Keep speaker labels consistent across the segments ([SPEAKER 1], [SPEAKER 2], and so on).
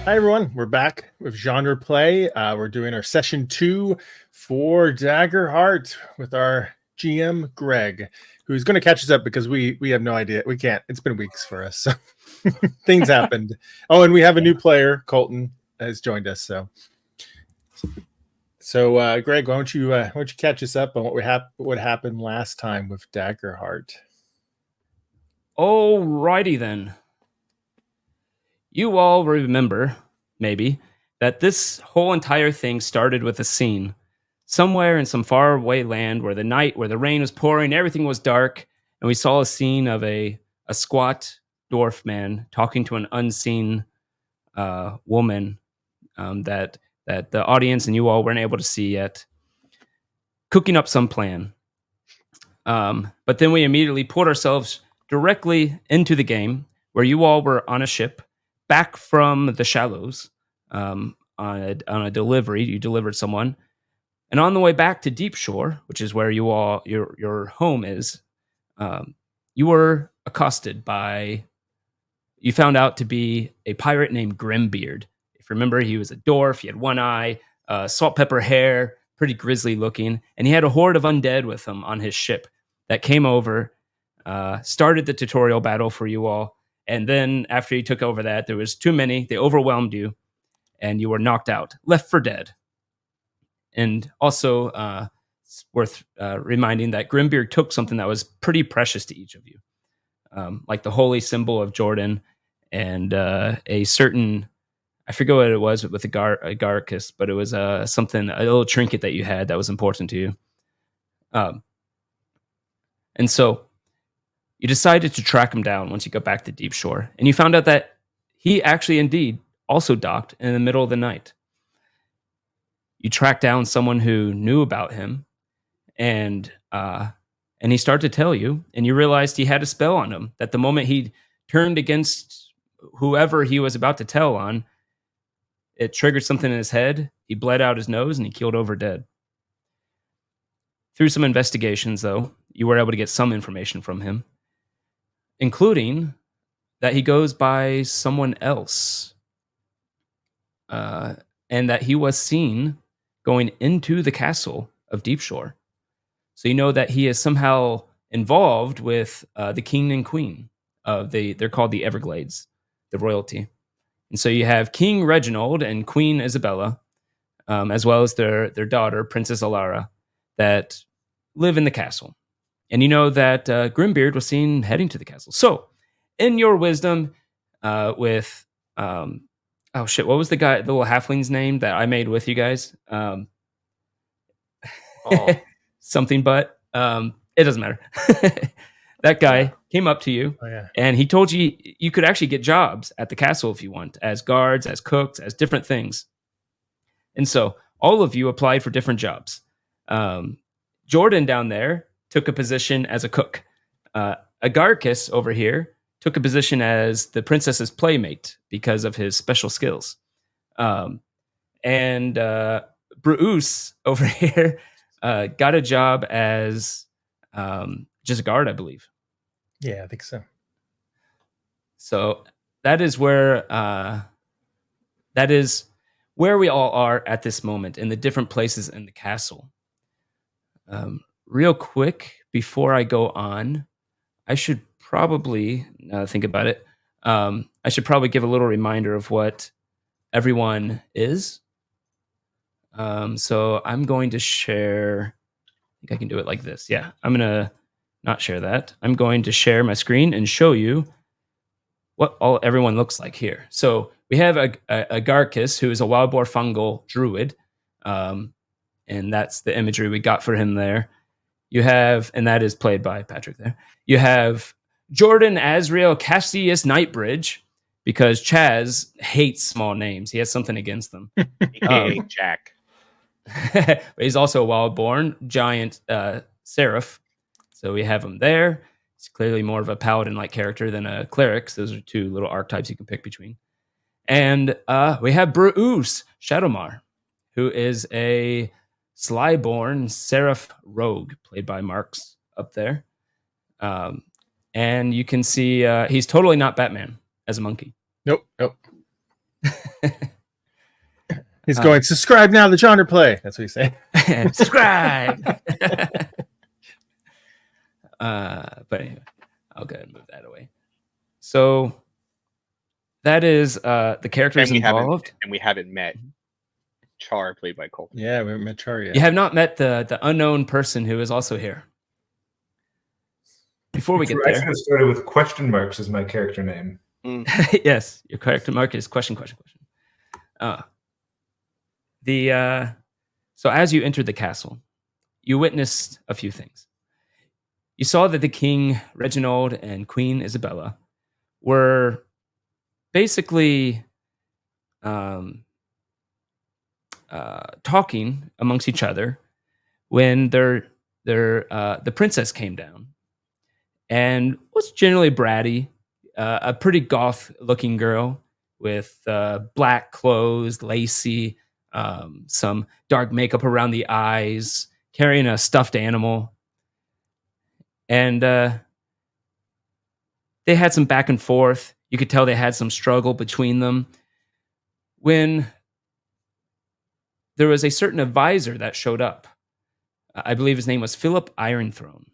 [SPEAKER 1] Hi everyone, we're back with GenrePlay. We're doing our session 2 for Daggerheart with our GM Greg, who's going to catch us up because we have no idea. We can't. It's been weeks for us. So things happened. Oh, and we have a new player, Colton, has joined us. So Greg, why don't you catch us up on what happened last time with Daggerheart?
[SPEAKER 2] Alrighty then. You all remember, maybe, that this whole entire thing started with a scene somewhere in some faraway land where the rain was pouring, everything was dark, and we saw a scene of a squat dwarf man talking to an unseen woman that the audience and you all weren't able to see yet, cooking up some plan. But then we immediately put ourselves directly into the game where you all were on a ship back from the shallows on a delivery. You delivered someone. And on the way back to Deep Shore, which is where your home is, you were accosted by, you found out to be a pirate named Grimbeard. If you remember, he was a dwarf. He had one eye, salt pepper hair, pretty grisly looking. And he had a horde of undead with him on his ship that came over, started the tutorial battle for you all. And then after he took over that, there was too many. They overwhelmed you, and you were knocked out, left for dead. And also, it's worth reminding that Grimbeard took something that was pretty precious to each of you, like the holy symbol of Jordan and a certain, I forget what it was with a Garcus, but it was a little trinket that you had that was important to you. And so you decided to track him down once you got back to Deep Shore, and you found out that he actually indeed also docked in the middle of the night. You tracked down someone who knew about him, and he started to tell you, and you realized he had a spell on him, that the moment he turned against whoever he was about to tell on, it triggered something in his head. He bled out his nose, and he keeled over dead. Through some investigations, though, you were able to get some information from him, including that he goes by someone else, and that he was seen going into the castle of Deep Shore. So you know that he is somehow involved with the king and queen of they're called the Everglades, the royalty. And so you have King Reginald and Queen Isabella, as well as their daughter, Princess Alara, that live in the castle. And you know that Grimbeard was seen heading to the castle. So, in your wisdom, with oh shit, what was the little halfling's name that I made with you guys? Something, but it doesn't matter. That guy came up to you, and he told you you could actually get jobs at the castle if you want, as guards, as cooks, as different things. And so all of you applied for different jobs. Jordan down there took a position as a cook. Agarcus over here took a position as the princess's playmate because of his special skills. And Bruce over here got a job as just a guard, I believe.
[SPEAKER 1] Yeah, I think so.
[SPEAKER 2] So that is where we all are at this moment, in the different places in the castle. Real quick, before I go on, I should probably think about it. I should probably give a little reminder of what everyone is. So I'm going to share. I think I can do it like this. Yeah, I'm going to not share that. I'm going to share my screen and show you what everyone looks like here. So we have a Garcus, who is a wild boar fungal druid. And that's the imagery we got for him there. You have, and that is played by Patrick there. You have Jordan Azrael Cassius Nightbridge, because Chaz hates small names. He has something against them.
[SPEAKER 3] AKA Jack.
[SPEAKER 2] But he's also a wild-born giant seraph. So we have him there. He's clearly more of a paladin-like character than a cleric. So those are two little archetypes you can pick between. And we have Bruce Shadowmar, who is a sly-born seraph rogue, played by Marks up there. And you can see he's totally not Batman as a monkey.
[SPEAKER 1] Nope. He's going, subscribe now to GenrePlay. That's what he's saying.
[SPEAKER 2] Subscribe. But anyway, I'll go ahead and move that away. So that is the characters involved.
[SPEAKER 3] And we haven't met Char, played by Cole.
[SPEAKER 1] Yeah, we haven't met Char yet.
[SPEAKER 2] You have not met the unknown person who is also here. Before we get
[SPEAKER 4] I
[SPEAKER 2] there,
[SPEAKER 4] should have started with question marks as my character name.
[SPEAKER 2] Yes, your character mark is question. So as you entered the castle, you witnessed a few things. You saw that the King Reginald and Queen Isabella were basically talking amongst each other when the princess came down and was generally bratty, a pretty goth-looking girl with black clothes, lacy, some dark makeup around the eyes, carrying a stuffed animal. And they had some back and forth. You could tell they had some struggle between them. When there was a certain advisor that showed up, I believe his name was Philip Ironthrone.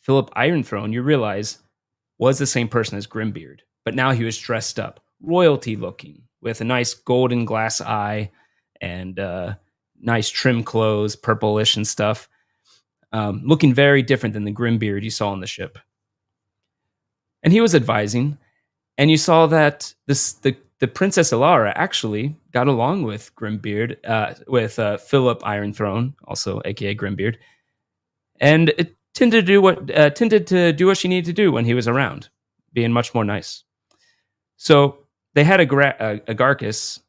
[SPEAKER 2] Philip Ironthrone, you realize, was the same person as Grimbeard, but now he was dressed up, royalty looking, with a nice golden glass eye and nice trim clothes, purplish and stuff. Looking very different than the Grimbeard you saw on the ship. And he was advising, and you saw that the Princess Ilara actually got along with Grimbeard, with Philip Ironthrone, also aka Grimbeard, and it tended to do what she needed to do when he was around, being much more nice. So they had a Garcus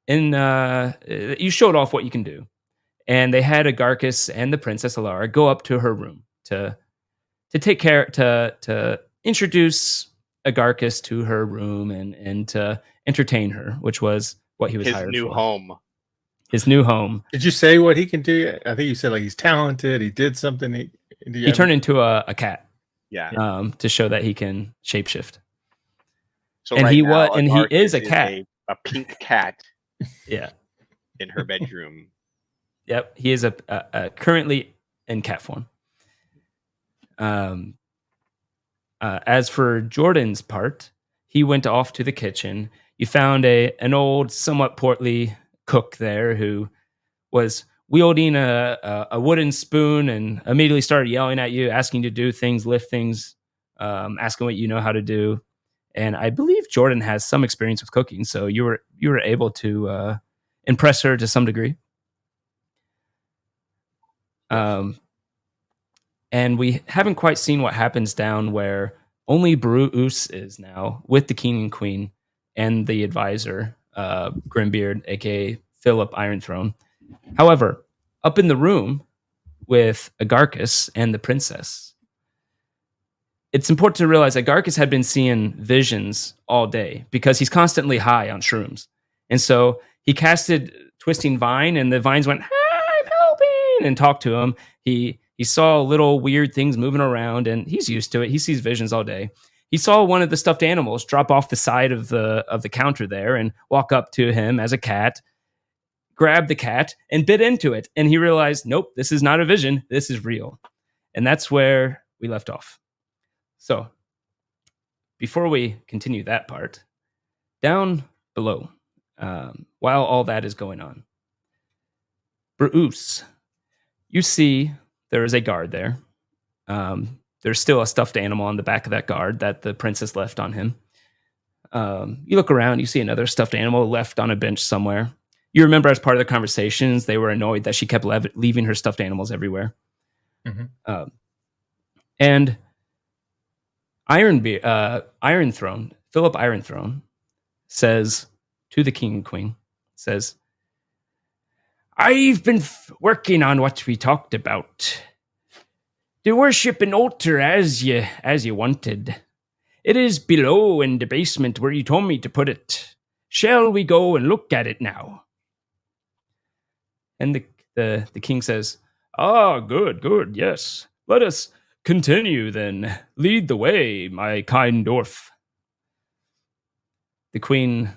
[SPEAKER 2] in. You showed off what you can do. And they had Agarcus and the Princess Ilara go up to her room to take care to introduce Agarcus to her room and to entertain her, which was what he was hired for. His new home.
[SPEAKER 1] Did you say what he can do? I think you said like he's talented. He did something.
[SPEAKER 2] He turned into a cat.
[SPEAKER 3] Yeah.
[SPEAKER 2] To show that he can shapeshift.
[SPEAKER 3] So
[SPEAKER 2] and
[SPEAKER 3] right
[SPEAKER 2] he
[SPEAKER 3] now,
[SPEAKER 2] and he is a cat.
[SPEAKER 3] A pink cat.
[SPEAKER 2] Yeah.
[SPEAKER 3] In her bedroom.
[SPEAKER 2] Yep, he is a currently in cat form. As for Jordan's part, he went off to the kitchen. You found an old, somewhat portly cook there who was wielding a wooden spoon and immediately started yelling at you, asking you to do things, lift things, asking what you know how to do. And I believe Jordan has some experience with cooking, so you were able to impress her to some degree. And we haven't quite seen what happens down where only Bruce is now with the king and queen and the advisor, Grimbeard, aka Philip Ironthrone. However, up in the room with Agarcus and the princess, it's important to realize Agarcus had been seeing visions all day because he's constantly high on shrooms. And so he casted Twisting Vine and the vines went, and talked to him. He saw little weird things moving around, and he's used to it. He sees visions all day. He saw one of the stuffed animals drop off the side of the counter there and walk up to him as a cat, grab the cat, and bit into it. And he realized, nope, this is not a vision. This is real. And that's where we left off. So before we continue that part, down below, while all that is going on, Bruce, you see there is a guard there. There's still a stuffed animal on the back of that guard that the princess left on him. You look around, you see another stuffed animal left on a bench somewhere. You remember as part of the conversations, they were annoyed that she kept leaving her stuffed animals everywhere. Mm-hmm. And Ironthrone, Philip Ironthrone, says to the king and queen, says, I've been working on what we talked about. To worship an altar as you wanted. It is below in the basement where you told me to put it. Shall we go and look at it now? And the king says, good, yes. Let us continue then. Lead the way, my kind dwarf. The queen,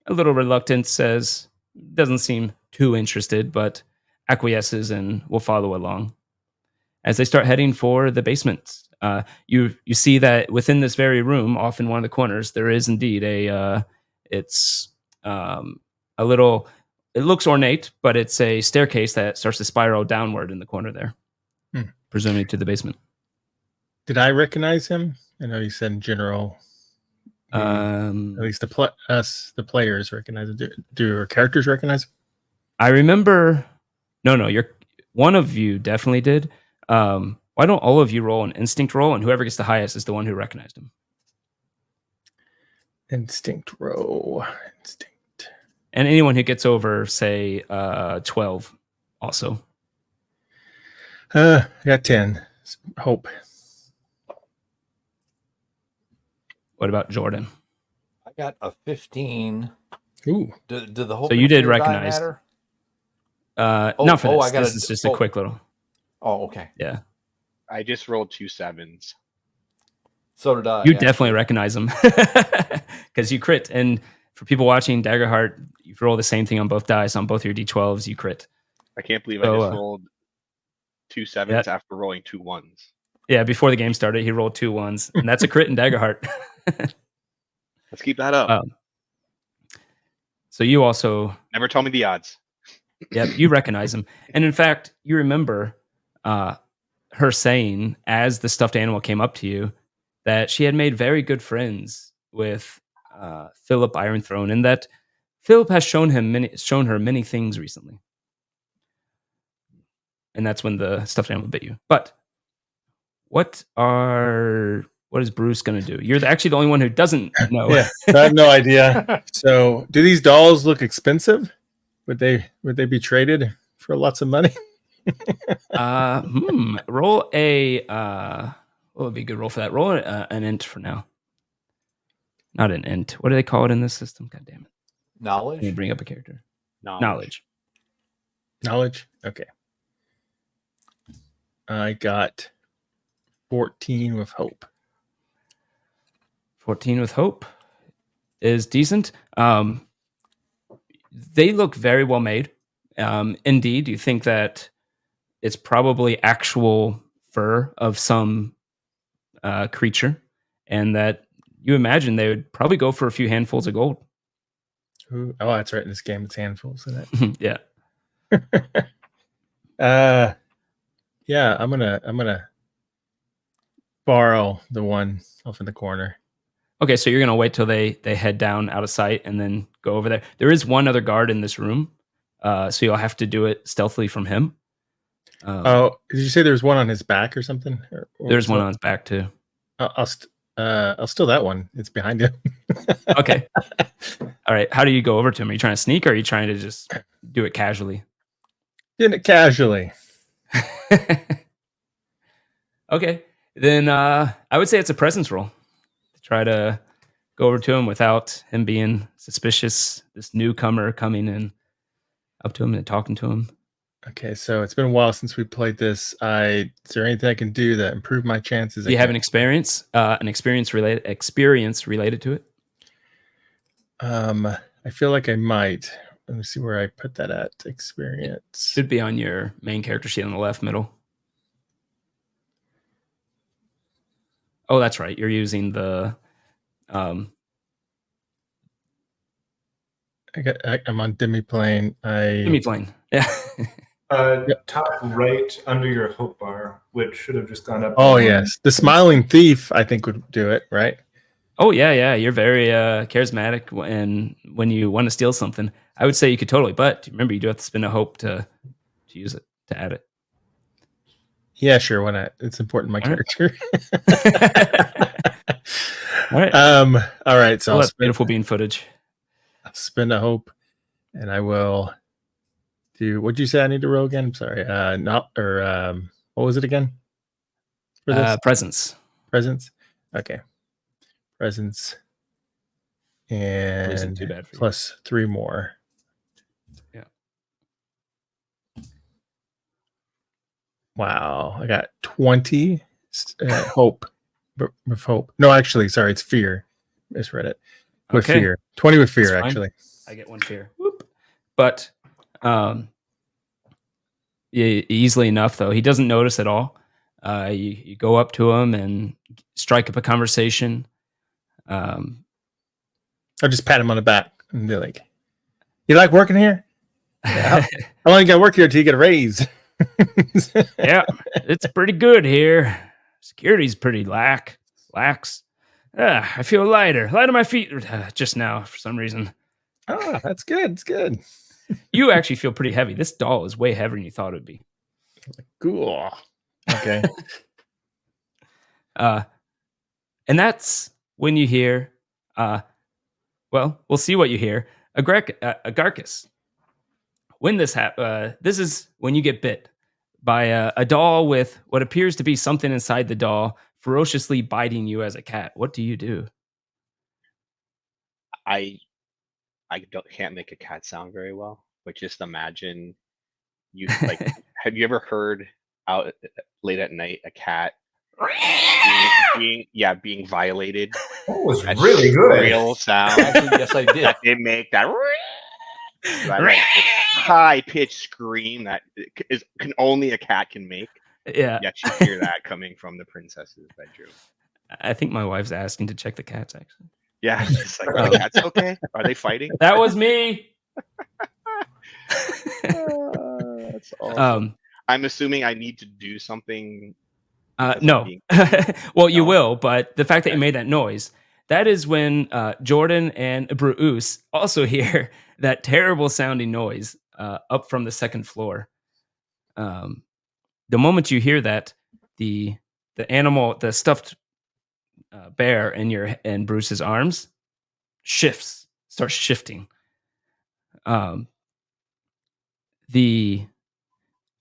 [SPEAKER 2] a little reluctant, says, doesn't seem too interested, but acquiesces and will follow along. As they start heading for the basement, you see that within this very room, off in one of the corners, there is indeed a little. It looks ornate, but it's a staircase that starts to spiral downward in the corner there, presumably to the basement.
[SPEAKER 1] Did I recognize him? I know you said in general. At least the players recognize him. Do our characters recognize him?
[SPEAKER 2] I remember. No, you're one of you definitely did. Why don't all of you roll an instinct roll, and whoever gets the highest is the one who recognized him.
[SPEAKER 1] Instinct roll. Instinct.
[SPEAKER 2] And anyone who gets over, say, 12 also.
[SPEAKER 1] I got 10. Hope.
[SPEAKER 2] What about Jordan?
[SPEAKER 5] I got a 15.
[SPEAKER 1] Ooh.
[SPEAKER 5] Did the hope
[SPEAKER 2] So you did
[SPEAKER 5] fear die
[SPEAKER 2] recognize.
[SPEAKER 5] matter?
[SPEAKER 2] Not for this.
[SPEAKER 5] I got
[SPEAKER 2] This is just a quick little.
[SPEAKER 5] Oh, okay.
[SPEAKER 2] Yeah.
[SPEAKER 3] I just rolled 2 7s.
[SPEAKER 5] So did I.
[SPEAKER 2] You definitely recognize him because you crit. And for people watching Daggerheart, you roll the same thing on both dice. On both your D12s, you crit.
[SPEAKER 3] I can't believe
[SPEAKER 2] So,
[SPEAKER 3] I just rolled 2 7s after rolling 2 1s.
[SPEAKER 2] Yeah, before the game started, he rolled 2 1s, and that's a crit in Daggerheart.
[SPEAKER 3] Let's keep that up.
[SPEAKER 2] So you also
[SPEAKER 3] Never tell me the odds.
[SPEAKER 2] you recognize him, and in fact, you remember her saying as the stuffed animal came up to you that she had made very good friends with Philip Ironthrone, and that Philip has shown her many things recently. And that's when the stuffed animal bit you. But what is Bruce going to do? You're actually the only one who doesn't know.
[SPEAKER 1] Yeah, I have no idea. So, do these dolls look expensive? Would they be traded for lots of money?
[SPEAKER 2] Roll a what would be a good roll for that? Roll an int for now. Not an int. What do they call it in this system? God damn it.
[SPEAKER 5] Knowledge?
[SPEAKER 2] Let me bring up a character.
[SPEAKER 3] Knowledge.
[SPEAKER 1] Knowledge? Okay. I got 14 with hope.
[SPEAKER 2] 14 with hope is decent. They look very well made. Indeed, you think that it's probably actual fur of some creature, and that you imagine they would probably go for a few handfuls of gold.
[SPEAKER 1] Ooh, oh, that's right. In this game, it's handfuls in it.
[SPEAKER 2] Yeah.
[SPEAKER 1] Yeah. I'm gonna borrow the one off in the corner.
[SPEAKER 2] Okay, so you're gonna wait till they head down out of sight and then go over there. There is one other guard in this room, so you'll have to do it stealthily from him.
[SPEAKER 1] Oh, did you say there's one on his back or something? Or
[SPEAKER 2] there's one on his back too.
[SPEAKER 1] I'll steal that one. It's behind him.
[SPEAKER 2] Okay. All right. How do you go over to him? Are you trying to sneak, or are you trying to just do it casually?
[SPEAKER 1] Doing it casually.
[SPEAKER 2] Okay. Then I would say it's a presence roll. Try to go over to him without him being suspicious. This newcomer coming in up to him and talking to him.
[SPEAKER 1] Okay, so it's been a while since we played this. Is there anything I can do to improve my chances?
[SPEAKER 2] Do you have an experience related to it?
[SPEAKER 1] I feel like I might. Let me see where I put that at. Experience
[SPEAKER 2] Should be on your main character sheet on the left middle. Oh, that's right. You're using the.
[SPEAKER 1] I'm on demiplane.
[SPEAKER 2] Demiplane. Yeah.
[SPEAKER 4] Top right under your hope bar, which should have just gone up.
[SPEAKER 1] Oh yes, the smiling thief I think would do it, right?
[SPEAKER 2] Oh yeah. You're very charismatic when you want to steal something. I would say you could totally, but remember you do have to spend a hope to use it, to add it.
[SPEAKER 1] Yeah, sure. Why not? It's important to my character.
[SPEAKER 2] All right.
[SPEAKER 1] All right. So
[SPEAKER 2] that's beautiful bean footage.
[SPEAKER 1] I'll spend a hope, and I will do. What'd you say I need to roll again? I'm sorry. What was it again?
[SPEAKER 2] For this? Presence.
[SPEAKER 1] Okay. Presence. And
[SPEAKER 2] isn't too bad for you.
[SPEAKER 1] plus 3 more.
[SPEAKER 2] Yeah.
[SPEAKER 1] Wow. I got 20 hope. With hope. No, actually, sorry, it's fear. Misread it. With fear. 20 with fear, actually.
[SPEAKER 2] I get 1 fear. Whoop. but easily enough, though, he doesn't notice at all. You go up to him and strike up a conversation.
[SPEAKER 1] I'll just pat him on the back and be like, "You like working here? How long you got to work here till you get a raise?"
[SPEAKER 2] Yeah, it's pretty good here. Security's pretty lax. I feel light on my feet just now for some reason.
[SPEAKER 1] Oh, that's good. It's good.
[SPEAKER 2] You actually feel pretty heavy. This doll is way heavier than you thought it would be.
[SPEAKER 1] Cool. Okay.
[SPEAKER 2] And that's when you hear, well, we'll see what you hear. Agarcus. When this this is when you get bit by a doll with what appears to be something inside the doll ferociously biting you as a cat. What do you do?
[SPEAKER 3] I can't make a cat sound very well, but just imagine you like. Have you ever heard out late at night a cat being violated?
[SPEAKER 4] That was
[SPEAKER 3] That
[SPEAKER 4] really good.
[SPEAKER 3] Real sound.
[SPEAKER 5] Actually, yes, I did.
[SPEAKER 3] That they make that like high pitched scream that can only a cat can make.
[SPEAKER 2] Yeah.
[SPEAKER 3] Yet you hear that coming from the princess's bedroom.
[SPEAKER 2] I think my wife's asking to check the cats, actually.
[SPEAKER 3] Yeah, it's like, are the cats okay? Are they fighting?
[SPEAKER 2] That was me.
[SPEAKER 3] That's awesome. I'm assuming I need to do something.
[SPEAKER 2] No. Well, you will, but the fact that you made that noise, that is when Jordan and Bruce also hear that terrible sounding noise up from the second floor. The moment you hear that, the animal, the stuffed bear in Bruce's arms starts shifting. The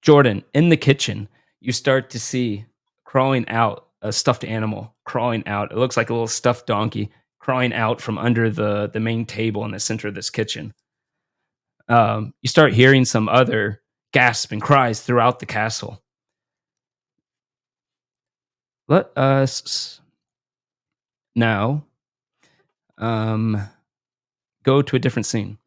[SPEAKER 2] Jordan in the kitchen, you start to see crawling out a stuffed animal crawling out. It looks like a little stuffed donkey crawling out from under the main table in the center of this kitchen. You start hearing some other gasps and cries throughout the castle. Let us now go to a different scene.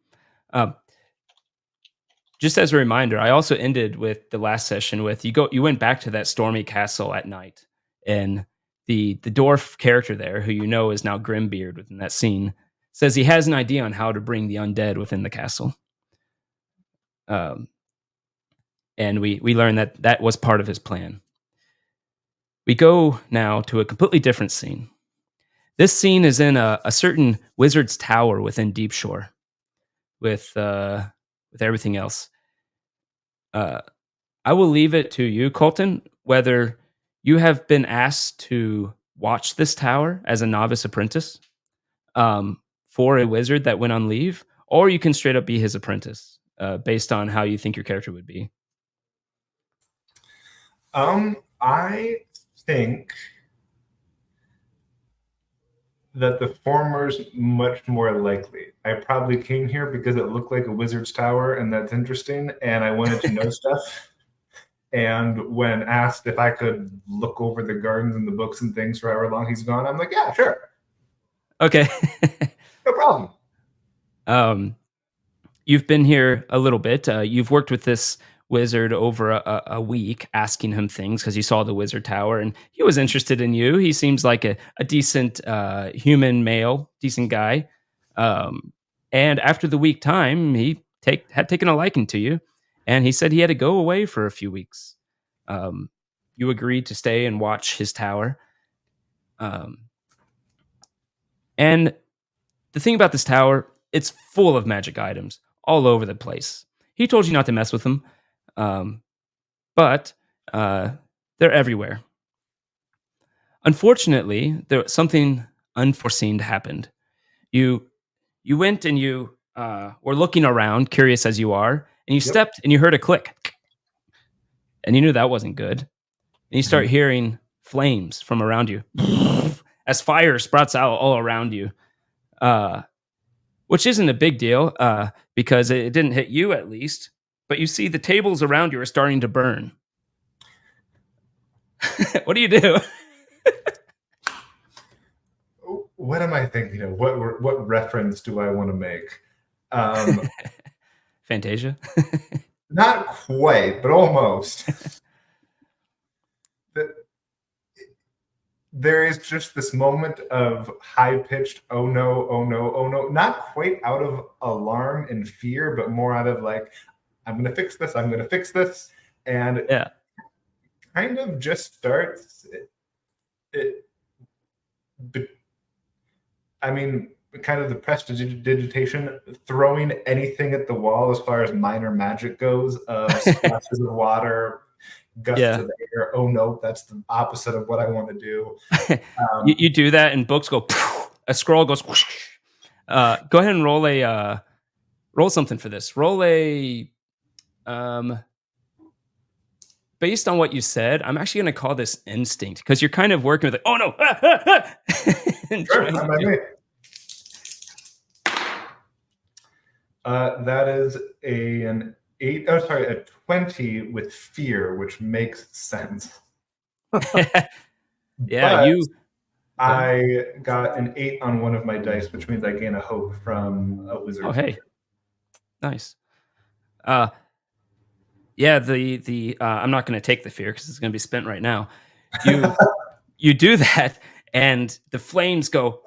[SPEAKER 2] Just as a reminder, I also ended with the last session with you went back to that stormy castle at night, and the dwarf character there, who you know is now Grimbeard within that scene, says he has an idea on how to bring the undead within the castle. And we learn that was part of his plan. We go now to a completely different scene. This scene is in a certain wizard's tower within Deep Shore, with everything else. I will leave it to you, Colton, whether you have been asked to watch this tower as a novice apprentice for a wizard that went on leave, or you can straight up be his apprentice based on how you think your character would be.
[SPEAKER 4] I think that the former's much more likely. I probably came here because it looked like a wizard's tower, and that's interesting, and I wanted to know stuff. And when asked if I could look over the gardens and the books and things for however long he's gone, I'm like, yeah, sure.
[SPEAKER 2] Okay.
[SPEAKER 4] No problem.
[SPEAKER 2] You've been here a little bit. You've worked with this wizard over a week, asking him things because you saw the wizard tower and he was interested in you. He seems like a decent human male, decent guy. And after the week time, he had taken a liking to you, and he said he had to go away for a few weeks. You agreed to stay and watch his tower. And the thing about this tower, it's full of magic items all over the place. He told you not to mess with them. But they're everywhere. Unfortunately, there something unforeseen happened. You went and you were looking around, curious as you are, and you stepped and you heard a click, and you knew that wasn't good. And you start hearing flames from around you as fire sprouts out all around you, which isn't a big deal because it didn't hit you at least. But you see the tables around you are starting to burn. What do you do?
[SPEAKER 4] What am I thinking of? What reference do I want to make?
[SPEAKER 2] Fantasia.
[SPEAKER 4] Not quite, but almost. There is just this moment of high-pitched, oh no, oh no, oh no. Not quite out of alarm and fear, but more out of like, I'm going to fix this, I'm going to fix this. And
[SPEAKER 2] Yeah.
[SPEAKER 4] kind of just starts... kind of the prestidigitation, throwing anything at the wall as far as minor magic goes, splashes of water, gusts of air. Oh no, that's the opposite of what I want to do.
[SPEAKER 2] You do that and books go, a scroll goes, go ahead and roll something for this. Roll a, based on what you said, I'm actually going to call this instinct because you're kind of working with it. Oh no.
[SPEAKER 4] That is a 20 with fear, which makes sense.
[SPEAKER 2] Yeah,
[SPEAKER 4] but I got an 8 on one of my dice, which means I gain a hope from a wizard.
[SPEAKER 2] Oh, hey. Nice. Yeah, the I'm not going to take the fear because it's going to be spent right now. You do that, and the flames go.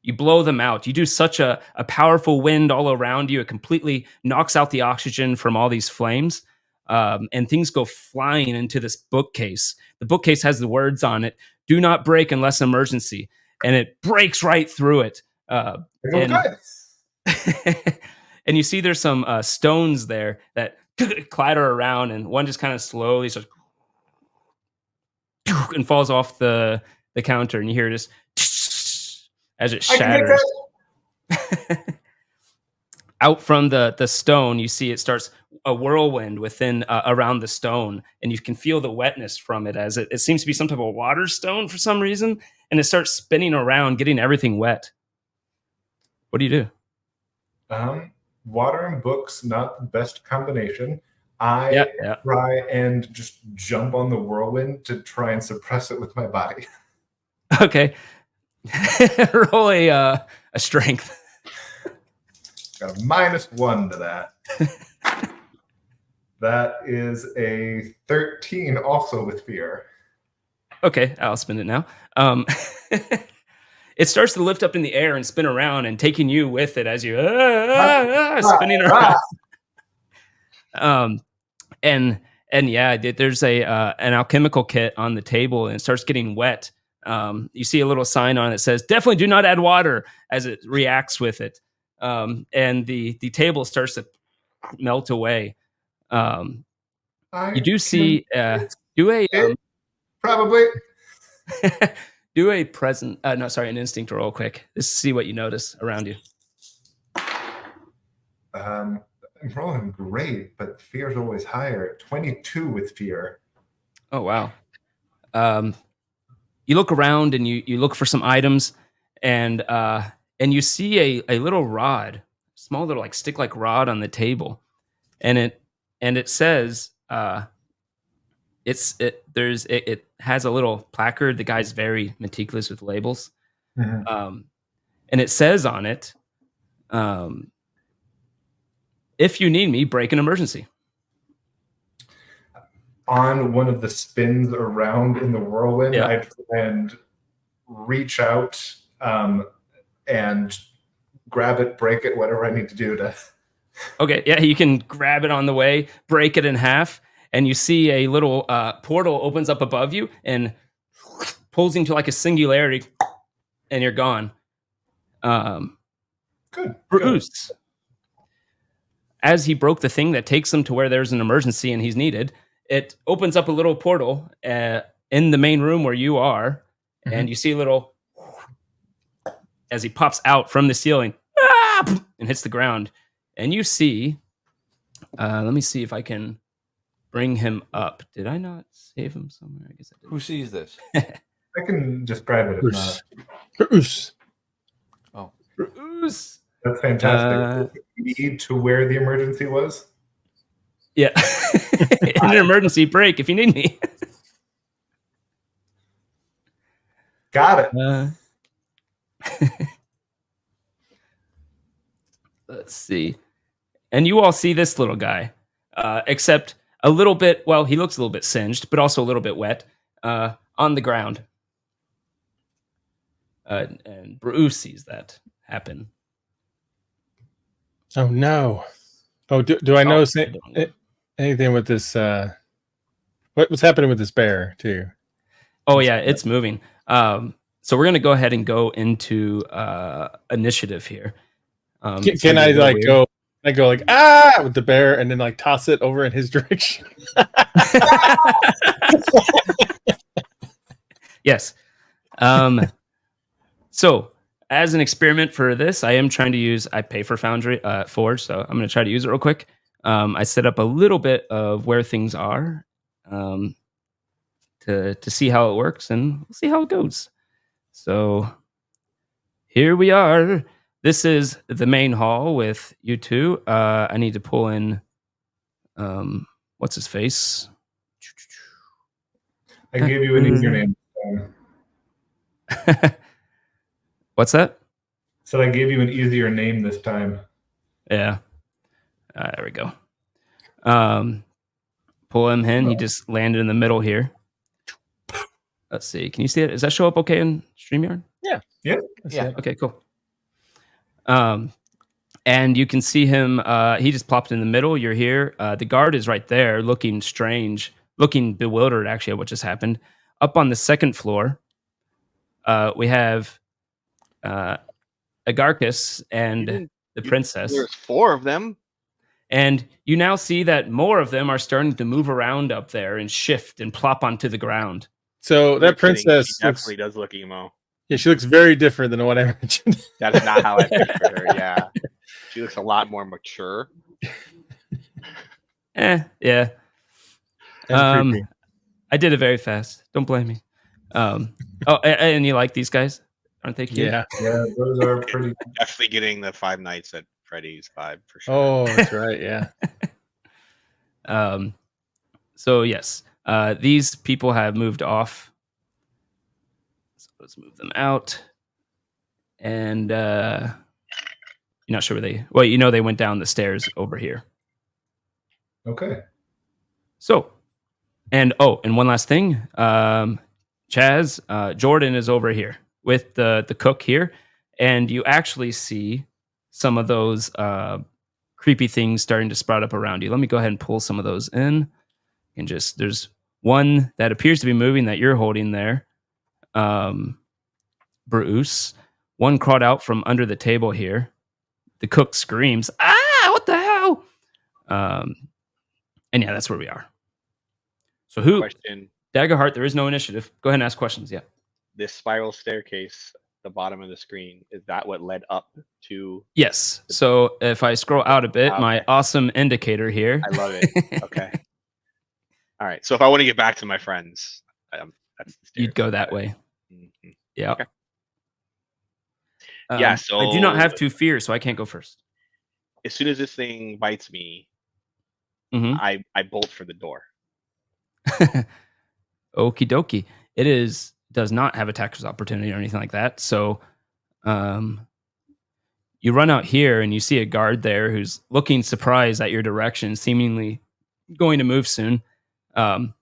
[SPEAKER 2] You blow them out. You do such a powerful wind all around you. It completely knocks out the oxygen from all these flames, and things go flying into this bookcase. The bookcase has the words on it: "Do not break unless emergency," and it breaks right through it. And you see there's some stones there that clatter around, and one just kind of slowly starts and falls off the counter, and you hear this as it shatters. Out from the stone, you see it starts a whirlwind within around the stone, and you can feel the wetness from it as it seems to be some type of water stone for some reason, and it starts spinning around, getting everything wet. What do you do?
[SPEAKER 4] Water and books, not the best combination. I try and just jump on the whirlwind to try and suppress it with my body.
[SPEAKER 2] Okay. Roll a strength.
[SPEAKER 4] Got a -1 to that. That is a 13, also with fear.
[SPEAKER 2] Okay, I'll spin it now. It starts to lift up in the air and spin around, and taking you with it as you spinning around. And yeah, there's an alchemical kit on the table, and it starts getting wet. You see a little sign on it that says, "Definitely do not add water," as it reacts with it. And the table starts to melt away. You do see
[SPEAKER 4] probably
[SPEAKER 2] do a an instinct roll quick. Just to see what you notice around you.
[SPEAKER 4] I'm rolling great, but fear's always higher. 22 with fear.
[SPEAKER 2] Oh wow. You look around and you look for some items, and you see a little rod, small little like stick like rod on the table, and it says it has a little placard. The guy's very meticulous with labels, and it says on it, "If you need me, break an emergency."
[SPEAKER 4] On one of the spins around in the whirlwind, I try and reach out and grab it, break it, whatever I need to do to.
[SPEAKER 2] Okay, yeah, you can grab it on the way, break it in half, and you see a little portal opens up above you and pulls into like a singularity, and you're gone.
[SPEAKER 4] Good.
[SPEAKER 2] Bruce, as he broke the thing that takes him to where there's an emergency and he's needed, it opens up a little portal in the main room where you are, and you see a little as he pops out from the ceiling and hits the ground, and you see. Let me see if I can bring him up. Did I not save him somewhere? I guess I did.
[SPEAKER 5] Who sees this?
[SPEAKER 4] I can describe it if
[SPEAKER 1] Bruce.
[SPEAKER 4] not.
[SPEAKER 1] Bruce.
[SPEAKER 5] Oh,
[SPEAKER 2] Bruce.
[SPEAKER 4] That's fantastic. Need to where the emergency was?
[SPEAKER 2] Yeah. In an emergency, break if you need me.
[SPEAKER 4] Got it.
[SPEAKER 2] Let's see. And you all see this little guy, except a little bit, well, he looks a little bit singed, but also a little bit wet, on the ground. And Bruce sees that happen.
[SPEAKER 1] Oh no! Oh, do I notice
[SPEAKER 2] I don't know.
[SPEAKER 1] anything with this? What's happening with this bear too?
[SPEAKER 2] Oh yeah, it's moving. So we're gonna go ahead and go into initiative here.
[SPEAKER 1] Can I like go? I go like with the bear, and then like toss it over in his direction.
[SPEAKER 2] Yes. So as an experiment for this, I am trying to use. I pay for Forge, so I'm going to try to use it real quick. I set up a little bit of where things are to see how it works, and we'll see how it goes. So here we are. This is the main hall with you two. I need to pull in. What's his face?
[SPEAKER 4] I gave you an easier name.
[SPEAKER 2] What's that?
[SPEAKER 4] So I gave you an easier name this time.
[SPEAKER 2] Yeah. There we go. Pull him in. He just landed in the middle here. Let's see. Can you see it? Does that show up okay in StreamYard?
[SPEAKER 4] Yeah.
[SPEAKER 2] Okay, cool. And you can see him. He just plopped in the middle. You're here. The guard is right there, looking strange, looking bewildered, actually, at what just happened. Up on the second floor, we have Agarcus and the princess.
[SPEAKER 3] There's 4 of them.
[SPEAKER 2] And you now see that more of them are starting to move around up there and shift and plop onto the ground.
[SPEAKER 1] So that princess
[SPEAKER 3] She definitely does look emo.
[SPEAKER 1] Yeah, she looks very different than what I mentioned.
[SPEAKER 3] That is not how I picture her. Yeah, she looks a lot more mature.
[SPEAKER 2] Yeah.
[SPEAKER 1] Creepy.
[SPEAKER 2] I did it very fast. Don't blame me. And you like these guys? Aren't they cute?
[SPEAKER 1] Yeah.
[SPEAKER 4] Yeah, those are pretty.
[SPEAKER 3] Definitely getting the Five Nights at Freddy's vibe for sure.
[SPEAKER 1] Oh, that's right. Yeah.
[SPEAKER 2] So yes, these people have moved off. So let's move them out. And you're not sure where they. Well, you know they went down the stairs over here.
[SPEAKER 4] Okay.
[SPEAKER 2] So, and one last thing, Chaz, Jordan is over here with the cook here, and you actually see some of those creepy things starting to sprout up around you. Let me go ahead and pull some of those in, and just there's one that appears to be moving that you're holding there, Bruce. One crawled out from under the table here. The cook screams, "Ah! What the hell?" And yeah, that's where we are. So who?
[SPEAKER 3] Question:
[SPEAKER 2] Daggerheart, there is no initiative. Go ahead and ask questions. Yeah.
[SPEAKER 3] This spiral staircase, the bottom of the screen, is that what led up to?
[SPEAKER 2] Yes. So if I scroll out a bit, my awesome indicator here.
[SPEAKER 3] I love it. Okay. All right. So if I want to get back to my friends, that's the stairs.
[SPEAKER 2] You'd go that way.
[SPEAKER 3] Mm-hmm.
[SPEAKER 2] Yeah.
[SPEAKER 3] Okay. Yeah. So
[SPEAKER 2] I do not have 2 fears, so I can't go first.
[SPEAKER 3] As soon as this thing bites me,
[SPEAKER 2] Mhm.
[SPEAKER 3] I bolt for the door.
[SPEAKER 2] Okie dokie. It does not have attacker's opportunity or anything like that. So you run out here and you see a guard there who's looking surprised at your direction, seemingly going to move soon. And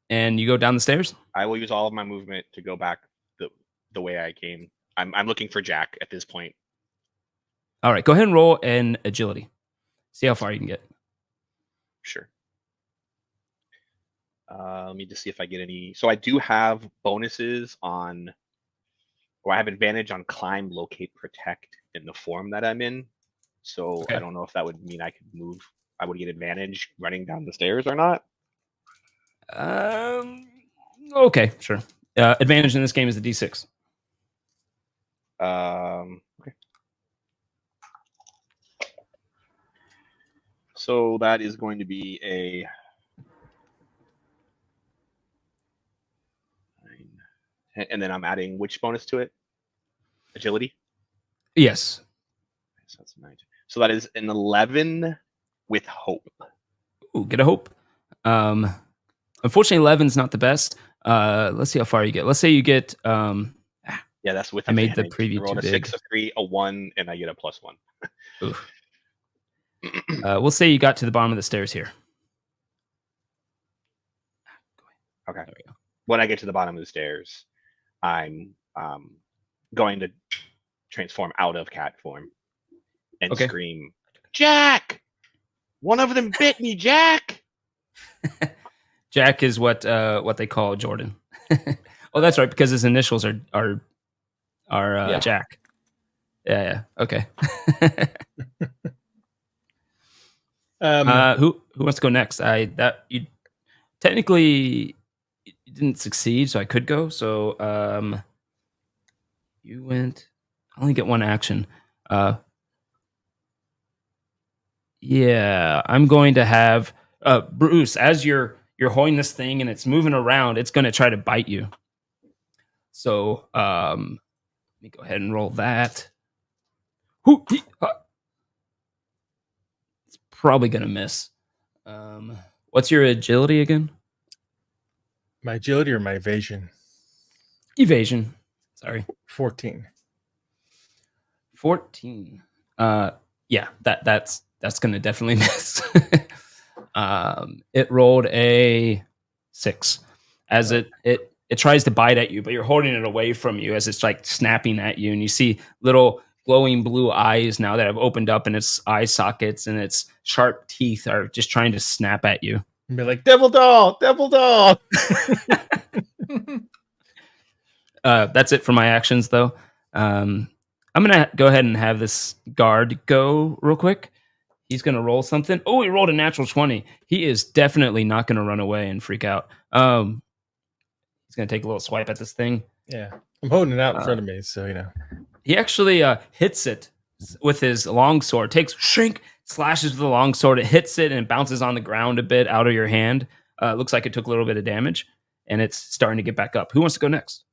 [SPEAKER 2] you go down the stairs?
[SPEAKER 3] I will use all of my movement to go back the way I came. I'm looking for Jack at this point.
[SPEAKER 2] All right, go ahead and roll an agility. See how far you can get.
[SPEAKER 3] Sure. Let me just see if I get any. So I do have bonuses on, or I have advantage on climb, locate, protect in the form that I'm in. So
[SPEAKER 2] Okay.
[SPEAKER 3] I don't know if that would mean I could move. I would get advantage running down the stairs or not.
[SPEAKER 2] Okay, sure. Advantage in this game is the D6.
[SPEAKER 3] Okay. So that is going to be a 9, and then I'm adding which bonus to it? Agility?
[SPEAKER 2] Yes.
[SPEAKER 3] So that's 9. So that is an 11 with hope.
[SPEAKER 2] Ooh, get a hope. Unfortunately, 11's not the best. Let's see how far you get. Let's say you get.
[SPEAKER 3] Yeah, that's with.
[SPEAKER 2] I made the
[SPEAKER 3] advantage.
[SPEAKER 2] preview
[SPEAKER 3] I rolled
[SPEAKER 2] too
[SPEAKER 3] a
[SPEAKER 2] big.
[SPEAKER 3] 6, a 3, a 1, and I get a +1.
[SPEAKER 2] Oof. We'll say you got to the bottom of the stairs here.
[SPEAKER 3] Okay.
[SPEAKER 2] There we go.
[SPEAKER 3] When I get to the bottom of the stairs, I'm going to transform out of cat form and
[SPEAKER 2] Okay.
[SPEAKER 3] scream, "Jack! One of them bit me, Jack!"
[SPEAKER 2] Jack is what they call Jordan. Oh, that's right, because his initials are
[SPEAKER 5] Yeah.
[SPEAKER 2] Jack. Yeah. Okay. Who wants to go next? You technically you didn't succeed, so I could go. So you went. I only get one action. Yeah, I'm going to have Bruce, as you're holding this thing and it's moving around, it's going to try to bite you. So let me go ahead and roll that. It's probably going to miss. What's your agility again?
[SPEAKER 1] My agility or my evasion?
[SPEAKER 2] Evasion. Sorry.
[SPEAKER 1] 14.
[SPEAKER 2] 14. Yeah, that's going to definitely miss. It rolled a 6 as it tries to bite at you, but you're holding it away from you as it's like snapping at you, and you see little glowing blue eyes now that have opened up in its eye sockets, and its sharp teeth are just trying to snap at you.
[SPEAKER 1] And be like, devil doll.
[SPEAKER 2] That's it for my actions, though. I'm gonna go ahead and have this guard go real quick. He's gonna roll something. Oh, he rolled a natural 20. He is definitely not gonna run away and freak out. He's gonna take a little swipe at this thing.
[SPEAKER 1] Yeah, I'm holding it out in front of me, so you know.
[SPEAKER 2] He actually hits it with his longsword. Slashes with the longsword. It hits it and it bounces on the ground a bit out of your hand. Looks like it took a little bit of damage, and it's starting to get back up. Who wants to go next?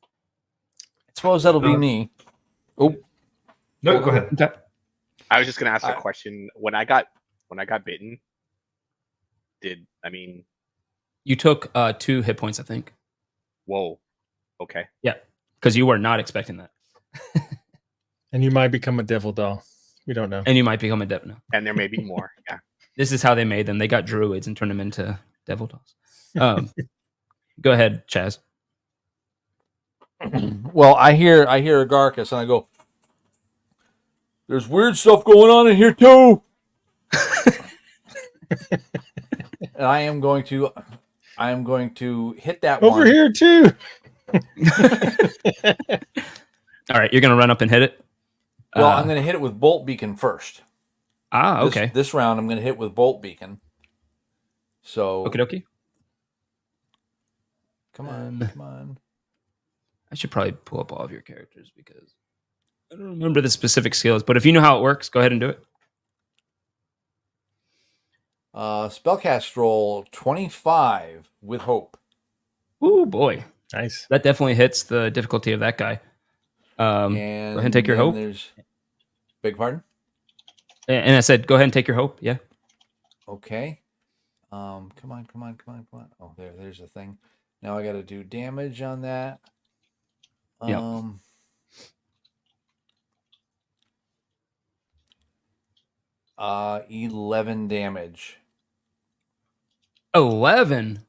[SPEAKER 5] I suppose that'll be me. Oh,
[SPEAKER 4] No, go ahead.
[SPEAKER 2] Okay.
[SPEAKER 3] I was just gonna ask a question. When I got bitten,
[SPEAKER 2] You took 2 hit points, I think.
[SPEAKER 3] whoa, okay.
[SPEAKER 2] Yeah, because you were not expecting that.
[SPEAKER 1] And you might become a devil doll. We don't know.
[SPEAKER 2] And you might become a devil. No.
[SPEAKER 3] And there may be more. Yeah.
[SPEAKER 2] This is how they made them. They got druids and turned them into devil dolls. Go ahead, Chaz.
[SPEAKER 5] well, I hear Agarcus and I go, there's weird stuff going on in here too. And I am going to hit that
[SPEAKER 1] Over
[SPEAKER 5] one.
[SPEAKER 1] here too.
[SPEAKER 2] All right, you're going to run up and hit it?
[SPEAKER 5] Well, I'm going to hit it with Bolt Beacon first.
[SPEAKER 2] Okay.
[SPEAKER 5] This round, I'm going to hit with Bolt Beacon. So,
[SPEAKER 2] Okie dokie.
[SPEAKER 5] come on.
[SPEAKER 2] I should probably pull up all of your characters because I don't remember the specific skills, but if you know how it works, go ahead and do it.
[SPEAKER 5] Spellcast roll 25 with hope.
[SPEAKER 2] Ooh, boy.
[SPEAKER 1] Nice.
[SPEAKER 2] That definitely hits the difficulty of that guy.
[SPEAKER 5] And
[SPEAKER 2] go ahead and take your
[SPEAKER 5] then
[SPEAKER 2] hope.
[SPEAKER 5] Beg pardon?
[SPEAKER 2] And I said, go ahead and take your hope. Yeah.
[SPEAKER 5] Okay. Come on. Oh, there's the thing. Now I got to do damage on that.
[SPEAKER 2] Yep.
[SPEAKER 5] 11 damage.
[SPEAKER 2] 11.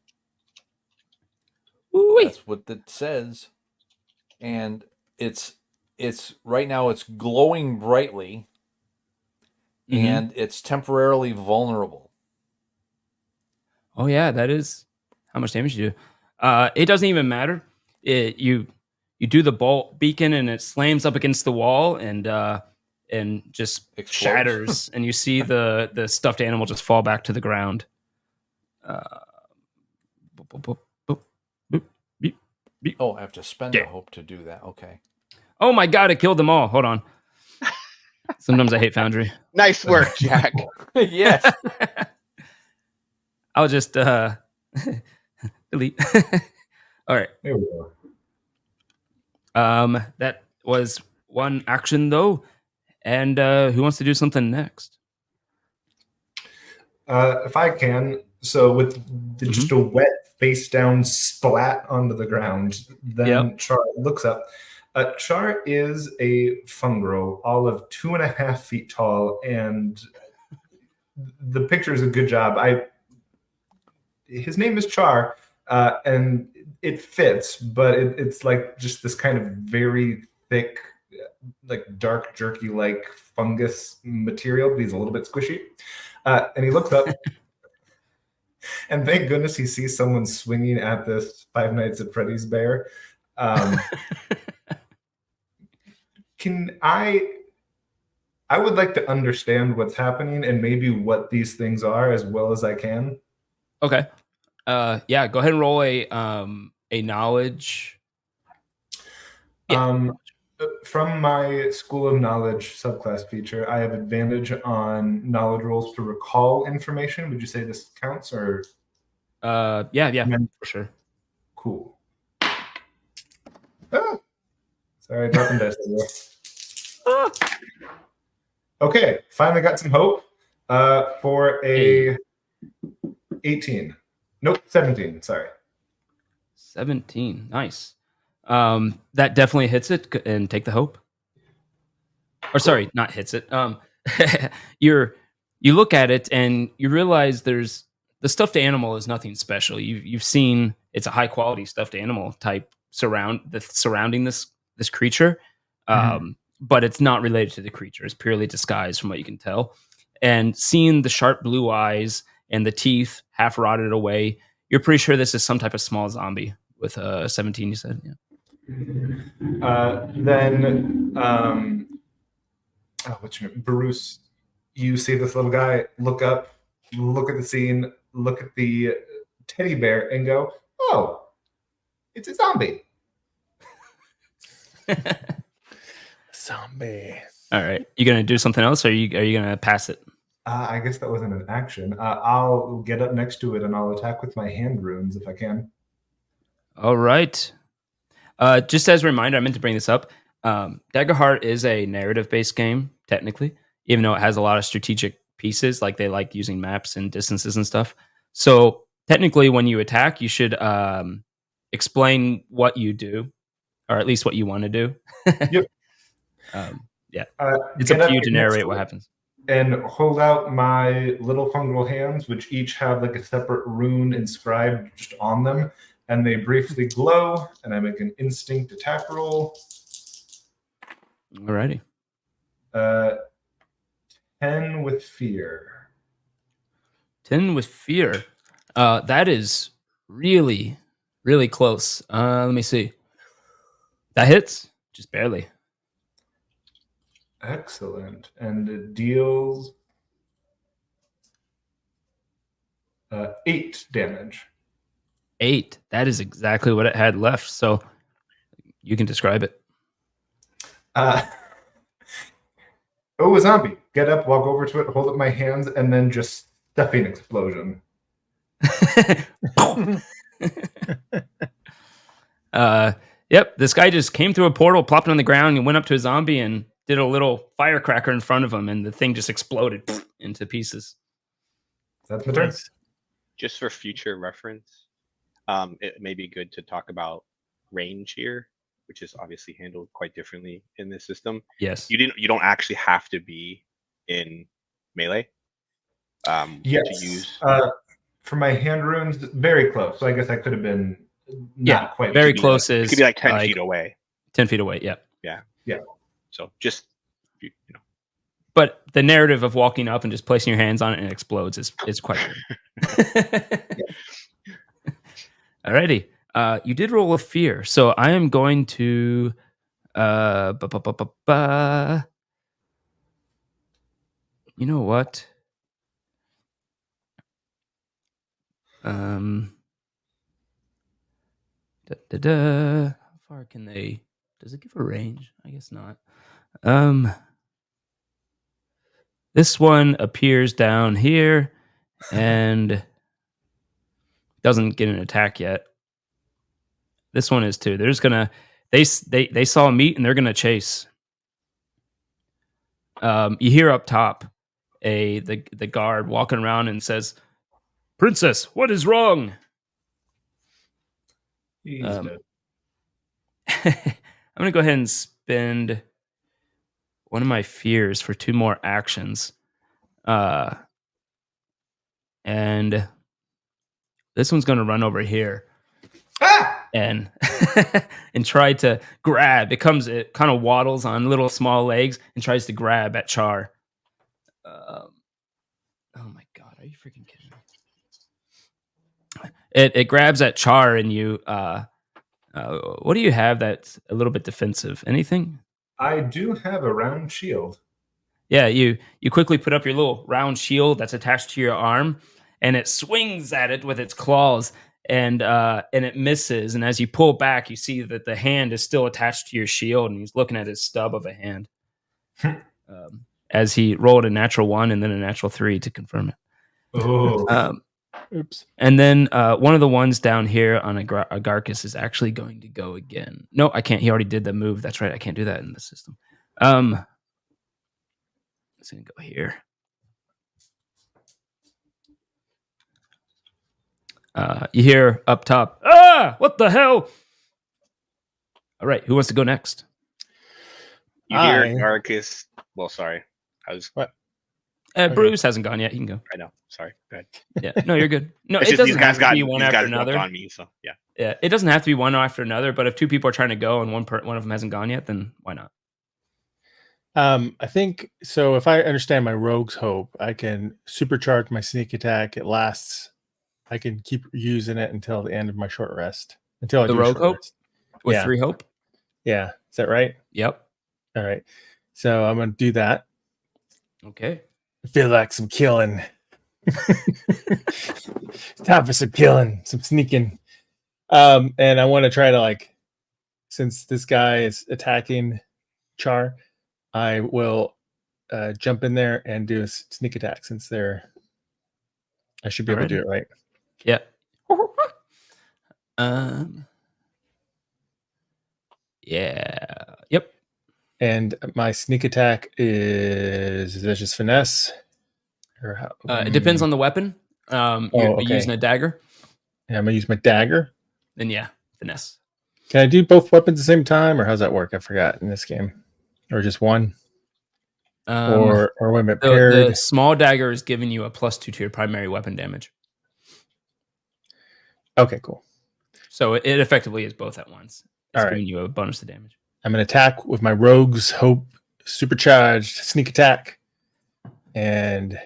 [SPEAKER 2] Ooh-wee.
[SPEAKER 5] That's what it says. And it's right now it's glowing brightly, and it's temporarily vulnerable.
[SPEAKER 2] Oh yeah, that is how much damage you do. It doesn't even matter. You do the bolt beacon and it slams up against the wall and just
[SPEAKER 5] Explodes.
[SPEAKER 2] shatters, and you see the stuffed animal just fall back to the ground.
[SPEAKER 5] Oh, I have to spend a hope to do that. Okay.
[SPEAKER 2] Oh my god, it killed them all. Hold on. Sometimes I hate Foundry.
[SPEAKER 3] Nice work, Jack.
[SPEAKER 5] Yes.
[SPEAKER 2] I'll just delete. All right.
[SPEAKER 4] There we go.
[SPEAKER 2] That was one action though. And who wants to do something next?
[SPEAKER 4] If I can, so with just a wet face down splat onto the ground, then Charlie looks up. Char is a fungrel, all of 2.5 feet tall, and the picture is a good job. His name is Char, and it fits, but it's like just this kind of very thick, like dark jerky-like fungus material, but he's a little bit squishy. And he looks up, and thank goodness he sees someone swinging at this Five Nights at Freddy's bear. I would like to understand what's happening and maybe what these things are as well as I can.
[SPEAKER 2] Okay. Yeah, go ahead and roll a knowledge. Yeah.
[SPEAKER 4] From my School of Knowledge subclass feature, I have advantage on knowledge rolls to recall information. Would you say this counts or?
[SPEAKER 2] Yeah, for sure.
[SPEAKER 4] Cool. Sorry, dropping dice there. Okay, finally got some hope for a 18. Nope, 17, sorry.
[SPEAKER 2] 17, nice. That definitely hits it, and take the hope. Or sorry, not hits it. You look at it and you realize the stuffed animal is nothing special. You've seen it's a high quality stuffed animal type surrounding this creature. But it's not related to the creature. It's purely disguised from what you can tell. And seeing the sharp blue eyes and the teeth half rotted away, you're pretty sure this is some type of small zombie with a 17, you said? Yeah.
[SPEAKER 4] What's your name? Bruce, you see this little guy look up, look at the scene, look at the teddy bear and go, oh, it's a zombie.
[SPEAKER 1] Zombie.
[SPEAKER 2] All right. You going to do something else, or are you going to pass it?
[SPEAKER 4] I guess that wasn't an action. I'll get up next to it and I'll attack with my hand runes if I can.
[SPEAKER 2] All right. Just as a reminder, I meant to bring this up. Daggerheart is a narrative-based game, technically, even though it has a lot of strategic pieces, like they like using maps and distances and stuff. So technically, when you attack, you should explain what you do, or at least what you want to do.
[SPEAKER 4] Yep.
[SPEAKER 2] Yeah. It's up to you to narrate what happens.
[SPEAKER 4] And hold out my little fungal hands, which each have like a separate rune inscribed just on them. And they briefly glow, and I make an instinct attack roll.
[SPEAKER 2] Alrighty.
[SPEAKER 4] 10 with fear.
[SPEAKER 2] 10 with fear. That is really, really close. Let me see. That hits, just barely.
[SPEAKER 4] Excellent. And it deals 8 damage.
[SPEAKER 2] 8. That is exactly what it had left. So you can describe it.
[SPEAKER 4] A zombie. Get up, walk over to it, hold up my hands, and then just stuffing explosion.
[SPEAKER 2] Yep. This guy just came through a portal, plopped on the ground, and went up to a zombie and did a little firecracker in front of him, and the thing just exploded into pieces.
[SPEAKER 4] That's my turn.
[SPEAKER 3] Just for future reference, it may be good to talk about range here, which is obviously handled quite differently in this system.
[SPEAKER 2] Yes.
[SPEAKER 3] You don't actually have to be in melee.
[SPEAKER 4] Yes.
[SPEAKER 3] To use.
[SPEAKER 4] For my hand runes, very close. So I guess I could have been not quite.
[SPEAKER 2] Very close.
[SPEAKER 3] It could be like 10 feet away.
[SPEAKER 2] 10 feet away. Yeah.
[SPEAKER 4] Yeah.
[SPEAKER 3] So just
[SPEAKER 2] But the narrative of walking up and just placing your hands on it and it explodes is quite good. Alrighty. You did roll a fear, so I am going to you know what? How far can they? Does it give a range? I guess not. This one appears down here and doesn't get an attack yet. This one is too. They're just gonna they saw meat and they're gonna chase. You hear up top the guard walking around and says, "Princess, what is wrong?"
[SPEAKER 4] He's dead.
[SPEAKER 2] I'm going to go ahead and spend one of my fears for 2 more actions. And this one's going to run over here and and try to grab. It kind of waddles on little small legs and tries to grab at Char. Oh my god, are you freaking kidding me? It grabs at Char, and you what do you have that's a little bit defensive? Anything?
[SPEAKER 4] I do have a round shield.
[SPEAKER 2] Yeah, you quickly put up your little round shield that's attached to your arm, and it swings at it with its claws, and it misses. And as you pull back, you see that the hand is still attached to your shield, and he's looking at his stub of a hand. As he rolled a natural 1 and then a natural 3 to confirm it.
[SPEAKER 4] Oh.
[SPEAKER 1] Oops.
[SPEAKER 2] And then one of the ones down here on Agarcus is actually going to go again. No, I can't. He already did the move. That's right. I can't do that in the system. It's going to go here. You hear up top, what the hell? All right, who wants to go next?
[SPEAKER 3] You hear Garcus. Well, sorry.
[SPEAKER 1] What?
[SPEAKER 2] Bruce hasn't gone yet. He can go.
[SPEAKER 3] I know. Sorry. Go ahead.
[SPEAKER 2] Yeah. No, you're good. No,
[SPEAKER 3] It's
[SPEAKER 2] it
[SPEAKER 3] just
[SPEAKER 2] doesn't
[SPEAKER 3] these guys
[SPEAKER 2] have to be
[SPEAKER 3] got
[SPEAKER 2] one
[SPEAKER 3] these
[SPEAKER 2] after
[SPEAKER 3] guys jumped
[SPEAKER 2] another.
[SPEAKER 3] on me, so yeah.
[SPEAKER 2] Yeah, it doesn't have to be one after another. But if 2 people are trying to go and one of them hasn't gone yet, then why not?
[SPEAKER 1] I think so. If I understand my Rogue's Hope, I can supercharge my sneak attack. It lasts. I can keep using it until the end of my short rest. Until I
[SPEAKER 2] The
[SPEAKER 1] do a
[SPEAKER 2] Rogue
[SPEAKER 1] short
[SPEAKER 2] Hope
[SPEAKER 1] rest.
[SPEAKER 2] with
[SPEAKER 1] Yeah.
[SPEAKER 2] 3 hope.
[SPEAKER 1] Yeah, is that right?
[SPEAKER 2] Yep.
[SPEAKER 1] All right. So I'm gonna do that.
[SPEAKER 2] Okay.
[SPEAKER 1] I feel like some killing. It's time for some killing, some sneaking. And I want to try to since this guy is attacking Char, I will jump in there and do a sneak attack since I should be able to do it, right?
[SPEAKER 2] Yeah. Yeah. Yep.
[SPEAKER 1] And my sneak attack is that just finesse? Or how?
[SPEAKER 2] It depends on the weapon. You're using a dagger.
[SPEAKER 1] Yeah, I'm gonna use my dagger.
[SPEAKER 2] Then yeah, finesse.
[SPEAKER 1] Can I do both weapons at the same time, or how's that work? I forgot in this game, or just one, or wait a minute, paired.
[SPEAKER 2] The small dagger is giving you a +2 to your primary weapon damage.
[SPEAKER 1] Okay, cool.
[SPEAKER 2] So it effectively is both at once. It's giving you a bonus to damage.
[SPEAKER 1] I'm gonna attack with my Rogue's Hope supercharged sneak attack, and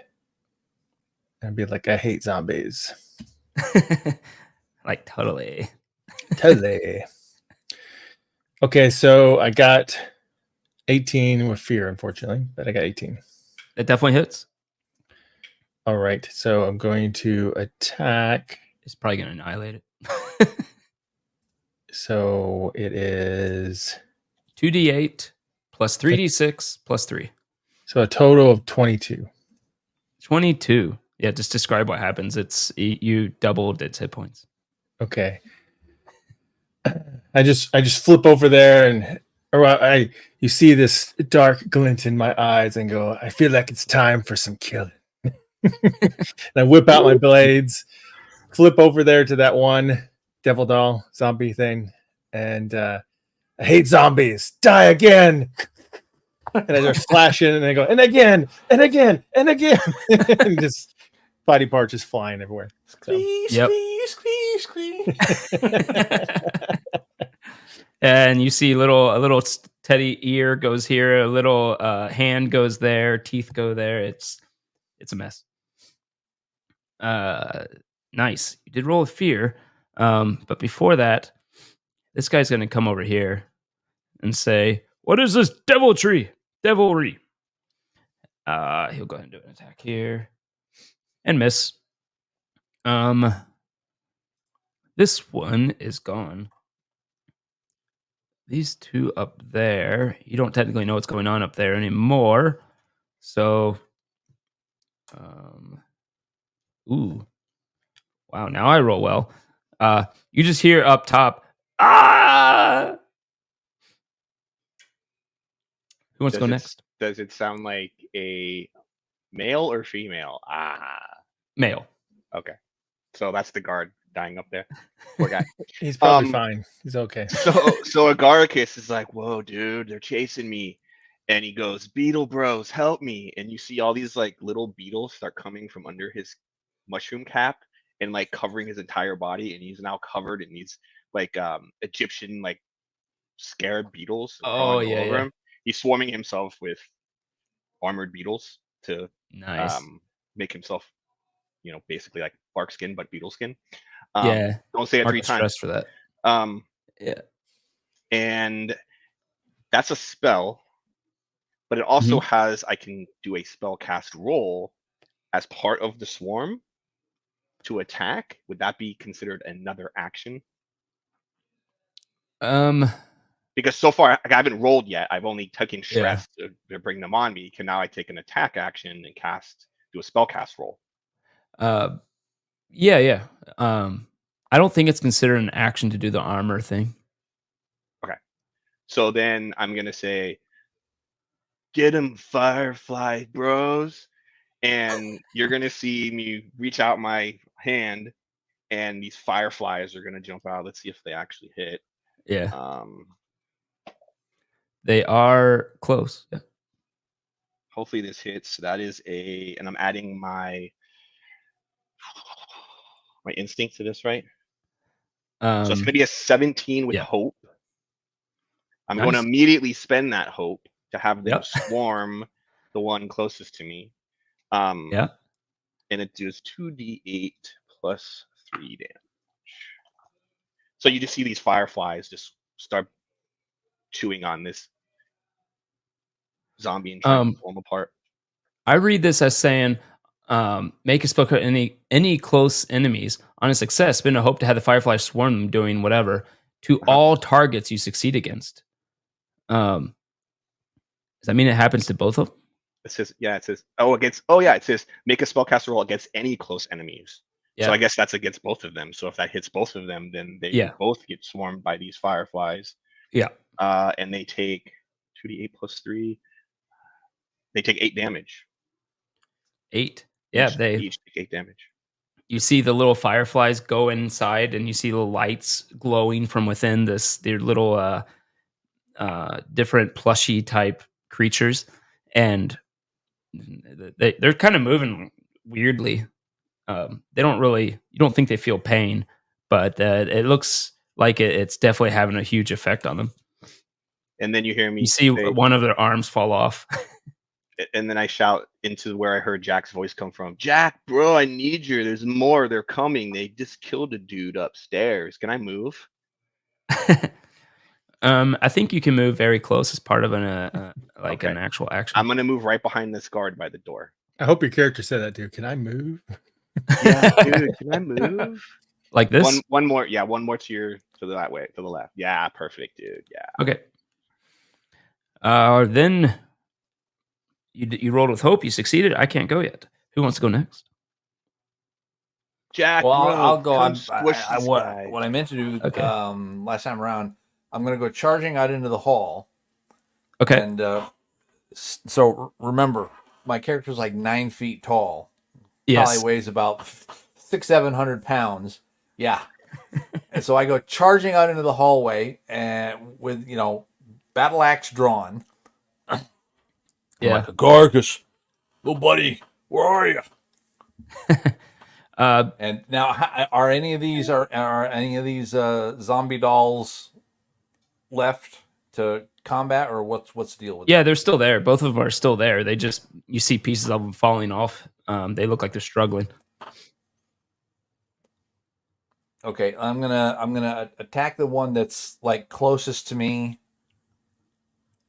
[SPEAKER 1] I'd be like, I hate zombies.
[SPEAKER 2] Like totally.
[SPEAKER 1] Okay, so I got 18 with fear, unfortunately, but I got 18.
[SPEAKER 2] It definitely hits.
[SPEAKER 1] All right, so I'm going to attack.
[SPEAKER 2] It's probably going to annihilate it.
[SPEAKER 1] So it is
[SPEAKER 2] 2d8 plus 3d6 plus 3.
[SPEAKER 1] So a total of 22.
[SPEAKER 2] 22. Yeah, just describe what happens. It's you doubled its hit points.
[SPEAKER 1] Okay. I just flip over there you see this dark glint in my eyes and go, I feel like it's time for some killing. And I whip out my blades, flip over there to that one devil doll zombie thing, and I hate zombies. Die again. And I just flash in and I go, and again, and again, and again. And just body parts just flying everywhere. So.
[SPEAKER 2] And you see a little teddy ear goes here, a little hand goes there, teeth go there. It's a mess. Nice. You did roll a fear. But before that, this guy's going to come over here and say, what is this devilry? He'll go ahead and do an attack here and miss. This one is gone. These 2 up there, you don't technically know what's going on up there anymore. So, ooh. Wow, now I roll well. You just hear up top, ah! Who wants to go next?
[SPEAKER 3] Does it sound like a male or female? Ah.
[SPEAKER 2] Male.
[SPEAKER 3] Okay. So that's the guard dying up there. Poor guy.
[SPEAKER 1] He's probably fine. He's okay.
[SPEAKER 3] So Agaricus is like, whoa, dude, they're chasing me. And he goes, Beetle Bros, help me. And you see all these like little beetles start coming from under his mushroom cap and like covering his entire body. And he's now covered in these like Egyptian like scarab beetles crawling all over him. He's swarming himself with armored beetles to
[SPEAKER 2] Nice.
[SPEAKER 3] make himself, basically like bark skin, but beetle skin.
[SPEAKER 2] Yeah.
[SPEAKER 3] Don't say it
[SPEAKER 2] Mark
[SPEAKER 3] 3
[SPEAKER 2] the
[SPEAKER 3] times.
[SPEAKER 2] stress for that. Yeah.
[SPEAKER 3] And that's a spell, but it also has, I can do a spell cast roll as part of the swarm to attack. Would that be considered another action? Because so far I haven't rolled yet. I've only taken stress to bring them on me. Can now I take an attack action and do a spell cast roll?
[SPEAKER 2] Yeah. I don't think it's considered an action to do the armor thing.
[SPEAKER 3] Okay. So then I'm going to say, get him, Firefly Bros. And you're going to see me reach out my hand, and these fireflies are going to jump out. Let's see if they actually hit.
[SPEAKER 2] Yeah. They are close. Yeah.
[SPEAKER 3] Hopefully this hits. That is and I'm adding my instinct to this, right? So it's going to be a 17 with hope. I'm going to immediately spend that hope to have them swarm the one closest to me. And it does 2d8 plus 3 damage. So you just see these fireflies just start chewing on this zombie and trying to pull them apart.
[SPEAKER 2] I read this as saying, make a spell cut any close enemies. On a success, spend a hope to have the fireflies swarm them, doing whatever to all targets you succeed against. Does that mean it happens to both of them?
[SPEAKER 3] It says it says make a spellcaster roll against any close enemies. Yeah. So I guess that's against both of them. So if that hits both of them, then they both get swarmed by these fireflies.
[SPEAKER 2] Yeah.
[SPEAKER 3] And they take 2d8 plus 3. They take 8 damage.
[SPEAKER 2] 8. Yeah,
[SPEAKER 3] they each take 8 damage.
[SPEAKER 2] You see the little fireflies go inside, and you see the lights glowing from within their little different plushy type creatures, and they're kind of moving weirdly. You don't think they feel pain, but it looks like it's definitely having a huge effect on them.
[SPEAKER 3] And then you hear me.
[SPEAKER 2] You see one of their arms fall off.
[SPEAKER 3] And then I shout into where I heard Jack's voice come from. Jack, bro, I need you. There's more. They're coming. They just killed a dude upstairs. Can I move?
[SPEAKER 2] I think you can move very close as part of an actual action.
[SPEAKER 3] I'm gonna move right behind this guard by the door.
[SPEAKER 1] I hope your character said that, dude. Can I move?
[SPEAKER 3] Yeah, dude. Can I move?
[SPEAKER 2] Like this?
[SPEAKER 3] One more. Yeah, one more to that way, to the left. Yeah, perfect, dude. Yeah.
[SPEAKER 2] Okay. Then you rolled with hope. You succeeded. I can't go yet. Who wants to go next?
[SPEAKER 3] Jack.
[SPEAKER 5] Well,
[SPEAKER 3] bro,
[SPEAKER 5] I'll go.
[SPEAKER 3] What
[SPEAKER 5] I meant to do last time around. I'm going to go charging out into the hall.
[SPEAKER 2] Okay.
[SPEAKER 5] And so remember, my character's like 9 feet tall.
[SPEAKER 2] Yes.
[SPEAKER 5] Probably weighs about 600-700 pounds. Yeah. And so I go charging out into the hallway and with battle axe drawn.
[SPEAKER 2] Yeah.
[SPEAKER 5] Like, Gargus, little buddy, where are you? And now, are any of these zombie dolls left to combat, or what's the deal with them?
[SPEAKER 2] Yeah, they're still there. Both of them are still there. You see pieces of them falling off. They look like they're struggling.
[SPEAKER 5] Okay, I'm gonna attack the one that's like closest to me.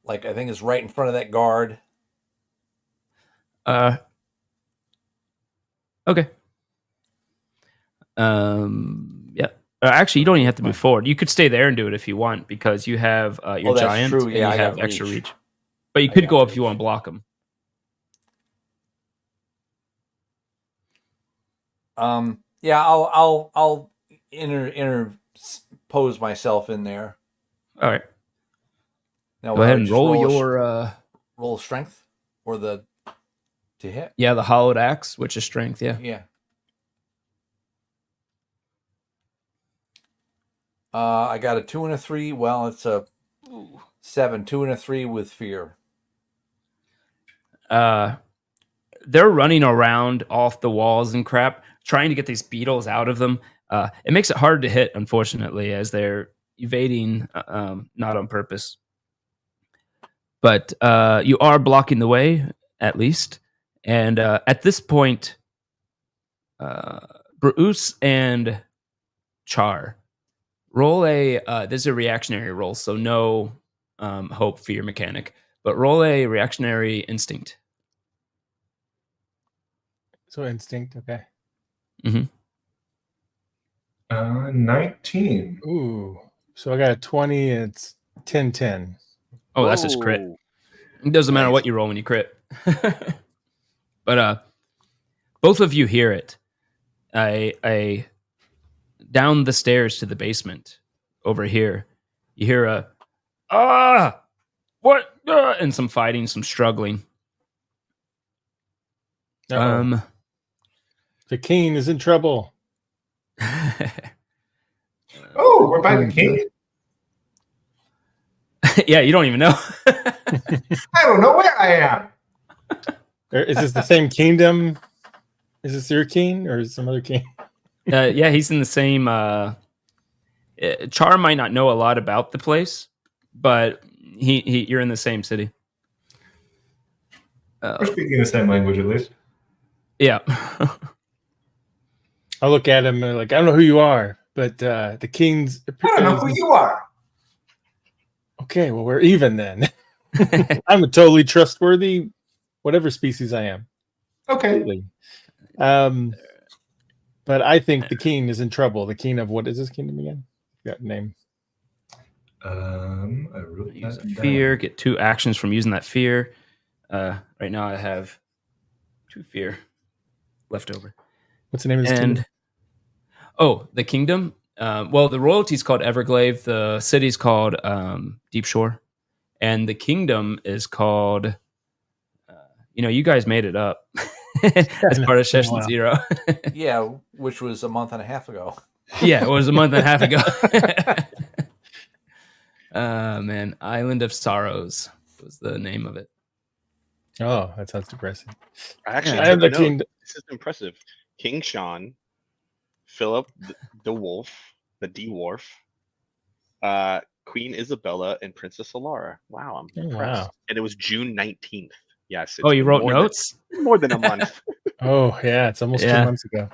[SPEAKER 5] Like I think is right in front of that guard.
[SPEAKER 2] Okay. Yeah. Actually, you don't even have to move forward. You could stay there and do it if you want, because you have your giant
[SPEAKER 5] true.
[SPEAKER 2] and
[SPEAKER 5] Yeah,
[SPEAKER 2] you
[SPEAKER 5] I
[SPEAKER 2] have
[SPEAKER 5] got
[SPEAKER 2] extra
[SPEAKER 5] reach.
[SPEAKER 2] reach. But you could go up if you want to block them.
[SPEAKER 5] Yeah, I'll interpose myself in there.
[SPEAKER 2] All right.
[SPEAKER 5] Now
[SPEAKER 2] go ahead and roll your
[SPEAKER 5] roll strength or to hit.
[SPEAKER 2] Yeah, the hollowed axe, which is strength. Yeah.
[SPEAKER 5] Yeah. I got a 2 and a 3. Well, it's a 7, 2 and a 3 with fear.
[SPEAKER 2] They're running around off the walls and crap, trying to get these beetles out of them. It makes it hard to hit, unfortunately, as they're evading, not on purpose. But you are blocking the way, at least. And at this point, Bruce and Char, roll this is a reactionary roll, so no hope, fear mechanic, but roll a reactionary instinct.
[SPEAKER 1] So instinct, okay.
[SPEAKER 4] 19.
[SPEAKER 1] Ooh. So I got a 20 and it's 10-10.
[SPEAKER 2] Oh, that's just crit. It doesn't matter what you roll when you crit. But both of you hear it. Down the stairs to the basement over here, you hear what? And some fighting, some struggling.
[SPEAKER 1] Uh-oh. The king is in trouble.
[SPEAKER 4] Oh, we're by the king?
[SPEAKER 2] Yeah, you don't even know.
[SPEAKER 4] I don't know where I am.
[SPEAKER 1] Is this the same kingdom? Is this your king or is it some other king?
[SPEAKER 2] Yeah, he's in the same. Char might not know a lot about the place, but you're in the same city.
[SPEAKER 4] We're speaking the same language, at least.
[SPEAKER 2] Yeah.
[SPEAKER 1] I look at him and like, I don't know who you are, but the king's.
[SPEAKER 4] I don't know who you are.
[SPEAKER 1] Okay, well, we're even then. I'm a totally trustworthy, whatever species I am.
[SPEAKER 4] Okay.
[SPEAKER 1] But I think the king is in trouble. The king of what is this kingdom again? Got a name.
[SPEAKER 4] I wrote
[SPEAKER 2] Use
[SPEAKER 4] that
[SPEAKER 2] fear.
[SPEAKER 4] down.
[SPEAKER 2] Get 2 actions from using that fear. Right now I have 2 fear left over.
[SPEAKER 1] What's the name of this kingdom?
[SPEAKER 2] Oh, the kingdom. Well, the royalty's called Everglade. The city's called Deep Shore, and the kingdom is called. You guys made it up as part of Session 0.
[SPEAKER 5] Yeah, which was a month and a half ago.
[SPEAKER 2] Yeah, it was a month and a half ago. Man, Island of Sorrows was the name of it.
[SPEAKER 1] Oh, that sounds depressing.
[SPEAKER 3] I actually
[SPEAKER 1] I have the king.
[SPEAKER 3] This is impressive. King Sean, Philip the Wolf, the Dwarf, Queen Isabella, and Princess Alara. Wow, I'm impressed. Wow. And it was June 19th. Yes.
[SPEAKER 2] Oh, you wrote notes?
[SPEAKER 3] More than a month.
[SPEAKER 1] Oh, yeah. It's almost 2 months ago.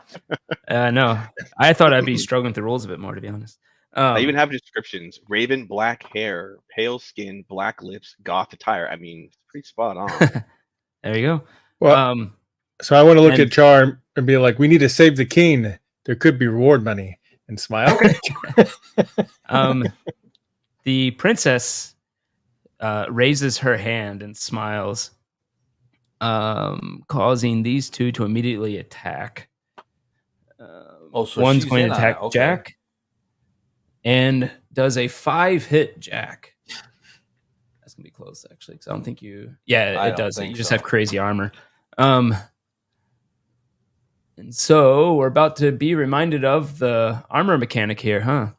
[SPEAKER 2] No, I thought I'd be struggling with the rules a bit more, to be honest.
[SPEAKER 3] I even have descriptions. Raven black hair, pale skin, black lips, goth attire. I mean, it's pretty spot on.
[SPEAKER 2] There you go.
[SPEAKER 1] Well, so I want to look at Char and be like, we need to save the king. There could be reward money. And smile.
[SPEAKER 2] The princess raises her hand and smiles, causing these two to immediately attack.
[SPEAKER 5] So
[SPEAKER 2] one's going to attack Jack and does a 5-hit Jack. That's going to be close, actually, because I don't think you... Yeah, it does. You just have crazy armor. And so we're about to be reminded of the armor mechanic here, huh?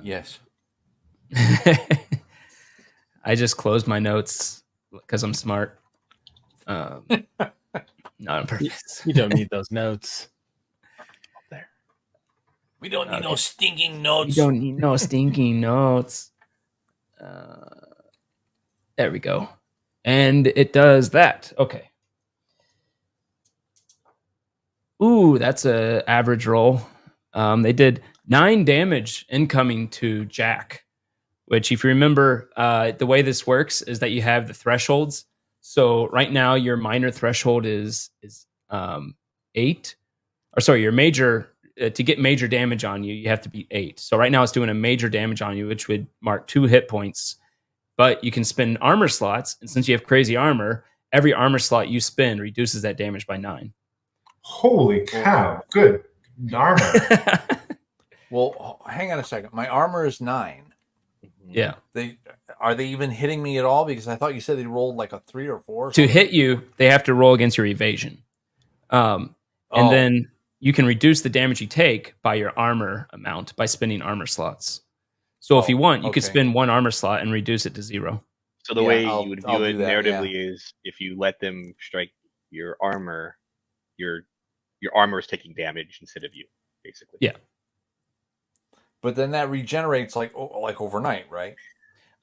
[SPEAKER 5] Yes.
[SPEAKER 2] I just closed my notes because I'm smart. Not on purpose.
[SPEAKER 1] You don't need those notes. There.
[SPEAKER 5] We don't need no stinking notes.
[SPEAKER 2] You don't need no stinking notes. There we go. And it does that. Okay. Ooh, that's an average roll. They did 9 damage incoming to Jack, which, if you remember, the way this works is that you have the thresholds. So right now, your minor threshold is 8. Or sorry, your major to get major damage on you, you have to be 8. So right now, it's doing a major damage on you, which would mark 2 hit points. But you can spend armor slots, and since you have crazy armor, every armor slot you spend reduces that damage by 9.
[SPEAKER 4] Holy cow! Good armor.
[SPEAKER 5] Well, hang on a second. My armor is 9.
[SPEAKER 2] Yeah.
[SPEAKER 5] Are they even hitting me at all? Because I thought you said they rolled like a 3 or 4.
[SPEAKER 2] To hit you, they have to roll against your evasion. And then you can reduce the damage you take by your armor amount by spending armor slots. So if you want, you could spend 1 armor slot and reduce it to 0.
[SPEAKER 3] So the way you would view it narratively is if you let them strike your armor, your armor is taking damage instead of you, basically.
[SPEAKER 2] Yeah.
[SPEAKER 5] But then that regenerates like overnight, right?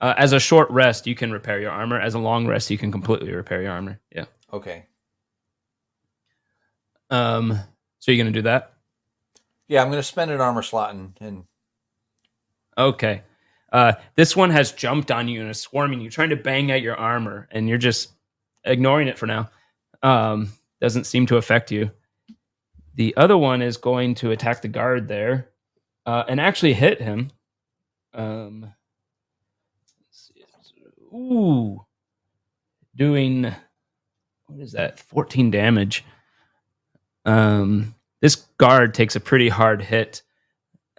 [SPEAKER 2] As a short rest, you can repair your armor. As a long rest, you can completely repair your armor. Yeah.
[SPEAKER 5] Okay.
[SPEAKER 2] So you're gonna do that?
[SPEAKER 5] Yeah, I'm gonna spend an armor slot and.
[SPEAKER 2] Okay. This one has jumped on you and is swarming you, trying to bang at your armor, and you're just ignoring it for now. Doesn't seem to affect you. The other one is going to attack the guard there, and actually hit him. Doing, what is that? 14 damage. This guard takes a pretty hard hit.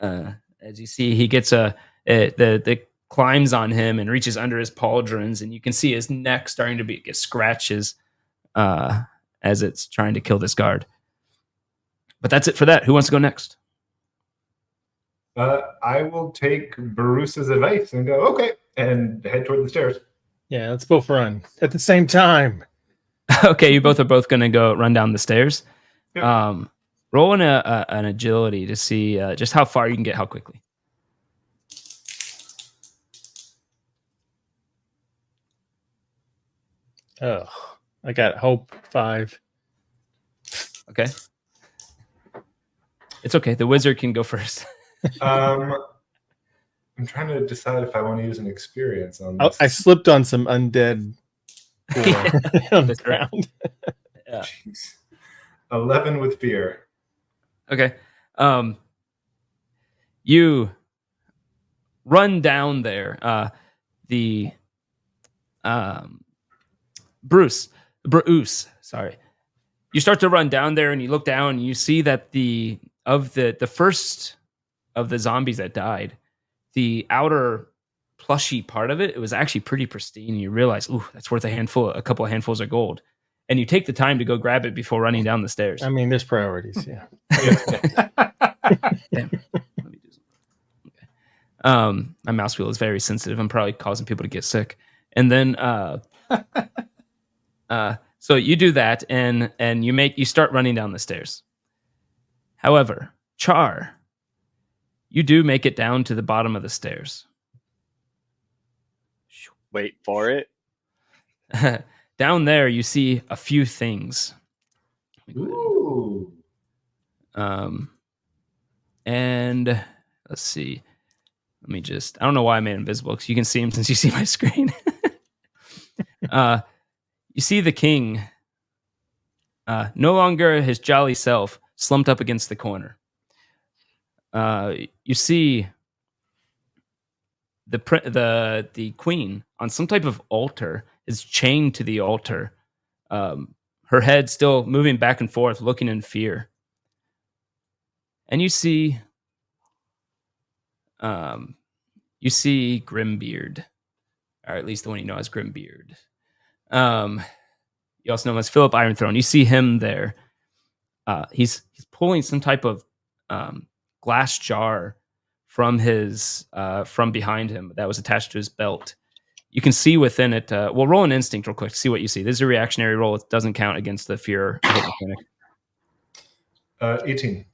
[SPEAKER 2] As you see, he gets the climbs on him and reaches under his pauldrons, and you can see his neck starting to get scratches as it's trying to kill this guard. But that's it for that. Who wants to go next?
[SPEAKER 4] I will take Barusa's advice and go, okay, and head toward the stairs.
[SPEAKER 1] Yeah, let's both run at the same time.
[SPEAKER 2] Okay, you both are going to go run down the stairs.
[SPEAKER 4] Yep.
[SPEAKER 2] Roll an agility to see just how far you can get, how quickly.
[SPEAKER 1] Oh, I got hope 5.
[SPEAKER 2] Okay. It's okay. The wizard can go first.
[SPEAKER 4] I'm trying to decide if I want to use an experience on this.
[SPEAKER 1] I slipped on some undead on the ground.
[SPEAKER 2] Yeah.
[SPEAKER 4] Jeez. 11 with fear.
[SPEAKER 2] Okay. You run down there. Bruce, sorry. You start to run down there and you look down and you see that the first of the zombies that died, the outer plushy part of it was actually pretty pristine. And you realize, ooh, that's worth a couple of handfuls of gold. And you take the time to go grab it before running down the stairs.
[SPEAKER 1] I mean, there's priorities, yeah.
[SPEAKER 2] Damn. Let me do something. My mouse wheel is very sensitive. I'm probably causing people to get sick. And then so you do that and you start running down the stairs. However, Char, you do make it down to the bottom of the stairs.
[SPEAKER 3] Wait for it.
[SPEAKER 2] Down there, you see a few things.
[SPEAKER 4] Ooh.
[SPEAKER 2] And let's see. I don't know why I made him invisible, because you can see him since you see my screen. You see the king, no longer his jolly self, slumped up against the corner. You see the queen on some type of altar, is chained to the altar. Her head still moving back and forth, looking in fear. And you see Grimbeard, or at least the one you know as Grimbeard. You also know him as Philip Ironthrone. You see him there. He's pulling some type of glass jar from behind him that was attached to his belt. You can see within it. Well, roll an instinct real quick to see what you see. This is a reactionary roll. It doesn't count against the fear mechanic.
[SPEAKER 4] 18.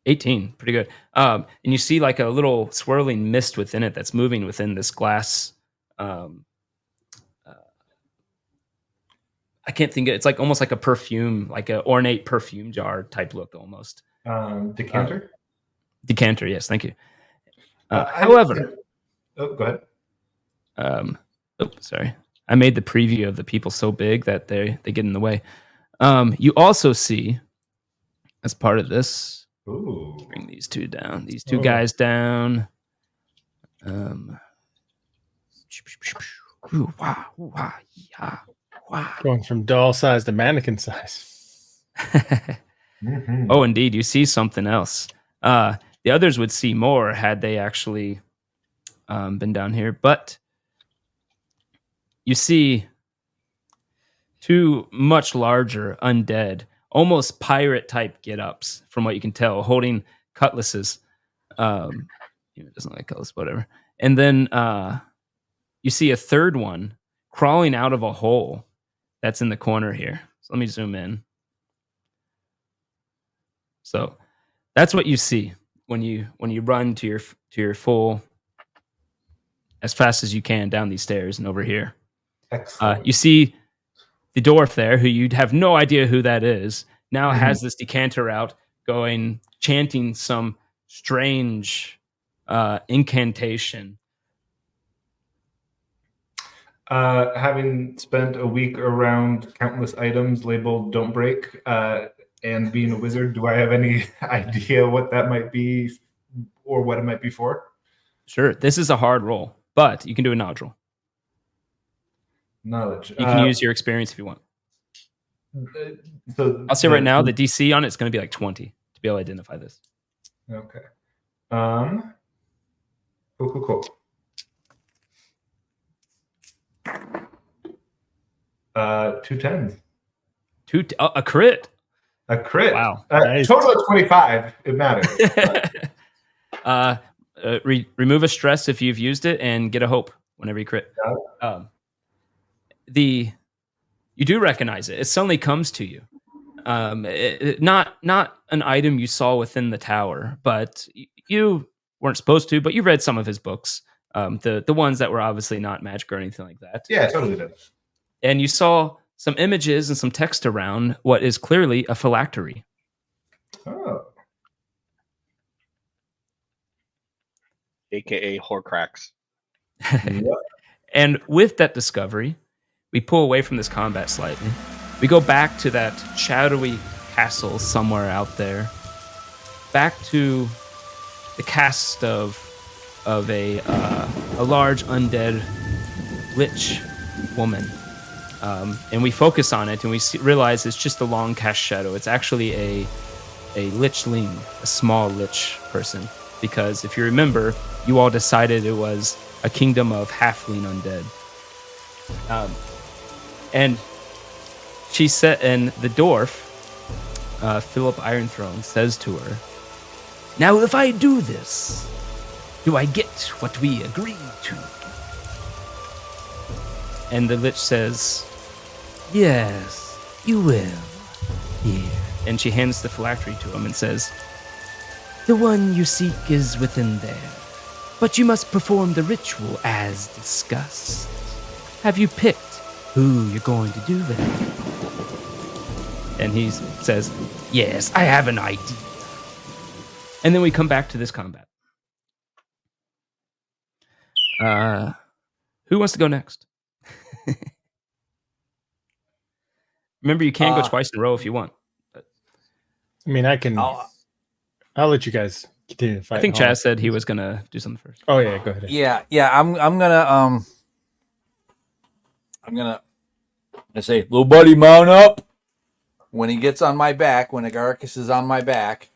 [SPEAKER 2] 18, pretty good. And you see like a little swirling mist within it that's moving within this glass. I can't think of it. It's like almost like a perfume, like an ornate perfume jar type look almost.
[SPEAKER 4] Decanter?
[SPEAKER 2] Decanter, yes, thank you. However,
[SPEAKER 4] go ahead.
[SPEAKER 2] Sorry. I made the preview of the people so big that they get in the way. You also see, as part of this, bring these two down. These two guys down.
[SPEAKER 1] Going from doll size to mannequin size.
[SPEAKER 4] Mm-hmm.
[SPEAKER 2] Oh, indeed. You see something else. The others would see more had they actually been down here. But you see two much larger undead almost pirate type get-ups from what you can tell, holding cutlasses. It doesn't like cutlass, whatever. And then you see a third one crawling out of a hole that's in the corner here. So let me zoom in. So that's what you see when you run to your full as fast as you can down these stairs and over here.
[SPEAKER 4] Excellent.
[SPEAKER 2] You see the dwarf there, who you'd have no idea who that is, now has this decanter out, chanting some strange incantation.
[SPEAKER 4] Having spent a week around countless items labeled "Don't Break" and being a wizard, do I have any idea what that might be or what it might be for?
[SPEAKER 2] Sure, this is a hard roll, but you can do a knowledge roll.
[SPEAKER 4] Knowledge.
[SPEAKER 2] You can use your experience if you want.
[SPEAKER 4] So
[SPEAKER 2] I'll say right now, the DC on it's going to be like 20 to be able to identify this.
[SPEAKER 4] Okay. Cool. 2 10s.
[SPEAKER 2] A crit.
[SPEAKER 4] A crit.
[SPEAKER 2] Wow.
[SPEAKER 1] Nice.
[SPEAKER 4] Total of 25. It matters.
[SPEAKER 2] Remove a stress if you've used it, and get a hope whenever you crit. You do recognize it. It suddenly comes to you. Not an item you saw within the tower, but you weren't supposed to. But you read some of his books, the ones that were obviously not magic or anything like that.
[SPEAKER 4] Yeah, totally did.
[SPEAKER 2] And you saw some images and some text around what is clearly a phylactery.
[SPEAKER 4] Oh.
[SPEAKER 3] AKA Horcrux.
[SPEAKER 2] And with that discovery, we pull away from this combat slightly. We go back to that shadowy castle somewhere out there. Back to the cast of a large undead lich woman. And we focus on it, and we realize it's just a long cast shadow. It's actually a lichling, a small lich person. Because if you remember, you all decided it was a kingdom of halfling undead. And she said, and the dwarf, Philip Ironthrone, says to her, "Now, if I do this, do I get what we agreed to?" And the lich says, "Yes, you will." Here. And she hands the phylactery to him and says, "The one you seek is within there, but you must perform the ritual as discussed. Have you picked who you're going to do that?" And he says, "Yes, I have an idea." And then we come back to this combat. Who wants to go next? Remember, you can go twice in a row if you want.
[SPEAKER 1] I mean, I can. I'll let you guys continue to fight.
[SPEAKER 2] I think Chaz said he was gonna do something first.
[SPEAKER 1] Oh yeah, go ahead.
[SPEAKER 5] Yeah. I'm gonna say, "Little buddy, mount up." When he gets on my back, when Agaricus is on my back,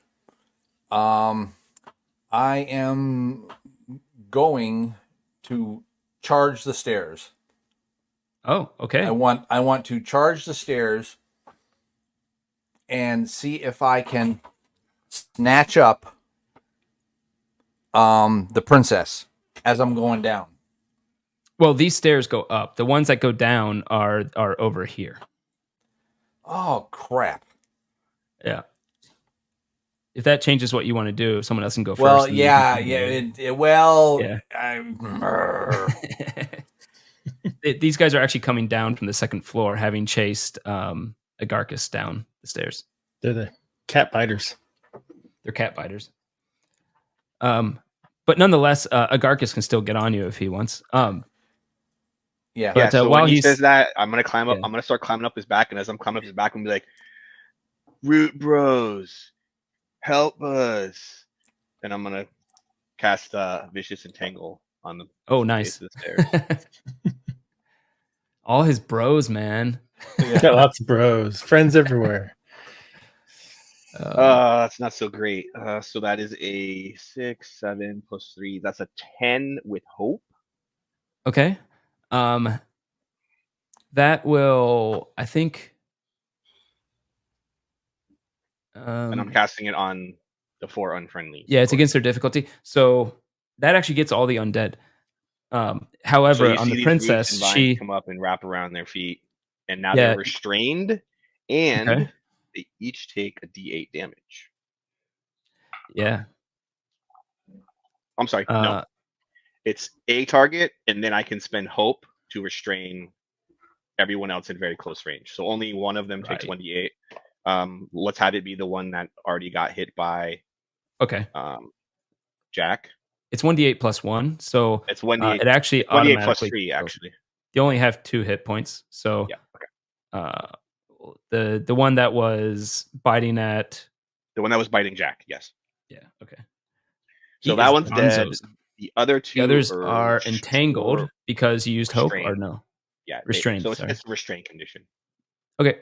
[SPEAKER 5] I am going to charge the stairs.
[SPEAKER 2] Oh, okay.
[SPEAKER 5] I want to charge the stairs and see if I can snatch up the princess as I'm going down.
[SPEAKER 2] Well, these stairs go up. The ones that go down are over here.
[SPEAKER 5] Oh, crap.
[SPEAKER 2] Yeah. If that changes what you want to do, someone else can go first.
[SPEAKER 5] Well,
[SPEAKER 2] yeah. These guys are actually coming down from the second floor, having chased Agaricus down the stairs.
[SPEAKER 1] They're the cat biters.
[SPEAKER 2] They're cat biters. But nonetheless, Agaricus can still get on you if he wants.
[SPEAKER 5] Yeah.
[SPEAKER 2] But,
[SPEAKER 3] So
[SPEAKER 2] while
[SPEAKER 3] when he
[SPEAKER 2] he's
[SPEAKER 3] says that, I'm gonna climb up.
[SPEAKER 2] Yeah.
[SPEAKER 3] I'm gonna start climbing up his back, and as I'm climbing up his back, I'm gonna be like, "Root Bros, help us!" And I'm gonna cast Vicious Entangle on the
[SPEAKER 2] nice.
[SPEAKER 3] base of the stairs.
[SPEAKER 2] All his bros, man.
[SPEAKER 1] Got lots of bros, friends everywhere.
[SPEAKER 3] That's not so great. So that is a 6, 7 plus 3. That's a 10 with hope.
[SPEAKER 2] Okay. That will, I think.
[SPEAKER 3] And I'm casting it on the 4 unfriendly.
[SPEAKER 2] Yeah, it's against their difficulty. So that actually gets all the undead. However,
[SPEAKER 3] so
[SPEAKER 2] on the
[SPEAKER 3] these
[SPEAKER 2] princess,
[SPEAKER 3] roots and
[SPEAKER 2] she
[SPEAKER 3] vines come up and wrap around their feet, and now they're restrained, and they each take a D8 damage.
[SPEAKER 2] Yeah.
[SPEAKER 3] I'm sorry. No, it's a target, and then I can spend hope to restrain everyone else in very close range. So only one of them takes 1d8. Let's have it be the one that already got hit by.
[SPEAKER 2] Okay.
[SPEAKER 3] Jack.
[SPEAKER 2] It's 1d8 plus 1, so
[SPEAKER 3] it's 1d8.
[SPEAKER 2] It actually
[SPEAKER 3] 1d8
[SPEAKER 2] automatically
[SPEAKER 3] plus 3. Actually,
[SPEAKER 2] you only have 2 hit points. So
[SPEAKER 3] yeah.
[SPEAKER 2] Okay. The one that was biting at
[SPEAKER 3] the one that was biting Jack. Yes.
[SPEAKER 2] Yeah. Okay.
[SPEAKER 3] So that one's dead. The other 2
[SPEAKER 2] others are entangled because you used
[SPEAKER 3] restrained.
[SPEAKER 2] Hope, or no?
[SPEAKER 3] Yeah,
[SPEAKER 2] restrained.
[SPEAKER 3] So it's a restraint condition.
[SPEAKER 2] Okay.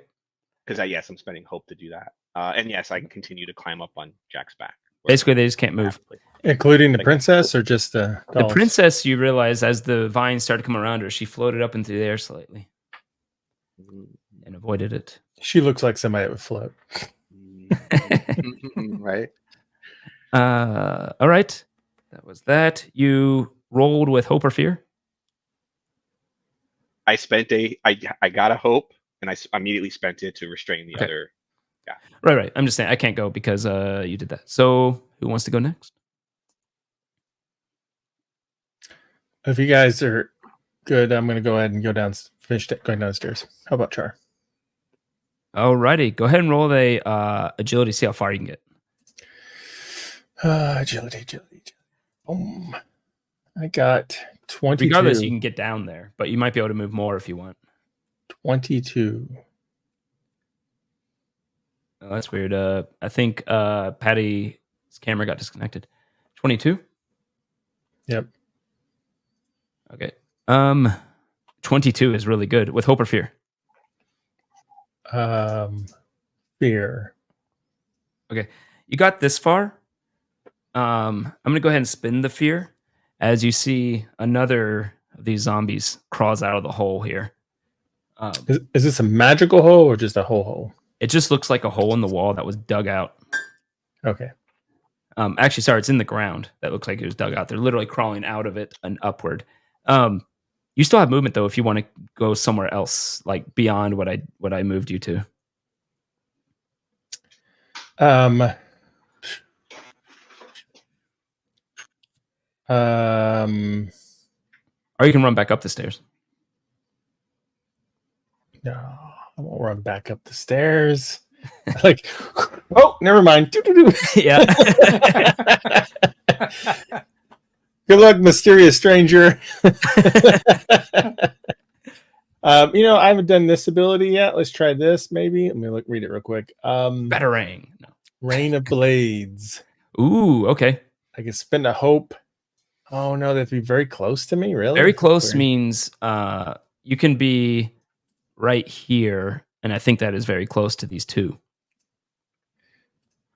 [SPEAKER 3] Because I'm spending hope to do that. And yes, I can continue to climb up on Jack's back.
[SPEAKER 2] Basically, they just can't move.
[SPEAKER 1] Including the princess, or just the dolls?
[SPEAKER 2] The princess, you realize, as the vines started to come around her, she floated up into the air slightly and avoided it.
[SPEAKER 1] She looks like somebody that would float.
[SPEAKER 3] Right.
[SPEAKER 2] All right. That was that. You rolled with hope or fear?
[SPEAKER 3] I spent I got a hope, and I immediately spent it to restrain the other. Yeah.
[SPEAKER 2] Right. I'm just saying I can't go because you did that. So who wants to go next?
[SPEAKER 1] If you guys are good, I'm going to go ahead and finish going downstairs. How about Char?
[SPEAKER 2] Alrighty, go ahead and roll the agility. See how far you can get.
[SPEAKER 1] Agility. I got 22.
[SPEAKER 2] Regardless, you can get down there, but you might be able to move more if you want.
[SPEAKER 1] 22.
[SPEAKER 2] Oh, that's weird. I think Patty's camera got disconnected. 22.
[SPEAKER 1] Yep.
[SPEAKER 2] Okay. 22 is really good. With hope or fear?
[SPEAKER 1] Fear.
[SPEAKER 2] Okay. You got this far. I'm going to go ahead and spin the fear as you see another of these zombies crawls out of the hole here.
[SPEAKER 1] Is this a magical hole or just a hole?
[SPEAKER 2] It just looks like a hole in the wall that was dug out.
[SPEAKER 1] Okay.
[SPEAKER 2] Actually, sorry, it's in the ground. That looks like it was dug out. They're literally crawling out of it and upward. You still have movement though if you want to go somewhere else, like beyond what I moved you to. Or you can run back up the stairs.
[SPEAKER 1] No, I won't run back up the stairs. Like, oh, never mind.
[SPEAKER 2] Yeah.
[SPEAKER 1] Good luck, mysterious stranger. I haven't done this ability yet. Let's try this, maybe. Let me read it real quick.
[SPEAKER 2] Batarang. No.
[SPEAKER 1] Rain of Blades.
[SPEAKER 2] Ooh, okay.
[SPEAKER 1] I can spend a hope. Oh no, that'd be very close to me. Really,
[SPEAKER 2] very close means you can be right here, and I think that is very close to these 2.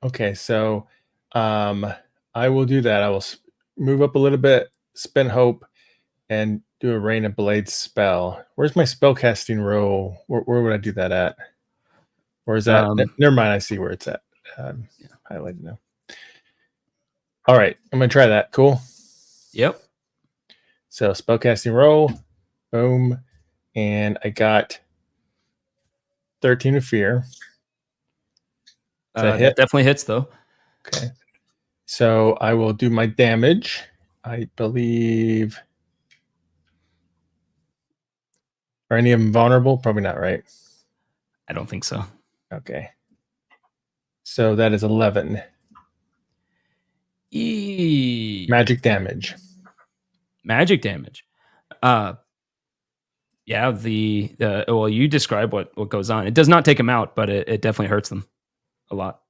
[SPEAKER 1] Okay, so I will do that. I will move up a little bit, spend hope, and do a Rain of Blades spell. Where's my spellcasting roll? Where would I do that at? Or is that? Never mind. I see where it's at. Highlighted now. All right, I'm gonna try that. Cool.
[SPEAKER 2] Yep.
[SPEAKER 1] So spellcasting roll, boom, and I got 13 of fear.
[SPEAKER 2] That definitely hits though.
[SPEAKER 1] Okay. So I will do my damage. I believe. Are any of them vulnerable? Probably not, right?
[SPEAKER 2] I don't think so.
[SPEAKER 1] Okay. So that is 11. Magic damage.
[SPEAKER 2] Magic damage. Yeah, well, you describe what goes on. It does not take them out, but it definitely hurts them a lot.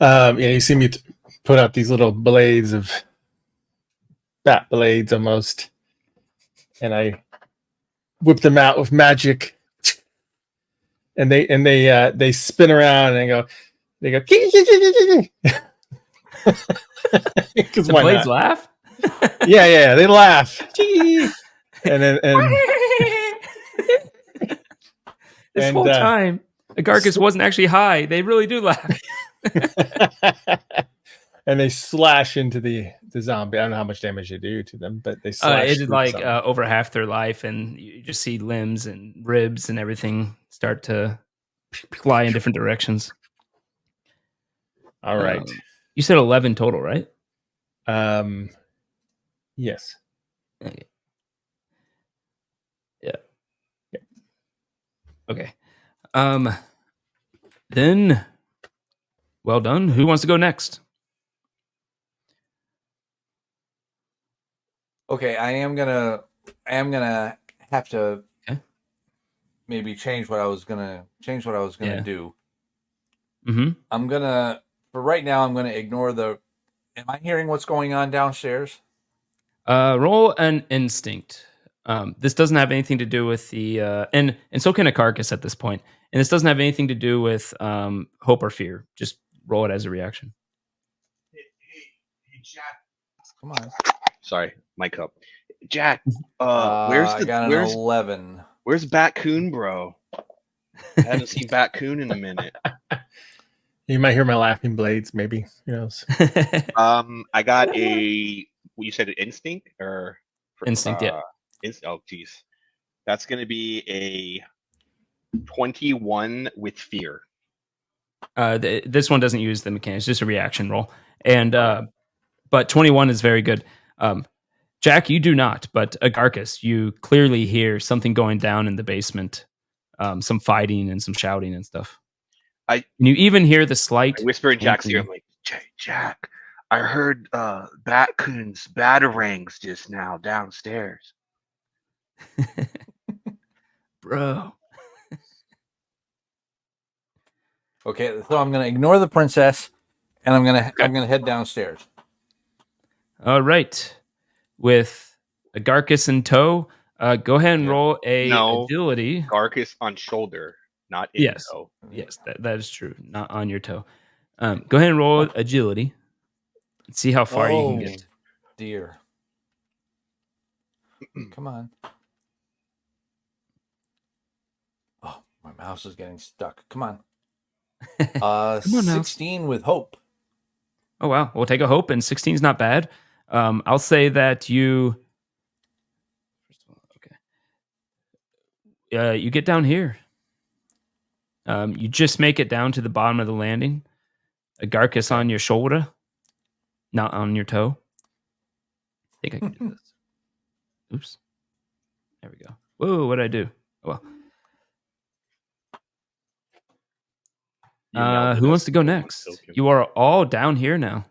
[SPEAKER 1] Yeah, you see me put out these little blades of bat blades almost, and I whip them out with magic, and they spin around and they go.
[SPEAKER 2] The blades laugh.
[SPEAKER 1] Yeah, they laugh. And
[SPEAKER 2] this whole time, Agarcus wasn't actually high. They really do laugh.
[SPEAKER 1] And they slash into the zombie. I don't know how much damage they do to them, but they slash.
[SPEAKER 2] It is like over half their life, and you just see limbs and ribs and everything start to fly in different directions.
[SPEAKER 1] All right.
[SPEAKER 2] You said 11 total, right?
[SPEAKER 1] Yes.
[SPEAKER 2] Okay. Yeah. Okay. Then, well done. Who wants to go next?
[SPEAKER 5] Okay, I am gonna have to maybe change what I was gonna do.
[SPEAKER 2] Mm-hmm.
[SPEAKER 5] For right now, I'm gonna ignore the. Am I hearing what's going on downstairs?
[SPEAKER 2] Roll an instinct. This doesn't have anything to do with the and so can a carcass at this point. And this doesn't have anything to do with hope or fear. Just roll it as a reaction.
[SPEAKER 3] Hey, Jack.
[SPEAKER 5] Come on.
[SPEAKER 3] Sorry, mic up. Jack,
[SPEAKER 5] I got an 11.
[SPEAKER 3] Where's Batcoon, bro? I haven't seen Batcoon in a minute.
[SPEAKER 1] You might hear my laughing blades, maybe. Who knows?
[SPEAKER 3] I got you said an instinct or
[SPEAKER 2] instinct, yeah.
[SPEAKER 3] Oh, geez, that's gonna be a 21 with fear.
[SPEAKER 2] This one doesn't use the mechanics; just a reaction roll. And but 21 is very good. Jack, you do not, but Agarcus, you clearly hear something going down in the basement, some fighting and some shouting and stuff. And you even hear the slight.
[SPEAKER 3] I whisper in Jack's ear, I'm like, Jack, I heard Batcoon's batarangs just now downstairs.
[SPEAKER 2] Bro.
[SPEAKER 5] Okay, so I'm gonna ignore the princess, and I'm gonna head downstairs.
[SPEAKER 2] All right, with Agarcus in tow, go ahead and roll agility.
[SPEAKER 3] Agarcus on shoulder, not in toe.
[SPEAKER 2] Yes, that is true. Not on your toe. Go ahead and roll agility. And see how far you can get.
[SPEAKER 5] Dear. Come on. Oh, my mouse is getting stuck. Come on.
[SPEAKER 2] Come on now.
[SPEAKER 5] 16 with hope.
[SPEAKER 2] Oh, wow. We'll take a hope, and 16 is not bad. I'll say that you... Okay. You get down here. You just make it down to the bottom of the landing. Agarcus on your shoulder, not on your toe. I think I can do this. Oops. There we go. Whoa, what did I do? Oh, well. Who wants to go next? You are all down here now.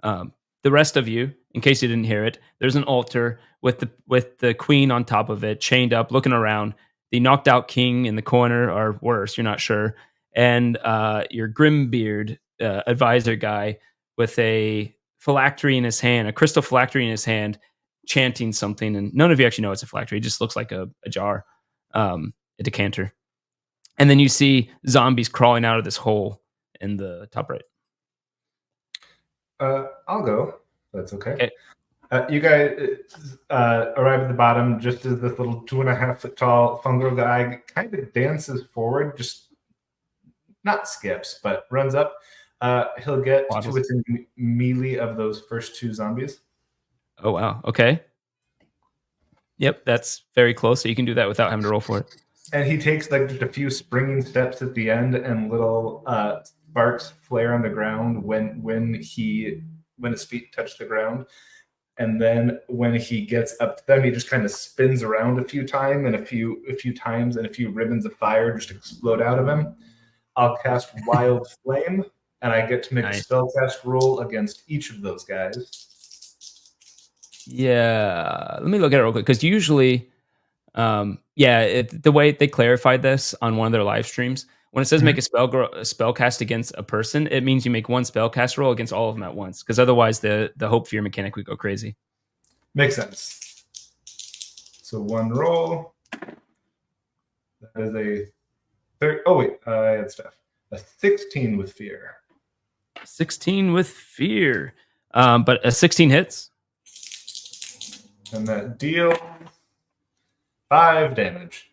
[SPEAKER 2] The rest of you, in case you didn't hear it, there's an altar with the queen on top of it, chained up, looking around. The knocked out king in the corner, or worse, you're not sure. And your Grimbeard advisor guy with a phylactery in his hand, a crystal phylactery in his hand, chanting something. And none of you actually know it's a phylactery. It just looks like a jar, a decanter. And then you see zombies crawling out of this hole in the top right.
[SPEAKER 4] I'll go. That's okay. You guys arrive at the bottom just as this little 2.5 foot tall fungal guy kind of dances forward, just not skips, but runs up. He'll get to within melee of those first two zombies.
[SPEAKER 2] Oh, wow. Okay. Yep, that's very close. So you can do that without having to roll for it.
[SPEAKER 4] And he takes like just a few springing steps at the end, and little sparks flare on the ground when his feet touch the ground. And then when he gets up to them, he just kind of spins around a few times, and a few times, and a few ribbons of fire just explode out of him. I'll cast Wild Flame, and I get to make a spellcast roll against each of those guys.
[SPEAKER 2] Yeah, let me look at it real quick, because usually, the way they clarified this on one of their live streams, when it says make a spell cast against a person, it means you make one spell cast roll against all of them at once, because otherwise the hope fear mechanic would go crazy.
[SPEAKER 4] Makes sense. So one roll. That is a I had stuff. A 16 with fear.
[SPEAKER 2] 16 with fear, but a 16 hits.
[SPEAKER 4] And that deals 5 damage.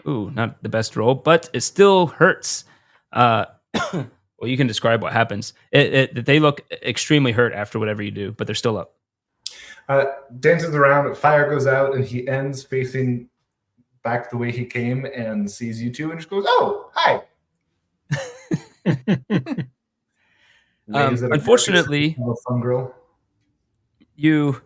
[SPEAKER 2] Ooh, not the best roll, but it still hurts. Well, you can describe what happens. They look extremely hurt after whatever you do, but they're still up.
[SPEAKER 4] Dances around, fire goes out, and he ends facing back the way he came and sees you two and just goes, "Oh, hi."
[SPEAKER 2] Unfortunately, you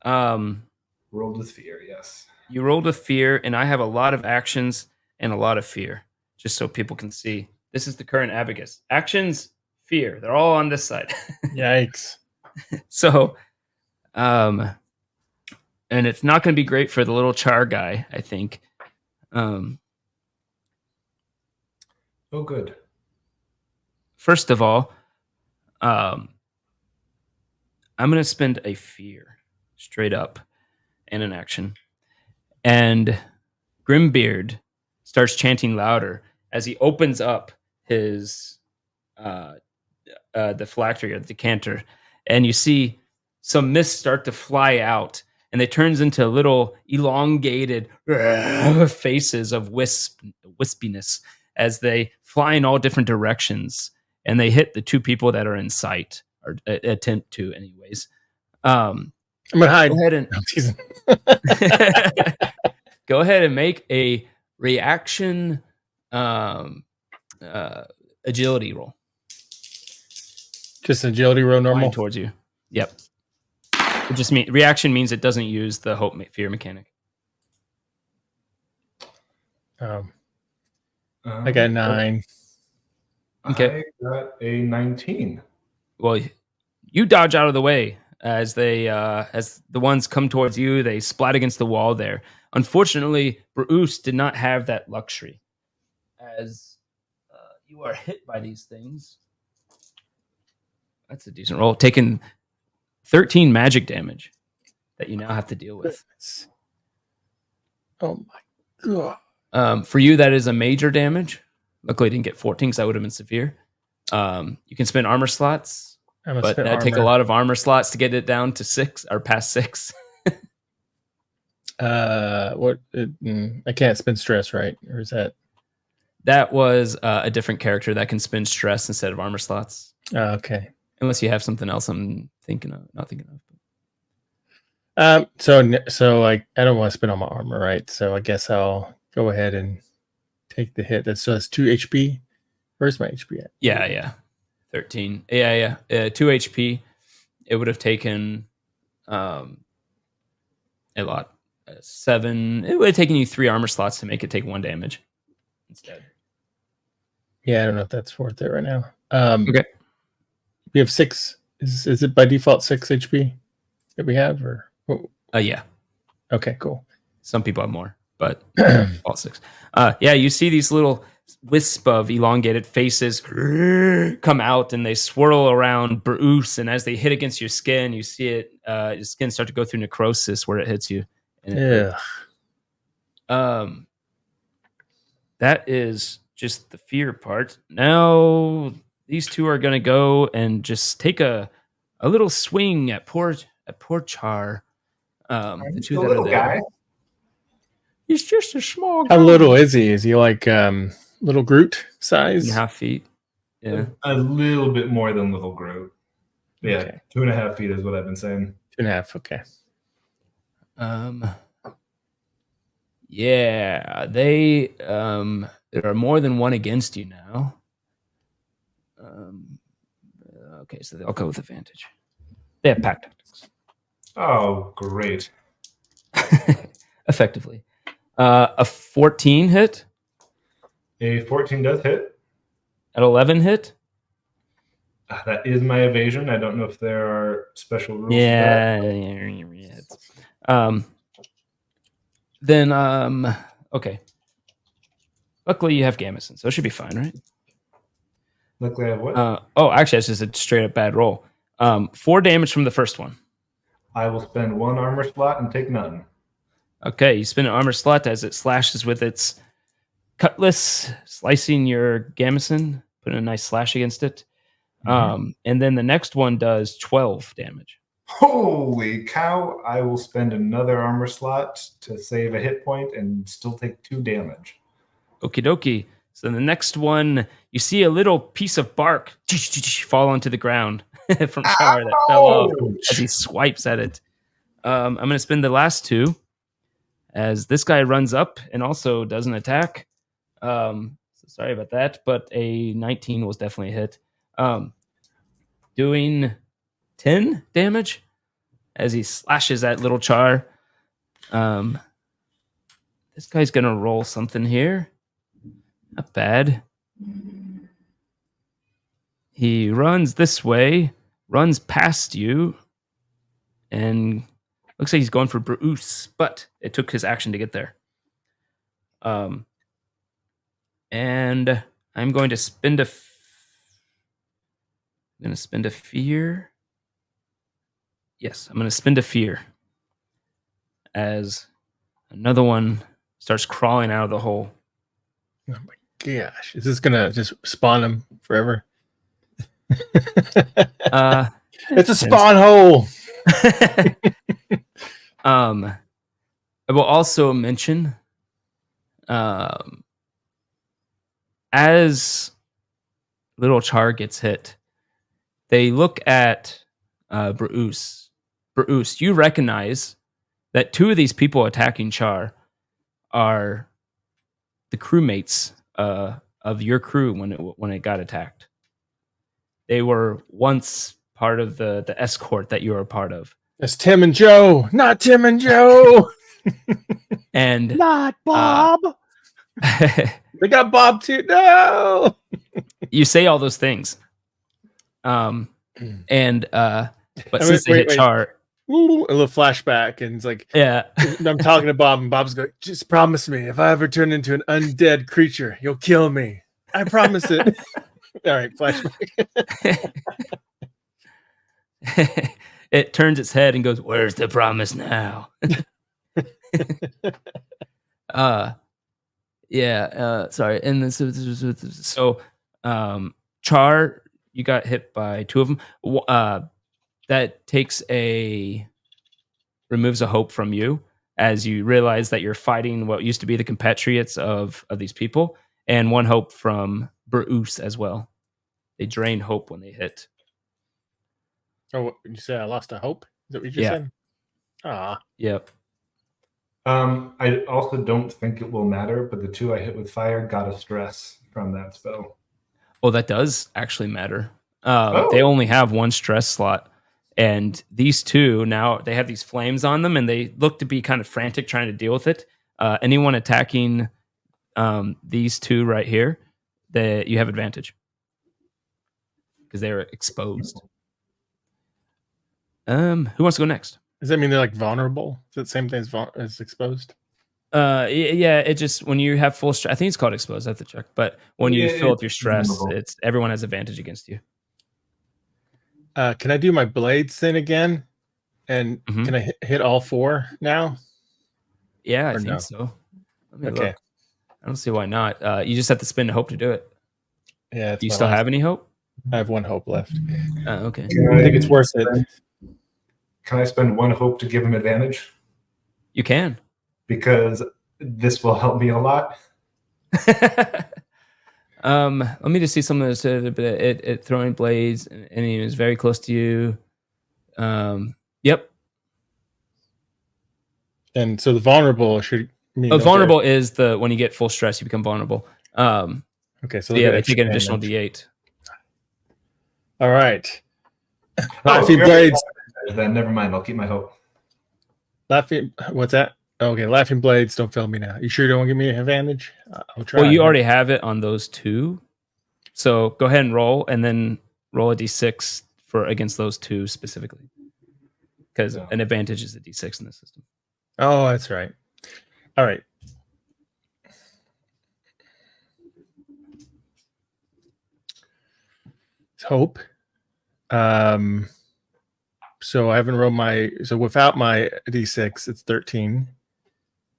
[SPEAKER 4] rolled with fear. Yes,
[SPEAKER 2] you rolled with fear, and I have a lot of actions and a lot of fear, just so people can see. This is the current abacus. Actions, fear. They're all on this side.
[SPEAKER 1] Yikes.
[SPEAKER 2] So, and it's not going to be great for the little char guy, I think.
[SPEAKER 4] Oh, good.
[SPEAKER 2] First of all, I'm going to spend a fear straight up and an action. And Grimbeard starts chanting louder as he opens up his the phylactery or the decanter, and you see some mist start to fly out, and they turns into little elongated faces of wispiness as they fly in all different directions, and they hit the two people that are in sight, or attempt to, anyways.
[SPEAKER 1] I'm gonna hide.
[SPEAKER 2] Go ahead and go ahead and make a reaction agility roll.
[SPEAKER 1] Just an agility roll, normal
[SPEAKER 2] towards you. Yep. It just reaction means it doesn't use the hope fear mechanic.
[SPEAKER 1] I got 9.
[SPEAKER 2] Okay.
[SPEAKER 4] I got a 19.
[SPEAKER 2] Well, you dodge out of the way as the ones come towards you. They splat against the wall there. Unfortunately, Bruce did not have that luxury, as you are hit by these things. That's a decent roll. Taking 13 magic damage that you now have to deal with.
[SPEAKER 1] Oh my god.
[SPEAKER 2] For you, that is a major damage. Luckily, I didn't get 14 because that would have been severe. You can spend armor slots, but that take a lot of armor slots to get it down to 6 or past 6.
[SPEAKER 1] I can't spend stress, right? Or is that?
[SPEAKER 2] That was a different character that can spend stress instead of armor slots.
[SPEAKER 1] Okay.
[SPEAKER 2] Unless you have something else I'm not thinking of.
[SPEAKER 1] So like I don't want to spend all my armor, right? So I guess I'll go ahead and take the hit. That's 2 HP. Where's my HP at?
[SPEAKER 2] Yeah. 13. Yeah. 2 HP. It would have taken a lot. 7. It would have taken you 3 armor slots to make it take 1 damage instead.
[SPEAKER 1] Yeah, I don't know if that's worth it right now.
[SPEAKER 2] Okay.
[SPEAKER 1] We have 6. Is it by default 6 HP that we have, or?
[SPEAKER 2] Yeah.
[SPEAKER 1] Okay, cool.
[SPEAKER 2] Some people have more, but all 6. Yeah, you see these little wisp of elongated faces come out, and they swirl around Bruce, and as they hit against your skin, you see it. Your skin start to go through necrosis where it hits you.
[SPEAKER 1] Yeah.
[SPEAKER 2] That is just the fear part. Now these two are going to go and just take a little swing at poor Char. The two that are there.
[SPEAKER 4] Guy?
[SPEAKER 2] He's just a small guy.
[SPEAKER 1] How little is he? Is he like little Groot size?
[SPEAKER 2] 2.5 feet. Yeah.
[SPEAKER 4] A little bit more than little Groot. Yeah,
[SPEAKER 1] Okay.
[SPEAKER 4] 2.5 feet is what I've been saying.
[SPEAKER 1] 2.5. Okay.
[SPEAKER 2] Yeah, they there are more than one against you now. Okay, so they'll go with advantage. They have pack tactics.
[SPEAKER 4] Oh, great.
[SPEAKER 2] Effectively. A 14 hit.
[SPEAKER 4] A 14 does hit.
[SPEAKER 2] An 11 hit.
[SPEAKER 4] That is my evasion. I don't know if there are special rules.
[SPEAKER 2] Yeah. Then okay. Luckily you have Gamison, so it should be fine, right?
[SPEAKER 4] Luckily I have what?
[SPEAKER 2] Actually that's just a straight up bad roll. 4 damage from the first one.
[SPEAKER 4] I will spend 1 armor slot and take none.
[SPEAKER 2] Okay, you spend an armor slot as it slashes with its cutlass, slicing your gamison, putting a nice slash against it. And then the next one does 12 damage.
[SPEAKER 4] Holy cow! I will spend another armor slot to save a hit point and still take 2 damage.
[SPEAKER 2] Okie dokie. So the next one, you see a little piece of bark fall onto the ground from Char that fell off as he swipes at it. I'm going to spend the last 2 as this guy runs up and also does an attack. So sorry about that, but a 19 was definitely a hit. Doing 10 damage as he slashes at little Char. This guy's going to roll something here. Not bad. He runs this way, runs past you, and looks like he's going for Bruce, but it took his action to get there. And I'm going to spend a fear. Yes, I'm going to spend a fear as another one starts crawling out of the hole.
[SPEAKER 1] Oh my gosh. Is this going to just spawn him forever? It's a spawn hole.
[SPEAKER 2] I will also mention, as little Char gets hit, they look at Bruce. Bruce, you recognize that 2 of these people attacking Char are the crewmates of your crew when it got attacked. They were once part of the escort that you were a part of.
[SPEAKER 1] It's Tim and Joe, not Tim and Joe.
[SPEAKER 2] And
[SPEAKER 3] not Bob.
[SPEAKER 1] They got Bob too. No.
[SPEAKER 2] You say all those things. But since they hit Char,
[SPEAKER 1] a little flashback, and it's like,
[SPEAKER 2] yeah,
[SPEAKER 1] I'm talking to Bob, and Bob's going, just promise me, if I ever turn into an undead creature, you'll kill me. I promise it. All right, flashback.
[SPEAKER 2] It turns its head and goes, "Where's the promise now?" Sorry. And this, so Char, you got hit by 2 of them. That removes a hope from you as you realize that you're fighting what used to be the compatriots of these people, and 1 hope from Bruce as well. They drain hope when they hit.
[SPEAKER 1] Oh, you said I lost a hope? Is that what you just said? Ah.
[SPEAKER 2] Yep.
[SPEAKER 4] I also don't think it will matter, but the 2 I hit with fire got a stress from that spell.
[SPEAKER 2] Oh, that does actually matter. They only have 1 stress slot, and these 2 now they have these flames on them, and they look to be kind of frantic trying to deal with it. Anyone attacking these 2 right here, you have advantage because they're exposed. Who wants to go next?
[SPEAKER 1] Does that mean they're like vulnerable? Is it the same thing as exposed?
[SPEAKER 2] Yeah, it just when you have full stress, I think it's called exposed. I have to check, but when you fill up your stress, it's everyone has advantage against you.
[SPEAKER 1] Can I do my blades thing again? And can I hit all 4 now?
[SPEAKER 2] Yeah, I think so. Let me look. I don't see why not. You just have to spend a hope to do it.
[SPEAKER 1] Yeah.
[SPEAKER 2] Do you still have any hope?
[SPEAKER 1] I have 1 hope left.
[SPEAKER 2] Okay.
[SPEAKER 1] I think it's worth it.
[SPEAKER 4] Can I spend 1 hope to give him advantage?
[SPEAKER 2] You can.
[SPEAKER 4] Because this will help me a lot.
[SPEAKER 2] Let me just see some of this. It throwing blades, and he is very close to you. Yep.
[SPEAKER 1] And so the vulnerable should mean
[SPEAKER 2] vulnerable is the when you get full stress, you become vulnerable.
[SPEAKER 1] Okay, so
[SPEAKER 2] yeah, they take an additional D8.
[SPEAKER 1] All right. Laughing blades.
[SPEAKER 4] Then never mind. I'll keep my hope.
[SPEAKER 1] What's that? Okay, laughing blades. Don't fail me now. You sure you don't want to give me an advantage? I'll try.
[SPEAKER 2] Well, you already have it on those 2, so go ahead and roll, and then roll a D6 for against those 2 specifically, because an advantage is a D6 in the system.
[SPEAKER 1] Oh, that's right. All right. Hope. So I haven't rolled without my D6, it's 13.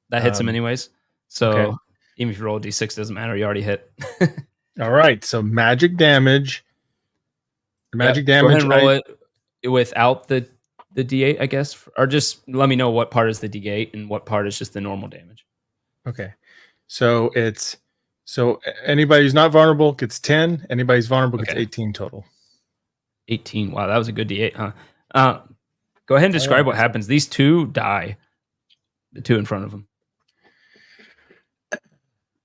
[SPEAKER 2] That hits him anyways. So even if you roll a D6, it doesn't matter. You already hit.
[SPEAKER 1] All right. So magic damage. Magic damage.
[SPEAKER 2] Go ahead and roll it without the D8, I guess. Or just let me know what part is the D8 and what part is just the normal damage.
[SPEAKER 1] Okay. So it's So anybody who's not vulnerable gets 10. Anybody who's vulnerable gets
[SPEAKER 2] Okay.
[SPEAKER 1] 18 total.
[SPEAKER 2] 18. Wow, that was a good D8, huh? Go ahead and describe what happens. These two die. The two in front of them.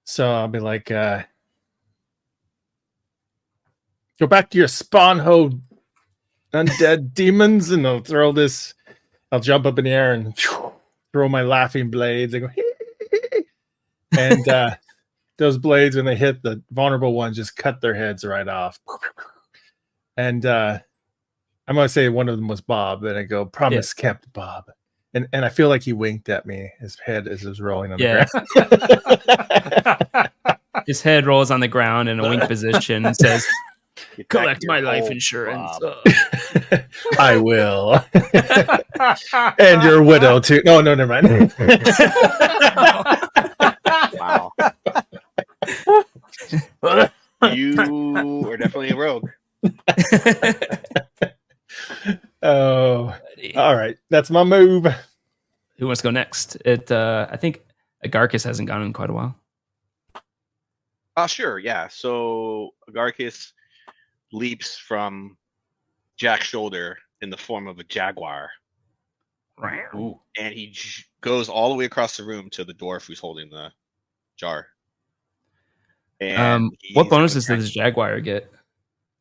[SPEAKER 1] So I'll be like, go back to your spawn hole, undead demons, and I'll throw this. I'll jump up in the air and throw my laughing blades. I go, and those blades, when they hit the vulnerable ones, just cut their heads right off. And I'm gonna say one of them was Bob, and I go, promise kept, Bob. And I feel like he winked at me. His head is rolling on the ground.
[SPEAKER 2] His head rolls on the ground in a wink position and says, collect my life insurance.
[SPEAKER 1] I will. And your widow too. No, never mind.
[SPEAKER 3] Wow. You are definitely a rogue.
[SPEAKER 1] Oh, all right. That's my move.
[SPEAKER 2] Who wants to go next? I think Agarcus hasn't gone in quite a while.
[SPEAKER 3] Sure, yeah. So Agarcus leaps from Jack's shoulder in the form of a jaguar.
[SPEAKER 2] Ooh.
[SPEAKER 3] And he goes all the way across the room to the dwarf who's holding the jar. And
[SPEAKER 2] what bonuses does this jaguar get?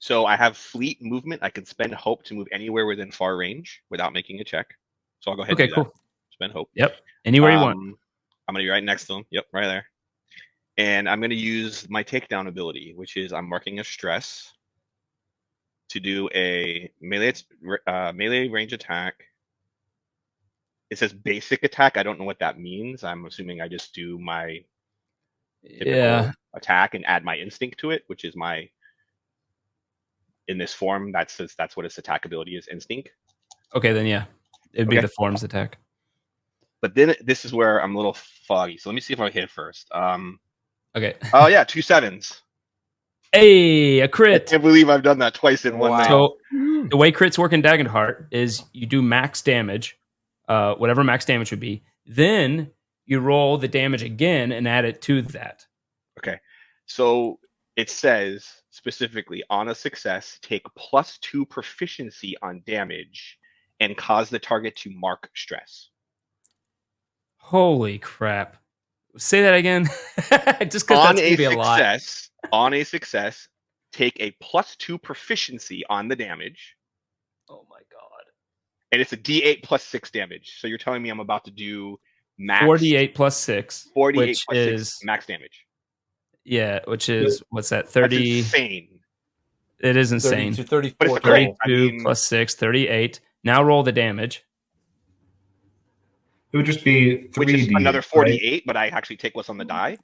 [SPEAKER 3] So I have fleet movement. I can spend hope to move anywhere within far range without making a check. So I'll go ahead and do that. Spend hope.
[SPEAKER 2] Yep. Anywhere you want.
[SPEAKER 3] I'm going to be right next to him. Yep, right there. And I'm going to use my takedown ability, which is I'm marking a stress to do a melee range attack. It says basic attack. I don't know what that means. I'm assuming I just do my typical attack and add my instinct to it, which is my, in this form, that's what its attack ability is, instinct.
[SPEAKER 2] Okay, then yeah. It'd be the form's attack.
[SPEAKER 3] But then this is where I'm a little foggy. So let me see if I hit first.
[SPEAKER 2] Okay.
[SPEAKER 3] Oh yeah, 2 7s.
[SPEAKER 2] Hey, a crit.
[SPEAKER 3] I can't believe I've done that twice in one night.
[SPEAKER 2] So the way crits work in Daggerheart is you do max damage, whatever max damage would be. Then you roll the damage again and add it to that.
[SPEAKER 3] Okay. So it says specifically, on a success, take +2 proficiency on damage and cause the target to mark stress.
[SPEAKER 2] Holy crap. Say that again. Just because that's going to be a lot.
[SPEAKER 3] On a success, take a +2 proficiency on the damage.
[SPEAKER 2] Oh my god.
[SPEAKER 3] And it's a D8 +6 damage. So you're telling me I'm about to do max
[SPEAKER 2] 48 + 6.
[SPEAKER 3] 48
[SPEAKER 2] which
[SPEAKER 3] + 6
[SPEAKER 2] is
[SPEAKER 3] max damage.
[SPEAKER 2] Yeah, which is what's that? 30.
[SPEAKER 3] That's insane.
[SPEAKER 2] It is insane.
[SPEAKER 5] 32, 34,
[SPEAKER 3] but it's great.
[SPEAKER 2] 32 + 6, 38. Now roll the damage.
[SPEAKER 4] It would just be 3D.
[SPEAKER 3] Which is another 48,
[SPEAKER 4] right?
[SPEAKER 3] but I actually take what's on the die.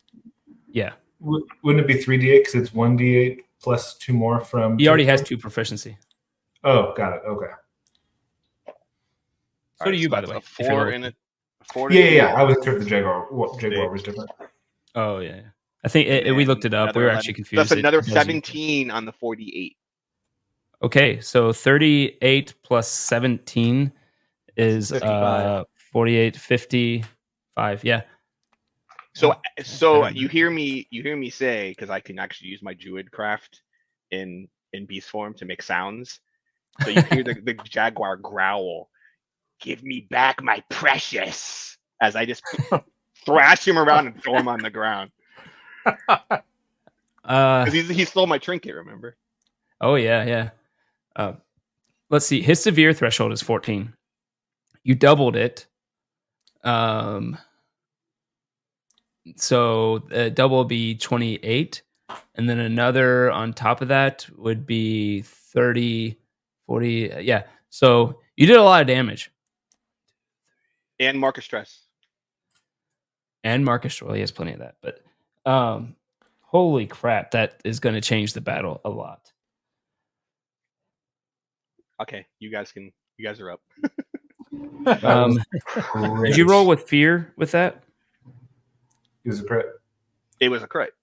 [SPEAKER 2] Yeah.
[SPEAKER 4] Wouldn't it be 3D8 because it's 1D8 plus 2 more from...
[SPEAKER 2] He already has 2 proficiency.
[SPEAKER 4] Oh, got it. Okay.
[SPEAKER 2] So do you, by the way.
[SPEAKER 3] 4 in it.
[SPEAKER 4] Yeah. I was sure the Jaguar was different.
[SPEAKER 2] Oh, yeah. I think we looked it up. We were actually confused.
[SPEAKER 3] That's another 17 on the 48.
[SPEAKER 2] Okay, so 38 + 17 is 48, 55. Yeah.
[SPEAKER 3] So you hear me say, because I can actually use my Druid craft in beast form to make sounds. So you hear the jaguar growl, "Give me back my precious," as I just thrash him around and throw him on the ground. Because he stole my trinket, remember?
[SPEAKER 2] Oh yeah. Let's see. His severe threshold is 14. You doubled it. So double would be 28, and then another on top of that would be 30, 40. Yeah. So you did a lot of damage.
[SPEAKER 3] And Marcus stress.
[SPEAKER 2] And Marcus, well, he has plenty of that, but holy crap, that is going to change the battle a lot.
[SPEAKER 3] Okay, you guys are up.
[SPEAKER 2] Did you roll with fear with that?
[SPEAKER 4] It was a crit.
[SPEAKER 3] It was a crit.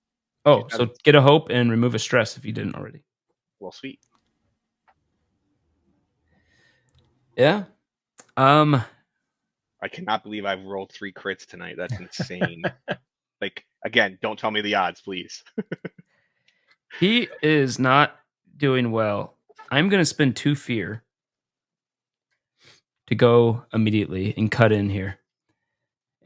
[SPEAKER 2] Oh, so get a hope and remove a stress if you didn't already.
[SPEAKER 3] Well, sweet.
[SPEAKER 2] Yeah.
[SPEAKER 3] I cannot believe I've rolled 3 crits tonight. That's insane. Like, again, don't tell me the odds, please.
[SPEAKER 2] He is not doing well. I'm going to spend 2 fear to go immediately and cut in here.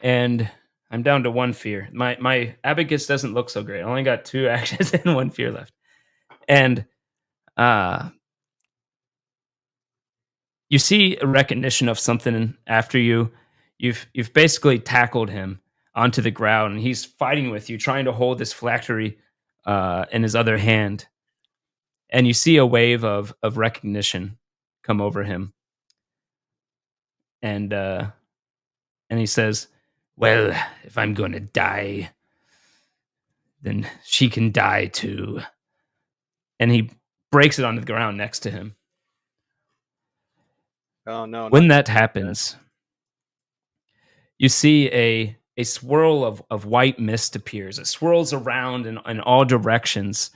[SPEAKER 2] And I'm down to 1 fear. My abacus doesn't look so great. I only got 2 actions and 1 fear left. And you see a recognition of something after you. You've basically tackled him onto the ground, and he's fighting with you, trying to hold this phylactery in his other hand. And you see a wave of recognition come over him. And he says, "Well, if I'm going to die, then she can die too." And he breaks it onto the ground next to him.
[SPEAKER 3] Oh no!
[SPEAKER 2] When that happens, you see a swirl of white mist appears. It swirls around in all directions.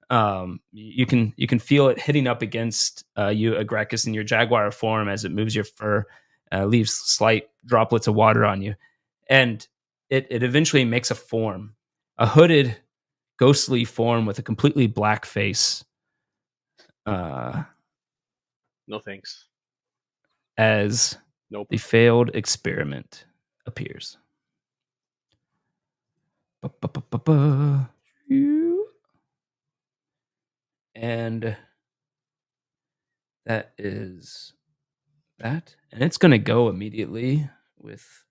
[SPEAKER 2] You can feel it hitting up against you, Agracus, in your jaguar form as it moves your fur, leaves slight droplets of water on you, and it eventually makes a form, a hooded, ghostly form with a completely black face.
[SPEAKER 3] No thanks.
[SPEAKER 2] As
[SPEAKER 3] Nope.
[SPEAKER 2] the failed experiment appears. And that is that. And it's going to go immediately with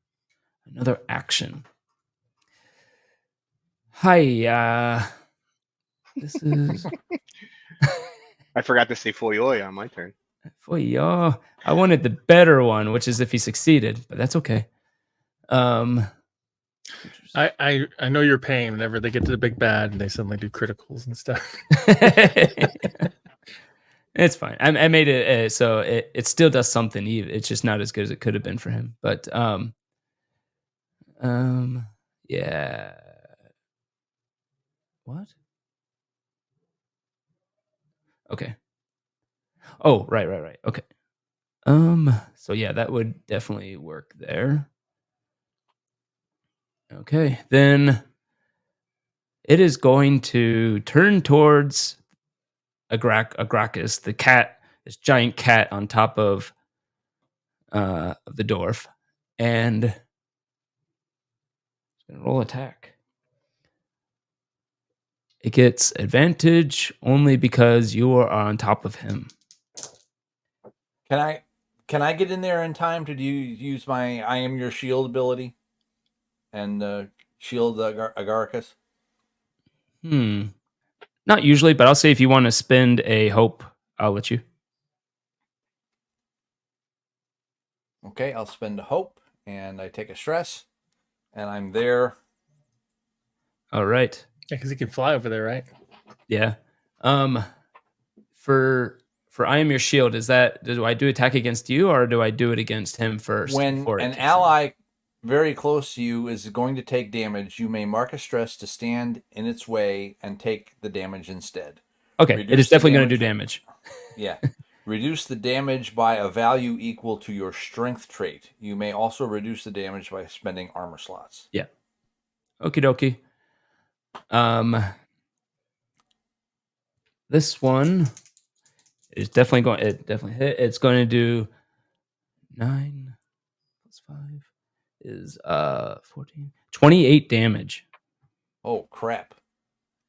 [SPEAKER 2] another action. Hi, this is...
[SPEAKER 3] I forgot to say foyoy on my turn.
[SPEAKER 2] Foyo. I wanted the better one, which is if he succeeded, but that's okay.
[SPEAKER 1] I know your pain whenever they get to the big bad and they suddenly do criticals and stuff.
[SPEAKER 2] It's fine. I made it so it still does something. It's just not as good as it could have been for him. But yeah. What? Okay. Oh, right. Okay. So yeah, that would definitely work there. Okay, then it is going to turn towards Agracus, the cat, this giant cat on top of the dwarf, and it's going to roll attack. It gets advantage only because you are on top of him.
[SPEAKER 5] Can I get in there in time to use my I am your shield ability and shield Agaricus?
[SPEAKER 2] Not usually, but I'll say if you want to spend a hope, I'll let you.
[SPEAKER 5] Okay, I'll spend a hope, and I take a stress, and I'm there.
[SPEAKER 2] All right.
[SPEAKER 1] Yeah, because he can fly over there, right?
[SPEAKER 2] Yeah. For I am your shield, do I do attack against you or do I do it against him first?
[SPEAKER 5] When an ally very close to you is going to take damage, you may mark a stress to stand in its way and take the damage instead.
[SPEAKER 2] Okay, it is definitely going to do damage.
[SPEAKER 5] Yeah. Reduce the damage by a value equal to your strength trait. You may also reduce the damage by spending armor slots.
[SPEAKER 2] Yeah. Okie dokie. This one is definitely going. It definitely hit. It's going to do 9 plus 5 is 14, 28 damage.
[SPEAKER 5] Oh crap!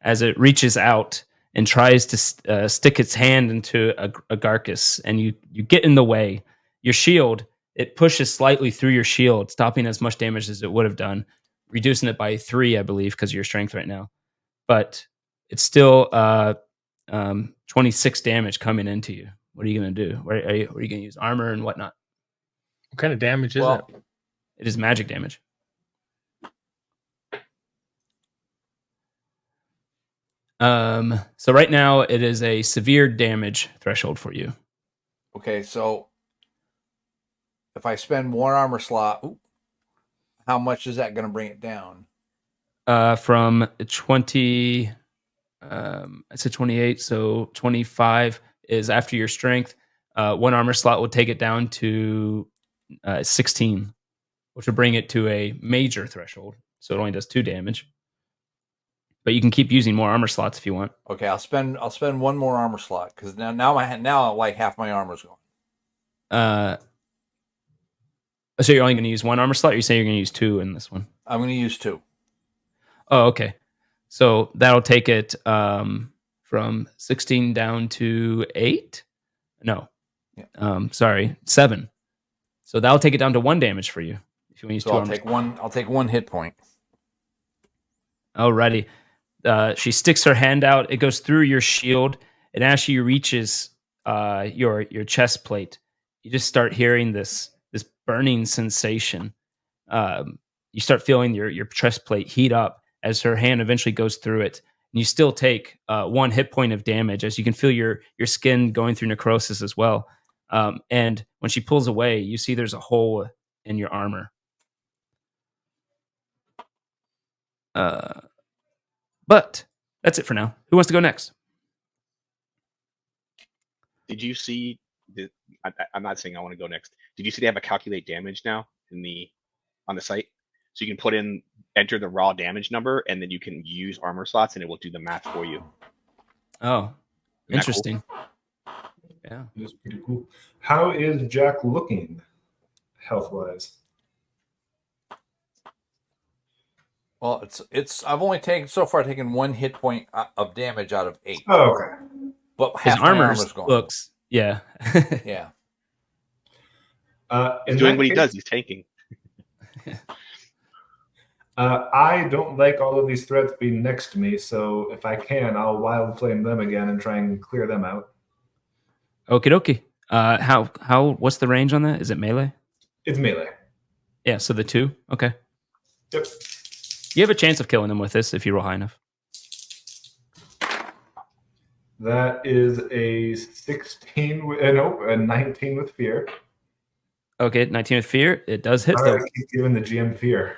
[SPEAKER 2] As it reaches out and tries to stick its hand into Agaricus, and you get in the way. Your shield, it pushes slightly through your shield, stopping as much damage as it would have done, reducing it by 3, I believe, because of your strength right now. But it's still 26 damage coming into you. What are you going to do? What are you going to use? Armor and whatnot.
[SPEAKER 1] What kind of damage is it?
[SPEAKER 2] It is magic damage. So right now it is a severe damage threshold for you.
[SPEAKER 5] Okay, so if I spend 1 armor slot, how much is that going to bring it down?
[SPEAKER 2] From 20, I said 28, so 25 is after your strength. 1 armor slot will take it down to 16, which will bring it to a major threshold. so it only does 2 damage. But you can keep using more armor slots if you want.
[SPEAKER 5] Okay, I'll spend one more armor slot because now like half my armor's gone.
[SPEAKER 2] So you're only going to use 1 armor slot? Or you say you're going to use 2 in this one?
[SPEAKER 5] I'm going to use 2.
[SPEAKER 2] Oh, okay. So that'll take it from 16 down to 8? No.
[SPEAKER 5] Yeah.
[SPEAKER 2] Sorry, 7. So that'll take it down to 1 damage for you if you want to use 2
[SPEAKER 5] I'll
[SPEAKER 2] armor.
[SPEAKER 5] I'll take 1 hit point.
[SPEAKER 2] Alrighty. She sticks her hand out. It goes through your shield, and as she reaches your chest plate, you just start hearing this burning sensation. You start feeling your chest plate heat up as her hand eventually goes through it, and you still take 1 hit point of damage as you can feel your skin going through necrosis as well. And when she pulls away, you see there's a hole in your armor. But that's it for now. Who wants to go next?
[SPEAKER 3] Did you see I'm not saying I want to go next. Did you see they have a calculate damage now on the site? So you can enter the raw damage number, and then you can use armor slots, and it will do the math for you.
[SPEAKER 2] Oh, interesting.
[SPEAKER 3] Cool?
[SPEAKER 2] Yeah,
[SPEAKER 4] that's pretty cool. How is Jack looking, health-wise?
[SPEAKER 5] Well, it's I've only taken 1 hit point of damage out of 8.
[SPEAKER 4] Oh, okay.
[SPEAKER 5] But
[SPEAKER 2] his
[SPEAKER 5] half my
[SPEAKER 2] armor
[SPEAKER 5] armor's gone.
[SPEAKER 2] looks, yeah.
[SPEAKER 5] Yeah.
[SPEAKER 3] He's doing what he does. He's tanking.
[SPEAKER 4] I don't like all of these threats being next to me, so if I can, I'll wild flame them again and try and clear them out.
[SPEAKER 2] Okie dokie. What's the range on that? Is it melee?
[SPEAKER 4] It's melee.
[SPEAKER 2] Yeah, so the 2. Okay.
[SPEAKER 4] Yep.
[SPEAKER 2] You have a chance of killing them with this if you roll high enough.
[SPEAKER 4] That is a 16. A 19 with fear.
[SPEAKER 2] Okay, 19 with fear. It does hit,
[SPEAKER 4] All
[SPEAKER 2] though.
[SPEAKER 4] right, keep giving the GM fear.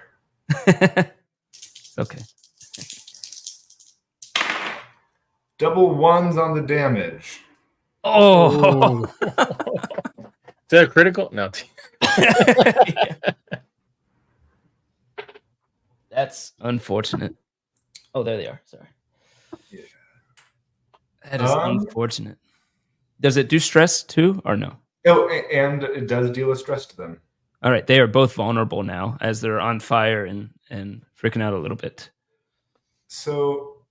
[SPEAKER 2] Okay.
[SPEAKER 4] Double 1s on the damage.
[SPEAKER 2] Oh!
[SPEAKER 1] Is that a critical? No.
[SPEAKER 2] That's unfortunate. Oh, there they are. Sorry.
[SPEAKER 4] Yeah.
[SPEAKER 2] That is unfortunate. Does it do stress too, or no?
[SPEAKER 4] Oh, and it does deal with stress to them.
[SPEAKER 2] All right, they are both vulnerable now as they're on fire and freaking out a little bit.
[SPEAKER 4] So,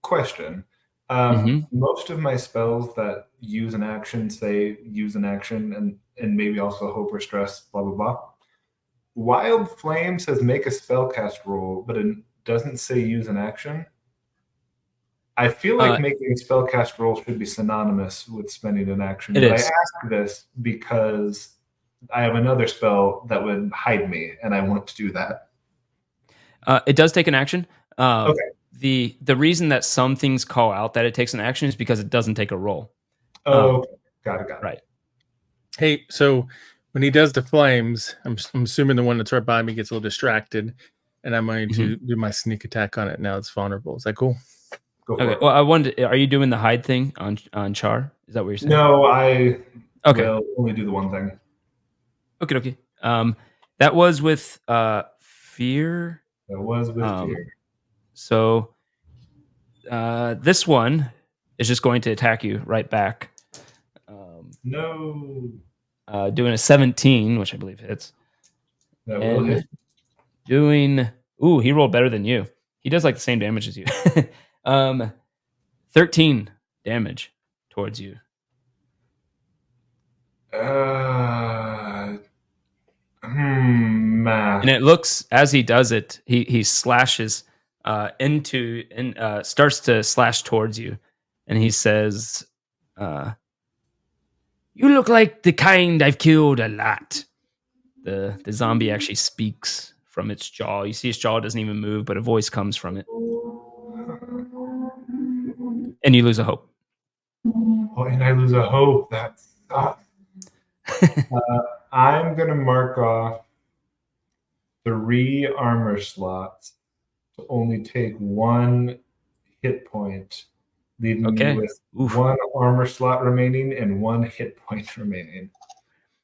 [SPEAKER 4] question. Most of my spells that use an action say use an action and maybe also hope or stress, blah, blah, blah. Wild Flame says make a spellcast roll, but it doesn't say use an action. I feel like making a spellcast roll should be synonymous with spending an action.
[SPEAKER 2] It is.
[SPEAKER 4] I ask this because I have another spell that would hide me, and I want to do that.
[SPEAKER 2] It does take an action.
[SPEAKER 4] Okay.
[SPEAKER 2] The reason that some things call out that it takes an action is because it doesn't take a roll.
[SPEAKER 4] Oh, okay. Got it.
[SPEAKER 2] Right.
[SPEAKER 1] Hey, so when he does the flames, I'm assuming the one that's right by me gets a little distracted, and I'm going to do my sneak attack on it. Now it's vulnerable. Is that cool?
[SPEAKER 2] Okay. Well, I wondered, are you doing the hide thing on Char? Is that what you're saying?
[SPEAKER 4] No, I will only do the one thing.
[SPEAKER 2] Okay. That was with fear.
[SPEAKER 4] That was with fear.
[SPEAKER 2] So this one is just going to attack you right back.
[SPEAKER 4] No.
[SPEAKER 2] Doing a 17, which I believe hits.
[SPEAKER 4] That will hit.
[SPEAKER 2] He rolled better than you. He does like the same damage as you. 13 damage towards you.
[SPEAKER 4] Math.
[SPEAKER 2] And it looks, as he does it, he slashes starts to slash towards you, and he says, "You look like the kind I've killed a lot." The zombie actually speaks from its jaw. You see its jaw doesn't even move, but a voice comes from it. And you lose a hope.
[SPEAKER 4] Oh, and I lose a hope. That sucks. I'm going to mark off 3 armor slots to only take 1 hit point, leaving me with 1 armor slot remaining and 1 hit point remaining.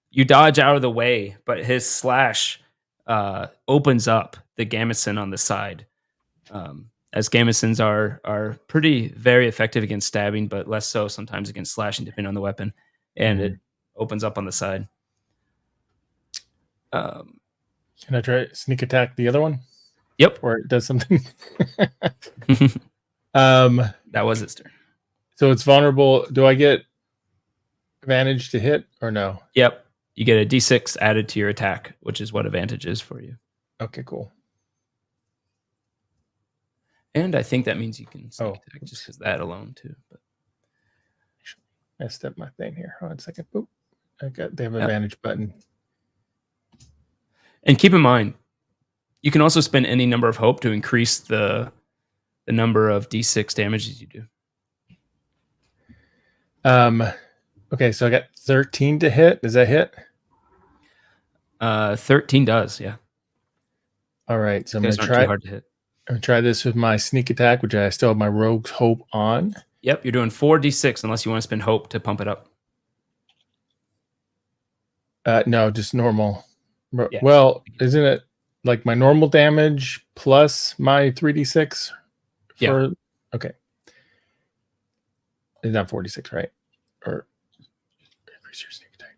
[SPEAKER 2] You dodge out of the way, but his slash opens up the gamison on the side. As gamisons are very effective against stabbing, but less so sometimes against slashing, depending on the weapon. And it opens up on the side.
[SPEAKER 1] Can I try sneak attack the other one?
[SPEAKER 2] Yep.
[SPEAKER 1] Or it does something.
[SPEAKER 2] That was its turn.
[SPEAKER 1] So it's vulnerable. Do I get advantage to hit or no?
[SPEAKER 2] Yep. You get a D6 added to your attack, which is what advantage is for you.
[SPEAKER 1] Okay, cool.
[SPEAKER 2] And I think that means you can sneak attack just because that alone too. But
[SPEAKER 1] I stepped my thing here. Hold on a second. Boop. They have an advantage button.
[SPEAKER 2] And keep in mind, you can also spend any number of hope to increase the number of D6 damages you do.
[SPEAKER 1] Okay, so I got 13 to hit. Does that hit?
[SPEAKER 2] 13 does, yeah.
[SPEAKER 1] All right, so I'm
[SPEAKER 2] Those
[SPEAKER 1] gonna
[SPEAKER 2] aren't too hard to hit.
[SPEAKER 1] I'm gonna try this with my sneak attack, which I still have my Rogue's Hope on.
[SPEAKER 2] Yep, you're doing 4d6 unless you want to spend hope to pump it up.
[SPEAKER 1] No, just normal.
[SPEAKER 2] Yeah.
[SPEAKER 1] Well, isn't it like my normal damage plus my 3d6?
[SPEAKER 2] Yeah.
[SPEAKER 1] Okay. It's not 46, right? Or increase your sneak attack.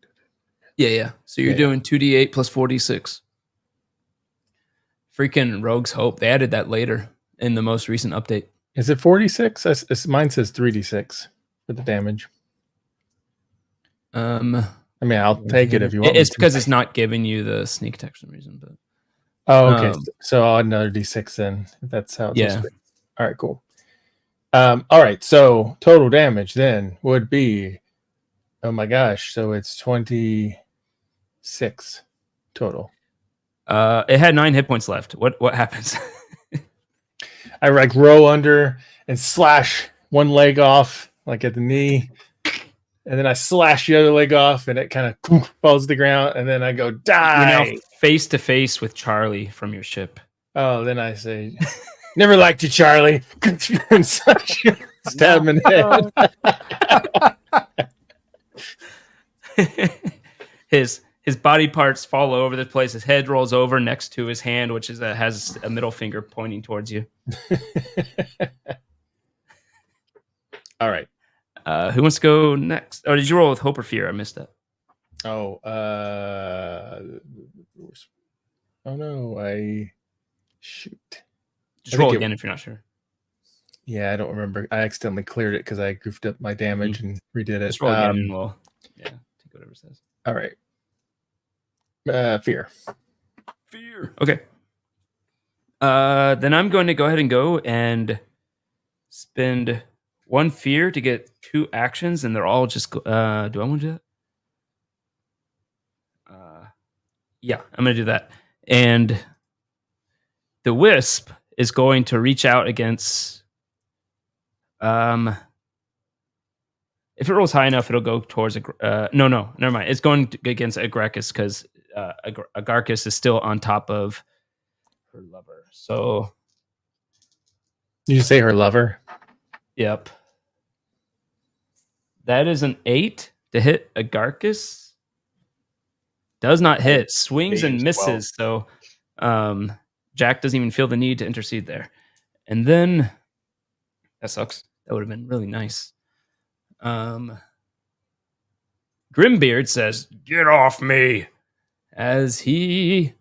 [SPEAKER 2] Yeah. So you're doing 2d8 plus 4d6. Freaking Rogue's Hope. They added that later in the most recent update.
[SPEAKER 1] Is it 46? Mine says 3d6 for the damage. I mean, I'll take it if you want.
[SPEAKER 2] It's because it's not giving you the sneak attack for some reason. But
[SPEAKER 1] okay. So I'll add another d6 then. If that's how it's supposed to be. All right, cool. All right, so total damage then would be, oh my gosh, so it's 26 total.
[SPEAKER 2] It had 9 hit points left. What happens?
[SPEAKER 1] I like row under and slash one leg off, like at the knee, and then I slash the other leg off, and it kind of falls to the ground, and then I go die.
[SPEAKER 2] You're now face to face with Charlie from your ship.
[SPEAKER 1] Oh, then I say, never liked you, Charlie. And stab him in the
[SPEAKER 2] head. His body parts fall over the place. His head rolls over next to his hand, which has a middle finger pointing towards you.
[SPEAKER 1] All right.
[SPEAKER 2] Who wants to go next? Oh, did you roll with hope or fear? I missed that.
[SPEAKER 1] Oh no, shoot.
[SPEAKER 2] Just roll again if you're not sure.
[SPEAKER 1] Yeah, I don't remember. I accidentally cleared it because I goofed up my damage and redid it.
[SPEAKER 2] Just roll again and we'll take whatever it says.
[SPEAKER 1] All right. Fear.
[SPEAKER 2] Okay. Then I'm going to go ahead and go and spend 1 fear to get 2 actions, and they're all just. Do I want to do that? Yeah, I'm going to do that. And the wisp is going to reach out against. If it rolls high enough, it'll go towards no, never mind. It's going against Agrarchus because Agrarchus is still on top of her lover. So,
[SPEAKER 1] Did you say her lover?
[SPEAKER 2] Yep. That is an 8 to hit Agrarchus. Does not hit. Swings and misses. 12. So, Jack doesn't even feel the need to intercede there. And then that sucks. That would have been really nice. Grimbeard says, "Get off me!" As he,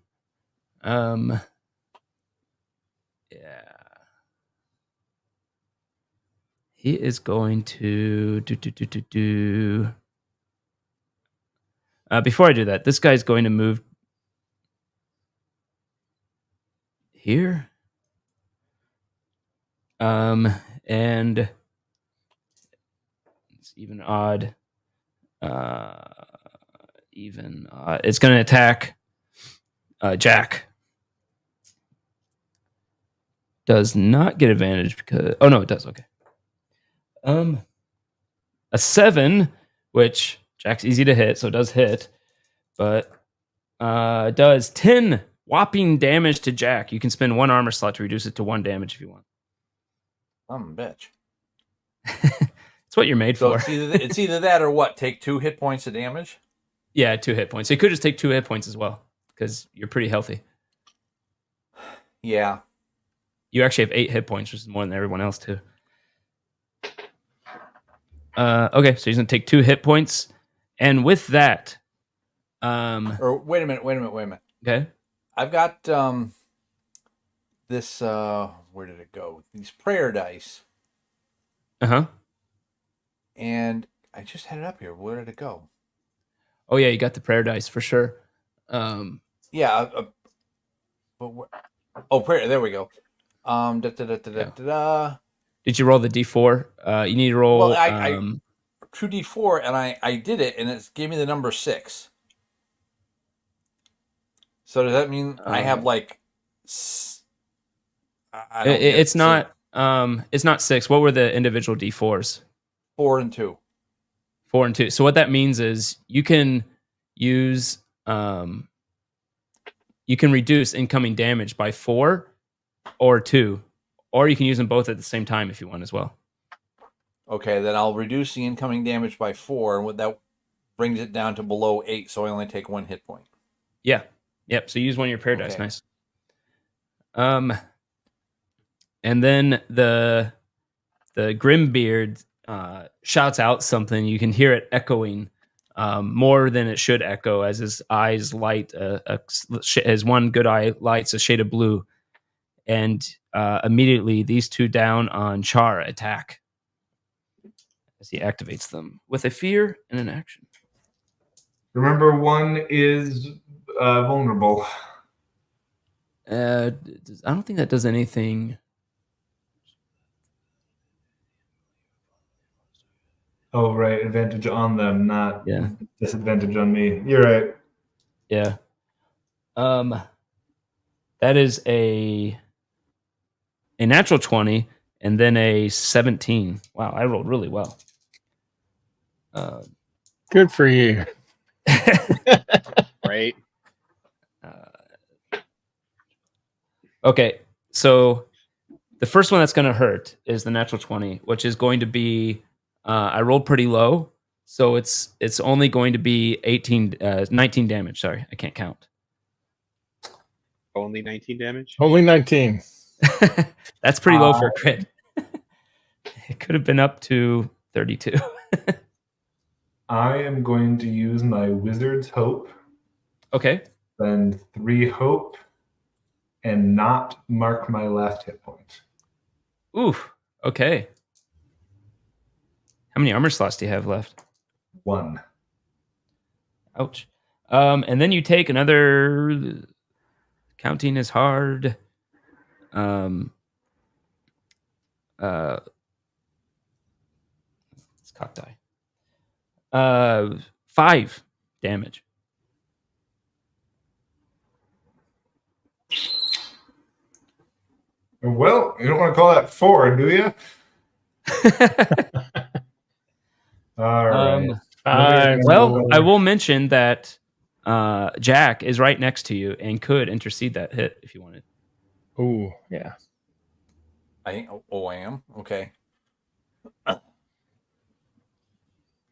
[SPEAKER 2] he is going to do. Before I do that, this guy's going to move here, and it's even odd. It's going to attack Jack. Does not get advantage because no, it does. Okay. A 7, which Jack's easy to hit, so it does hit, but does 10 whopping damage to Jack. You can spend 1 armor slot to reduce it to 1 damage if you want.
[SPEAKER 5] I'm a bitch.
[SPEAKER 2] It's what you're made for.
[SPEAKER 5] It's either that or what? Take 2 hit points of damage?
[SPEAKER 2] Yeah, 2 hit points. So you could just take 2 hit points as well, because you're pretty healthy.
[SPEAKER 5] Yeah.
[SPEAKER 2] You actually have 8 hit points, which is more than everyone else too. Okay, so he's gonna take 2 hit points, and with that,
[SPEAKER 5] Or wait a minute.
[SPEAKER 2] Okay.
[SPEAKER 5] I've got this. Where did it go? These prayer dice. And I just had it up here. Where did it go?
[SPEAKER 2] Oh yeah, you got the prayer dice for sure.
[SPEAKER 5] Yeah. Prayer. There we go.
[SPEAKER 2] Did you roll the D4? You need to roll.
[SPEAKER 5] Well, I 2d4, and I did it, and it gave me the number 6. So does that mean I have like?
[SPEAKER 2] It's not 6. What were the individual D4s?
[SPEAKER 5] 4 and 2.
[SPEAKER 2] 4 and 2. So what that means is you can use you can reduce incoming damage by 4 or 2, or you can use them both at the same time if you want as well.
[SPEAKER 5] Okay, then I'll reduce the incoming damage by 4, and that brings it down to below 8, so I only take 1 hit point.
[SPEAKER 2] Yeah. Yep. So use one of your prayer dice. Nice. And then the Grimbeard shouts out something. You can hear it echoing more than it should echo as his eyes light. His one good eye lights a shade of blue, and immediately these 2 down on Char attack as he activates them with a fear and an action.
[SPEAKER 4] Remember, one is vulnerable.
[SPEAKER 2] I don't think that does anything.
[SPEAKER 4] Oh, right. Advantage on them, not disadvantage on me. You're right.
[SPEAKER 2] Yeah. That is a natural 20 and then a 17. Wow, I rolled really well.
[SPEAKER 1] Good for you.
[SPEAKER 3] Right.
[SPEAKER 2] Okay, so the first one that's going to hurt is the natural 20, which is going to be I rolled pretty low, so it's only going to be 19 damage. Sorry, I can't count.
[SPEAKER 3] Only 19 damage?
[SPEAKER 1] Only 19.
[SPEAKER 2] That's pretty low for a crit. It could have been up to 32.
[SPEAKER 4] I am going to use my Wizard's Hope.
[SPEAKER 2] Okay.
[SPEAKER 4] Spend 3 hope and not mark my last hit point.
[SPEAKER 2] Ooh, okay. How many armor slots do you have left?
[SPEAKER 4] 1.
[SPEAKER 2] Ouch. And then you take another. Counting is hard. It's cock die. 5 damage.
[SPEAKER 4] Well, you don't want to call that 4, do you? All right.
[SPEAKER 2] Well, I will mention that Jack is right next to you and could intercede that hit if you wanted.
[SPEAKER 1] Oh, yeah.
[SPEAKER 5] I am? Okay.
[SPEAKER 2] All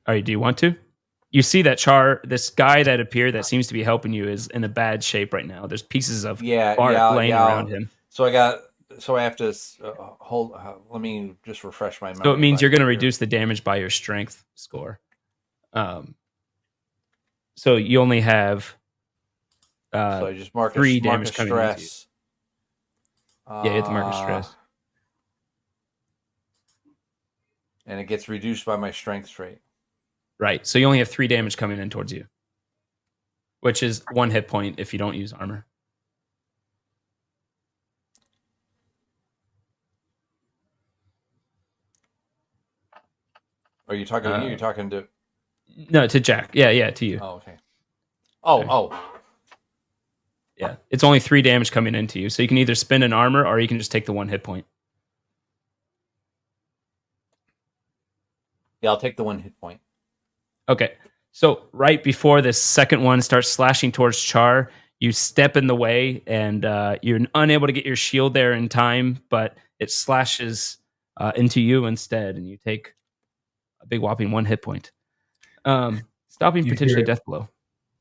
[SPEAKER 2] right, do you want to? You see that this guy that appeared that seems to be helping you is in a bad shape right now. There's pieces of bark laying around him.
[SPEAKER 5] So I have to hold. Let me just refresh my memory.
[SPEAKER 2] So it means you're going to reduce the damage by your strength score. So you only have
[SPEAKER 5] so I just mark
[SPEAKER 2] 3
[SPEAKER 5] mark
[SPEAKER 2] damage coming into you. Yeah, you have to mark a stress.
[SPEAKER 5] And it gets reduced by my strength trait.
[SPEAKER 2] Right. So you only have 3 damage coming in towards you, which is 1 hit point if you don't use armor.
[SPEAKER 5] Are you talking to me or are you talking to...
[SPEAKER 2] No, to Jack. Yeah, to you.
[SPEAKER 5] Oh, okay. Oh.
[SPEAKER 2] Yeah, it's only 3 damage coming into you. So you can either spend an armor or you can just take the 1 hit point.
[SPEAKER 5] Yeah, I'll take the 1 hit point.
[SPEAKER 2] Okay. So right before this second one starts slashing towards Char, you step in the way and you're unable to get your shield there in time, but it slashes into you instead, and you take a big whopping 1 hit point. Stopping potentially death blow.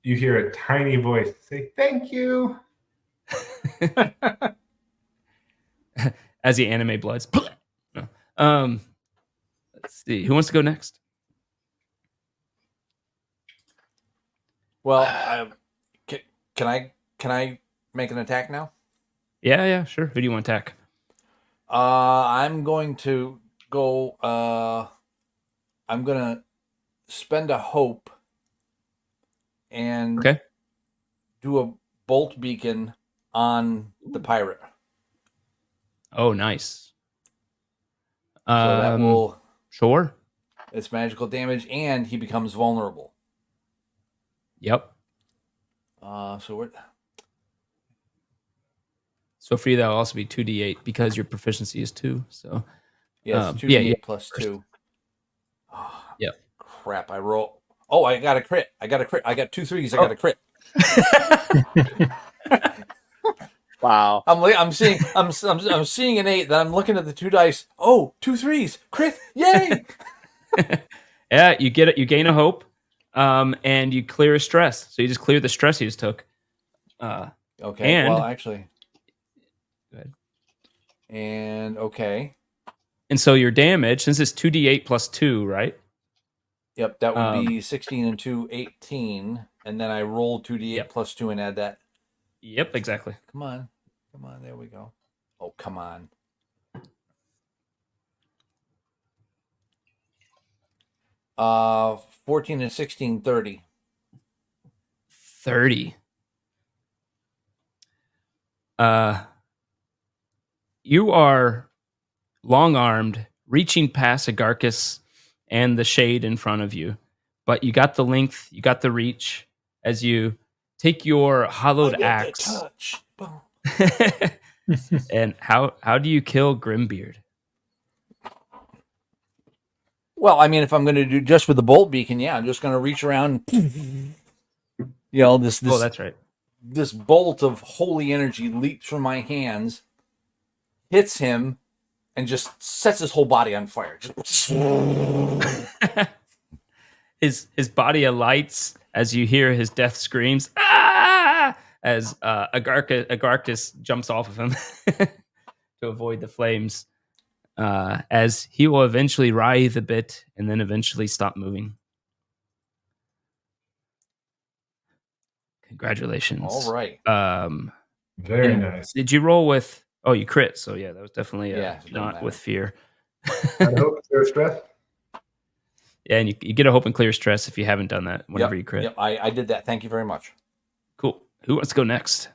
[SPEAKER 4] You hear a tiny voice say, "Thank you."
[SPEAKER 2] as the anime bloods. No. Let's see. Who wants to go next?
[SPEAKER 5] Well, can I make an attack now?
[SPEAKER 2] Yeah, sure. Who do you want to attack?
[SPEAKER 5] I'm going to go. I'm gonna spend a hope and do a bolt beacon on the pirate.
[SPEAKER 2] Oh, nice.
[SPEAKER 5] So that will
[SPEAKER 2] sure.
[SPEAKER 5] It's magical damage, and he becomes vulnerable.
[SPEAKER 2] Yep.
[SPEAKER 5] So
[SPEAKER 2] for you, that'll also be 2d8 because your proficiency is 2. So
[SPEAKER 5] yes, 2d8 plus 2. Oh,
[SPEAKER 2] yep.
[SPEAKER 5] Crap! I roll. Oh, I got a crit. I got 2 3s. I got a crit.
[SPEAKER 3] Wow.
[SPEAKER 5] I'm seeing an 8. Then I'm looking at the 2 dice. Oh, 2 3s. Crit! Yay!
[SPEAKER 2] Yeah, you get it. You gain a hope, and you clear a stress. So you just clear the stress you just took.
[SPEAKER 5] Okay.
[SPEAKER 2] And,
[SPEAKER 5] well, actually.
[SPEAKER 2] Go ahead.
[SPEAKER 5] And okay.
[SPEAKER 2] And so your damage, since it's 2d8 plus 2, right?
[SPEAKER 5] Yep, that would be 16 and 2, 18. And then I roll 2d8 plus 2 and add that.
[SPEAKER 2] Yep, exactly.
[SPEAKER 5] Come on, there we go. Oh, come on. Uh, 14 and 16, 30.
[SPEAKER 2] 30. You are long-armed, reaching past Agarcus and the shade in front of you. But you got the length, you got the reach as you take your hollowed axe. And how do you kill Grimbeard?
[SPEAKER 5] Well, I mean, if I'm going to do just with the bolt beacon, yeah, I'm just going to reach around. This.
[SPEAKER 2] Oh, that's right.
[SPEAKER 5] This bolt of holy energy leaps from my hands, hits him, and just sets his whole body on fire.
[SPEAKER 2] His body alights as you hear his death screams. Ah! As Agarcus jumps off of him to avoid the flames. As he will eventually writhe a bit and then eventually stop moving. Congratulations.
[SPEAKER 5] All right.
[SPEAKER 4] Very nice.
[SPEAKER 2] Did you roll with... Oh, you crit. So, yeah, that was definitely not with fear.
[SPEAKER 4] I hope there's stress.
[SPEAKER 2] Yeah, and you get a hope and clear stress if you haven't done that whenever you crit.
[SPEAKER 5] Yep, I did that. Thank you very much.
[SPEAKER 2] Cool. Who wants to go next?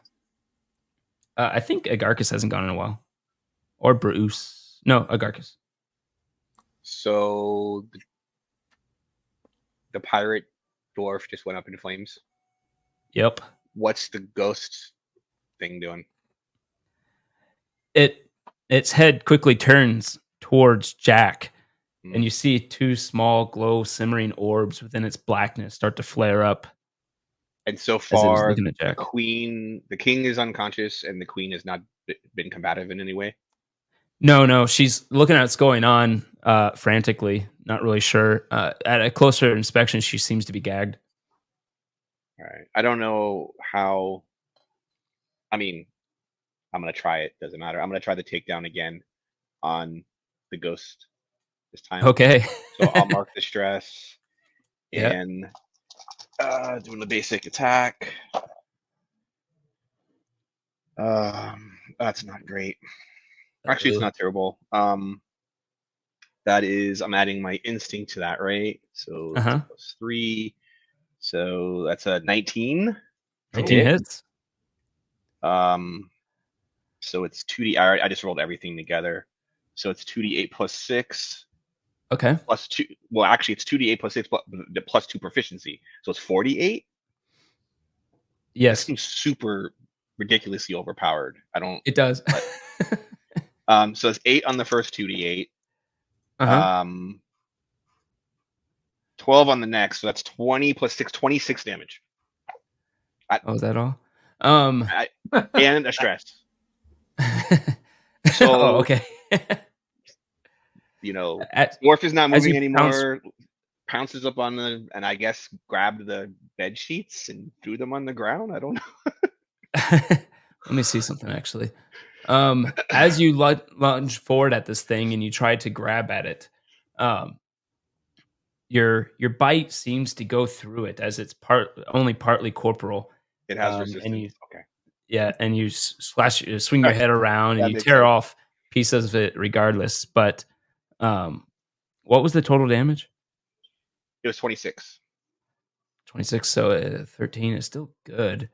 [SPEAKER 2] I think Agarcus hasn't gone in a while. Or Bruce. No, Agarcus.
[SPEAKER 3] So the pirate dwarf just went up in flames.
[SPEAKER 2] Yep.
[SPEAKER 3] What's the ghost thing doing?
[SPEAKER 2] Its head quickly turns towards Jack, and you see 2 small glow simmering orbs within its blackness start to flare up.
[SPEAKER 3] And so far, the king is unconscious, and the queen has not been combative in any way.
[SPEAKER 2] No, she's looking at what's going on frantically, not really sure. At a closer inspection, she seems to be gagged.
[SPEAKER 3] All right. I don't know how. I mean, I'm going to try it. Doesn't matter. I'm going to try the takedown again on the ghost this time.
[SPEAKER 2] Okay.
[SPEAKER 3] So I'll mark the stress and doing the basic attack. That's not great. Actually, it's not terrible. That is, I'm adding my instinct to that, right? So plus 3. So that's a 19.
[SPEAKER 2] 19 hits.
[SPEAKER 3] So it's 2d. I just rolled everything together. So it's 2d8 plus 6.
[SPEAKER 2] Okay.
[SPEAKER 3] Plus 2. Well, actually, it's 2d8 plus 6 plus 2 proficiency. So it's 48.
[SPEAKER 2] Yes.
[SPEAKER 3] That seems super ridiculously overpowered. I don't.
[SPEAKER 2] It does.
[SPEAKER 3] So it's 8 on the first 2d8. 12 on the next. So that's 20 plus 6, 26 damage.
[SPEAKER 2] Is that all?
[SPEAKER 3] And a stress. So
[SPEAKER 2] okay.
[SPEAKER 3] Dwarf is not moving anymore. Pounces up on and I guess grabbed the bed sheets and threw them on the ground. I don't know.
[SPEAKER 2] Let me see something actually. As you lunge forward at this thing and you try to grab at it, your bite seems to go through it, as it's only partly corporal.
[SPEAKER 3] It has resistance.
[SPEAKER 2] And you,
[SPEAKER 3] okay.
[SPEAKER 2] Yeah, and you swing your head around and you tear
[SPEAKER 3] sense.
[SPEAKER 2] off pieces of it regardless. But what was the total damage?
[SPEAKER 3] It was 26.
[SPEAKER 2] 26, so 13 is still good.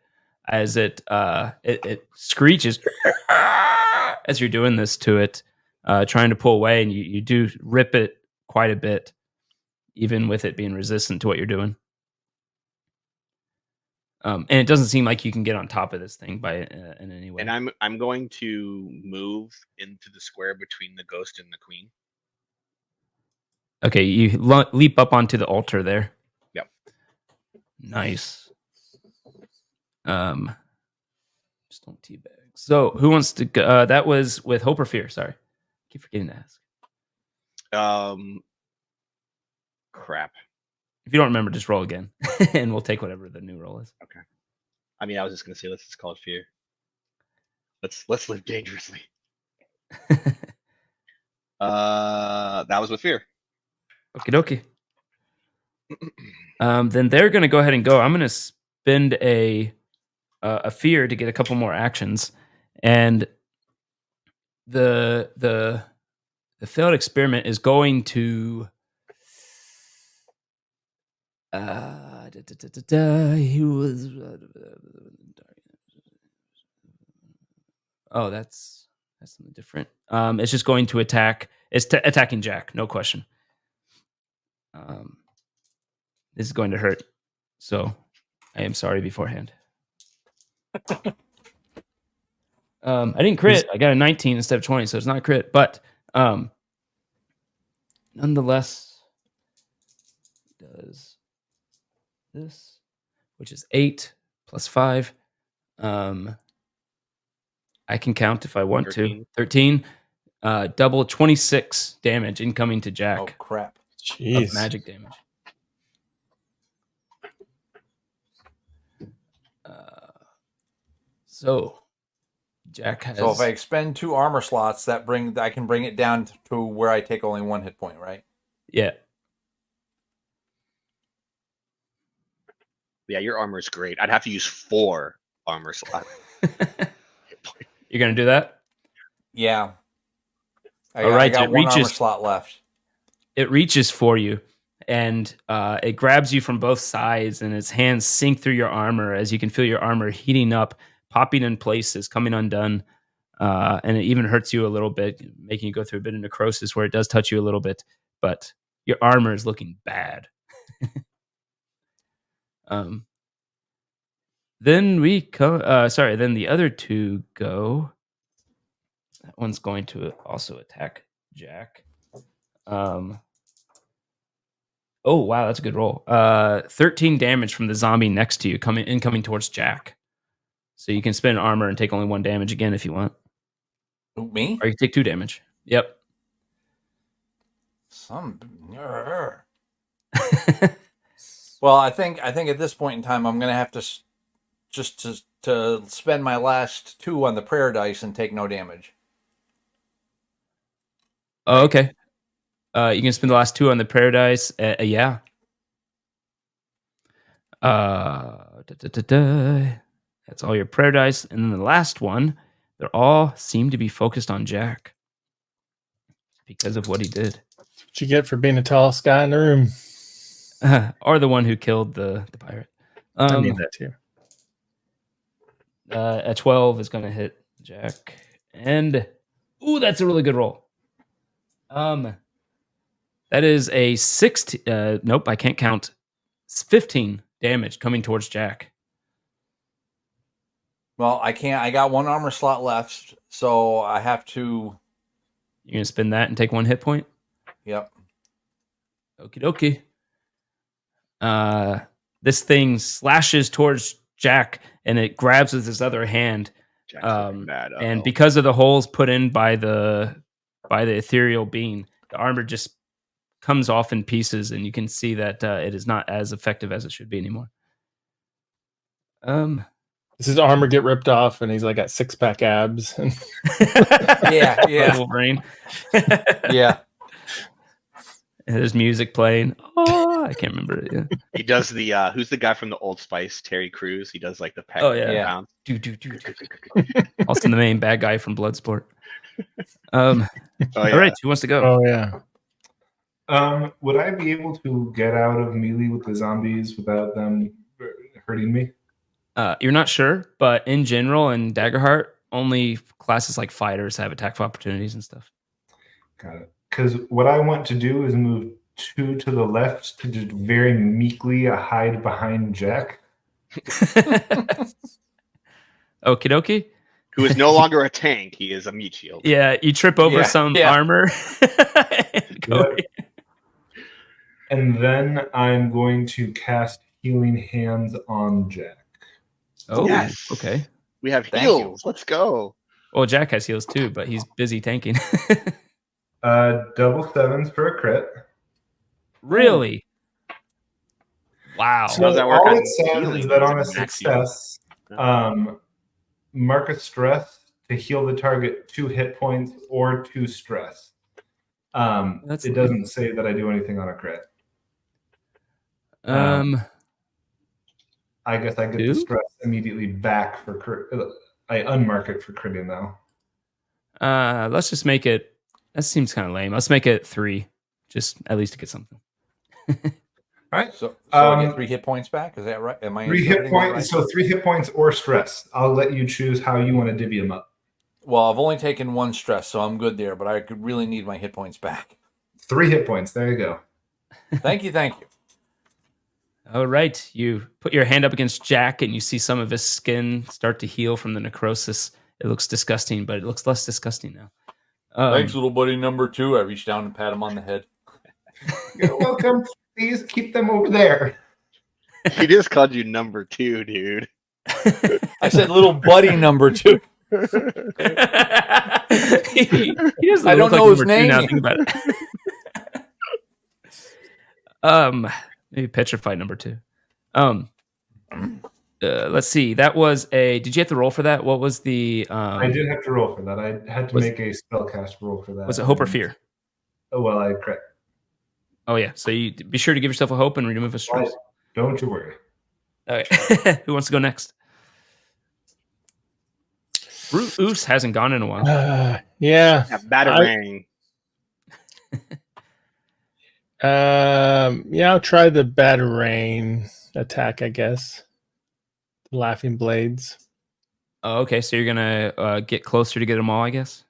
[SPEAKER 2] As it screeches as you're doing this to it, trying to pull away, and you do rip it quite a bit, even with it being resistant to what you're doing. And it doesn't seem like you can get on top of this thing in any way.
[SPEAKER 3] And I'm going to move into the square between the ghost and the queen.
[SPEAKER 2] Okay, you leap up onto the altar there.
[SPEAKER 3] Yep.
[SPEAKER 2] Nice. Just don't teabag. So, who wants to go? That was with Hope or Fear. Sorry, keep forgetting to ask.
[SPEAKER 3] Crap.
[SPEAKER 2] If you don't remember, just roll again, and we'll take whatever the new roll is.
[SPEAKER 3] Okay. I mean, I was just gonna say, let's just call it Fear. Let's live dangerously. That was with Fear.
[SPEAKER 2] Okie dokie. Then they're gonna go ahead and go. I'm gonna spend a Fear to get a couple more actions, and the failed experiment is going to. He was. Oh, that's something different. It's just going to attack. It's attacking Jack, no question. This is going to hurt, so I am sorry beforehand. I didn't crit. I got a 19 instead of 20, so it's not a crit. But nonetheless, does this, which is 8 plus 5. I can count if I want
[SPEAKER 3] 13.
[SPEAKER 2] to. 13. Double 26 damage incoming to Jack.
[SPEAKER 5] Oh, crap.
[SPEAKER 1] Jeez.
[SPEAKER 2] Of magic damage. So Jack has.
[SPEAKER 5] So if I expend 2 armor slots, I can bring it down to where I take only 1 hit point, right?
[SPEAKER 2] Yeah.
[SPEAKER 3] Yeah, your armor is great. I'd have to use 4 armor slots.
[SPEAKER 2] You're gonna do that?
[SPEAKER 5] Yeah. I
[SPEAKER 2] Alright,
[SPEAKER 5] got
[SPEAKER 2] it
[SPEAKER 5] 1 armor
[SPEAKER 2] reaches-
[SPEAKER 5] slot left.
[SPEAKER 2] It reaches for you, and it grabs you from both sides, and its hands sink through your armor as you can feel your armor heating up, popping in places, coming undone, and it even hurts you a little bit, making you go through a bit of necrosis where it does touch you a little bit, but your armor is looking bad. Then we come. Then the other 2 go. That one's going to also attack Jack. Oh wow, that's a good roll. 13 damage from the zombie next to you, incoming towards Jack. So you can spend armor and take only 1 damage again if you want,
[SPEAKER 5] Who, me?
[SPEAKER 2] or you can take 2 damage. Yep.
[SPEAKER 5] Well, I think at this point in time, I'm gonna have to to spend my last 2 on the prayer dice and take no damage.
[SPEAKER 2] Oh, okay. You can spend the last 2 on the prayer dice. Yeah. That's all your prayer dice, and then the last one, they all seem to be focused on Jack because of what he did.
[SPEAKER 1] That's what you get for being the tallest guy in the room.
[SPEAKER 2] Or the one who killed the pirate.
[SPEAKER 1] I mean that too.
[SPEAKER 2] A 12 is going to hit Jack, and that's a really good roll. That is a 16. Nope, I can't count. It's 15 damage coming towards Jack.
[SPEAKER 5] Well, I can't. I got 1 armor slot left, so I have to.
[SPEAKER 2] You're gonna spend that and take 1 hit point.
[SPEAKER 5] Yep.
[SPEAKER 2] Okie dokie. This thing slashes towards Jack, and it grabs with his other hand.
[SPEAKER 3] Jack's looking bad.
[SPEAKER 2] And because of the holes put in by the ethereal being, the armor just comes off in pieces, and you can see that it is not as effective as it should be anymore.
[SPEAKER 1] Does his armor get ripped off and he's like got 6-pack abs?
[SPEAKER 5] Yeah.
[SPEAKER 2] Wolverine.
[SPEAKER 5] Yeah.
[SPEAKER 2] And there's music playing. Oh, I can't remember it. Yeah.
[SPEAKER 3] He does the who's the guy from the Old Spice, Terry Crews. He does like the peck.
[SPEAKER 2] Oh, yeah.
[SPEAKER 5] Yeah.
[SPEAKER 2] Do. Also the main bad guy from Bloodsport. All right, who wants to go?
[SPEAKER 1] Oh yeah.
[SPEAKER 4] Would I be able to get out of melee with the zombies without them hurting me?
[SPEAKER 2] You're not sure, but in general, in Daggerheart, only classes like fighters have attack of opportunities and stuff.
[SPEAKER 4] Got it. Because what I want to do is move 2 to the left to just very meekly hide behind Jack.
[SPEAKER 2] Okie dokie.
[SPEAKER 3] Who is no longer a tank. He is a meat shield.
[SPEAKER 2] Yeah, you trip over some armor.
[SPEAKER 4] And then I'm going to cast Healing Hands on Jack.
[SPEAKER 2] Oh,
[SPEAKER 3] yes.
[SPEAKER 2] Okay.
[SPEAKER 3] We have
[SPEAKER 5] Thank
[SPEAKER 3] heals. Let's go.
[SPEAKER 2] Well, Jack has heals too, but he's busy tanking.
[SPEAKER 4] Double 7s for a crit.
[SPEAKER 2] Really? Wow.
[SPEAKER 4] So
[SPEAKER 3] How's that work
[SPEAKER 4] all
[SPEAKER 3] on
[SPEAKER 4] it says
[SPEAKER 3] healing?
[SPEAKER 4] is that on a
[SPEAKER 3] Max
[SPEAKER 4] success, mark a stress to heal the target 2 hit points or 2 stress. It doesn't say that I do anything on a crit. I guess I get the stress immediately back for crit. I unmark it for critting though.
[SPEAKER 2] Let's just make it. That seems kind of lame. Let's make it 3, just at least to get something.
[SPEAKER 4] All right.
[SPEAKER 5] So I get 3 hit points back. Is that right? Am I
[SPEAKER 4] 3 hit points?
[SPEAKER 5] right?
[SPEAKER 4] So 3 hit points or stress. I'll let you choose how you want to divvy them up.
[SPEAKER 5] Well, I've only taken 1 stress, so I'm good there. But I could really need my hit points back.
[SPEAKER 4] 3 hit points. There you go.
[SPEAKER 5] Thank you.
[SPEAKER 2] All right. You put your hand up against Jack, and you see some of his skin start to heal from the necrosis. It looks disgusting, but it looks less disgusting now.
[SPEAKER 5] Thanks, little buddy number 2. I reach down and pat him on the head.
[SPEAKER 4] You're welcome. Please keep them over there.
[SPEAKER 3] He just called you number 2, dude.
[SPEAKER 5] I said little buddy number 2.
[SPEAKER 2] he doesn't
[SPEAKER 5] I don't know his name.
[SPEAKER 2] Now, think about it. Maybe petrified number 2. Let's see. That was a. Did you have to roll for that? What was the?
[SPEAKER 4] I did have to roll for that. I had to make a spellcast roll for that.
[SPEAKER 2] Was it hope or fear?
[SPEAKER 4] Oh well, I crit.
[SPEAKER 2] Oh yeah. So you be sure to give yourself a hope and remove a stress.
[SPEAKER 4] Don't you worry.
[SPEAKER 2] Okay. Who wants to go next? Oos hasn't gone in a while.
[SPEAKER 1] Yeah.
[SPEAKER 3] Batarang.
[SPEAKER 1] Yeah, I'll try the Batarang attack, I guess. The Laughing Blades.
[SPEAKER 2] Oh, okay. So you're gonna get closer to get them all, I guess.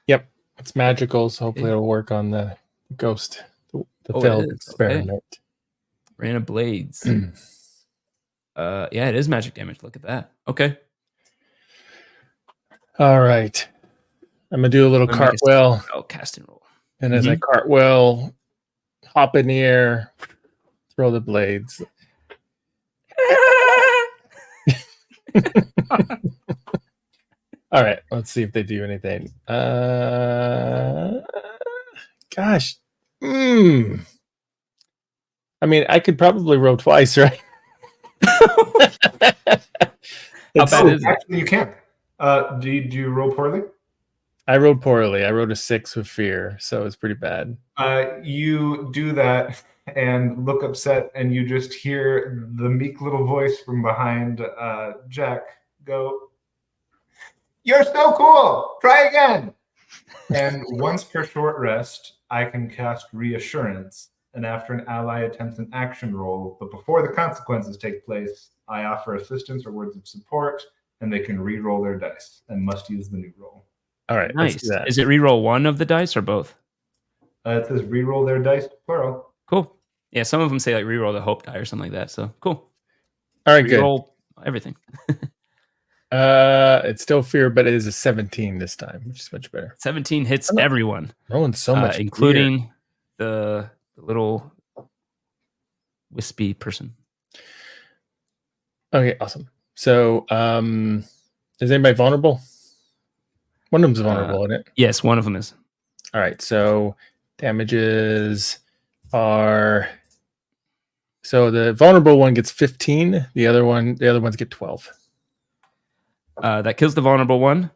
[SPEAKER 1] Yep, it's magical, so hopefully it'll work on the ghost, the failed experiment.
[SPEAKER 2] Okay. Rain of Blades. Yeah, it is magic damage. Look at that. Okay.
[SPEAKER 1] All right. I'm gonna do a little cartwheel.
[SPEAKER 2] Cast and roll.
[SPEAKER 1] And as I cartwheel, hop in the air, throw the blades. All right, let's see if they do anything. Gosh. I mean, I could probably roll twice, right?
[SPEAKER 2] How bad is it?
[SPEAKER 4] Actually, you can. Do you roll poorly?
[SPEAKER 1] I rolled poorly. I rolled a 6 with fear, so it's pretty bad.
[SPEAKER 4] You do that and look upset, and you just hear the meek little voice from behind Jack go, "You're so cool! Try again!" And once per short rest, I can cast Reassurance, and after an ally attempts an action roll, but before the consequences take place, I offer assistance or words of support, and they can re-roll their dice and must use the new roll.
[SPEAKER 1] All right,
[SPEAKER 2] nice. Is it re-roll one of the dice or both?
[SPEAKER 4] It says re-roll their dice, plural.
[SPEAKER 2] Cool. Yeah, some of them say like re-roll the hope die or something like that. So cool.
[SPEAKER 1] All right,
[SPEAKER 2] re-roll everything.
[SPEAKER 1] It's still fear, but it is a 17 this time, which is much better.
[SPEAKER 2] 17 hits everyone.
[SPEAKER 1] Rolling so much,
[SPEAKER 2] including the little wispy person.
[SPEAKER 1] Okay, awesome. So, is anybody vulnerable? One of them's vulnerable, isn't it?
[SPEAKER 2] Yes, one of them is.
[SPEAKER 1] All right, so damages are. So the vulnerable one gets 15. The other ones get 12.
[SPEAKER 2] That kills the vulnerable one.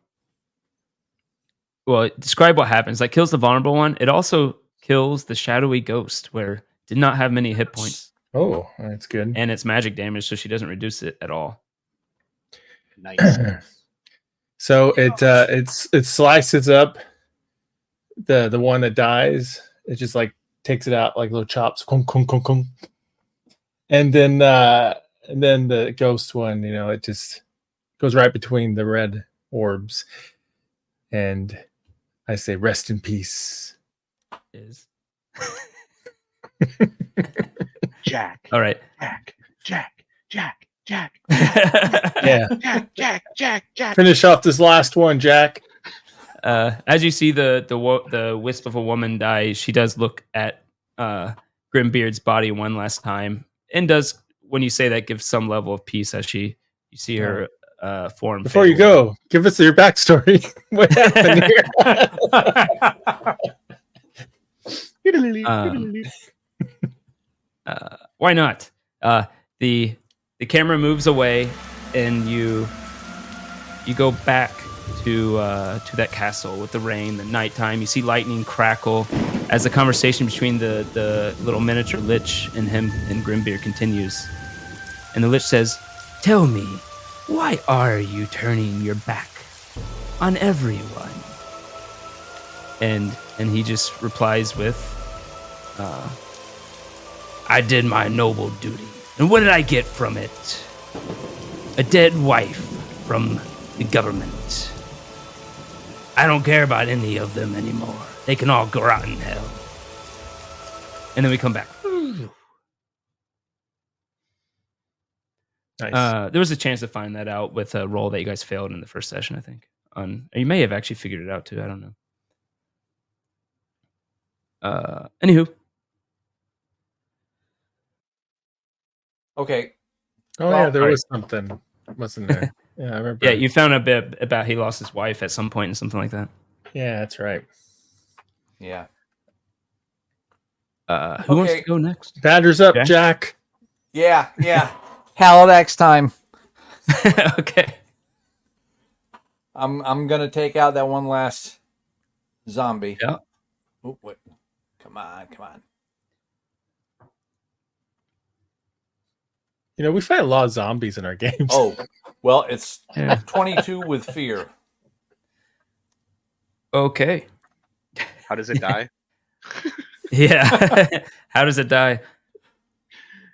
[SPEAKER 2] Well, describe what happens. That kills the vulnerable one. It also kills the shadowy ghost, where did not have many hit points.
[SPEAKER 1] Oh, that's good.
[SPEAKER 2] And it's magic damage, so she doesn't reduce it at all.
[SPEAKER 3] Nice.
[SPEAKER 1] So it slices up the one that dies. It just like takes it out like little chops. Kung, kung, kung, kung. And then the ghost one, it just goes right between the red orbs. And I say, rest in peace.
[SPEAKER 2] Is
[SPEAKER 3] Jack.
[SPEAKER 2] all right.
[SPEAKER 3] Jack.
[SPEAKER 1] Yeah.
[SPEAKER 3] Jack.
[SPEAKER 1] Finish off this last one, Jack.
[SPEAKER 2] As you see the wisp of a woman die, she does look at Grimbeard's body one last time, and does, when you say that, give some level of peace as you see her form.
[SPEAKER 1] Before you go, give us your backstory. What happened
[SPEAKER 2] here? Why not? The camera moves away, and you go back to that castle with the rain, the nighttime. You see lightning crackle as the conversation between the little miniature lich and him and Grimbeard continues. And the lich says, "Tell me, why are you turning your back on everyone?" And he just replies with, "I did my noble duty. And what did I get from it? A dead wife from the government. I don't care about any of them anymore. They can all go rot in hell." And then we come back.
[SPEAKER 1] Nice.
[SPEAKER 2] There was a chance to find that out with a roll that you guys failed in the first session, I think. You may have actually figured it out too. I don't know. Anywho.
[SPEAKER 5] Okay.
[SPEAKER 1] Oh,
[SPEAKER 5] Well,
[SPEAKER 1] yeah, there was something, wasn't there? Yeah, I remember.
[SPEAKER 2] Yeah, you found a bit about he lost his wife at some point and something like that.
[SPEAKER 1] Yeah, that's right.
[SPEAKER 5] Yeah.
[SPEAKER 2] Who wants to go next?
[SPEAKER 1] Batters up, Jack.
[SPEAKER 5] Yeah. Halidax time.
[SPEAKER 2] Okay.
[SPEAKER 5] I'm gonna take out that one last zombie.
[SPEAKER 2] Yeah.
[SPEAKER 5] Oh, wait. Come on.
[SPEAKER 1] We fight a lot of zombies in our games.
[SPEAKER 5] Oh, well, it's 22 with fear.
[SPEAKER 2] Okay.
[SPEAKER 3] How does it die?
[SPEAKER 2] Yeah. How does it die?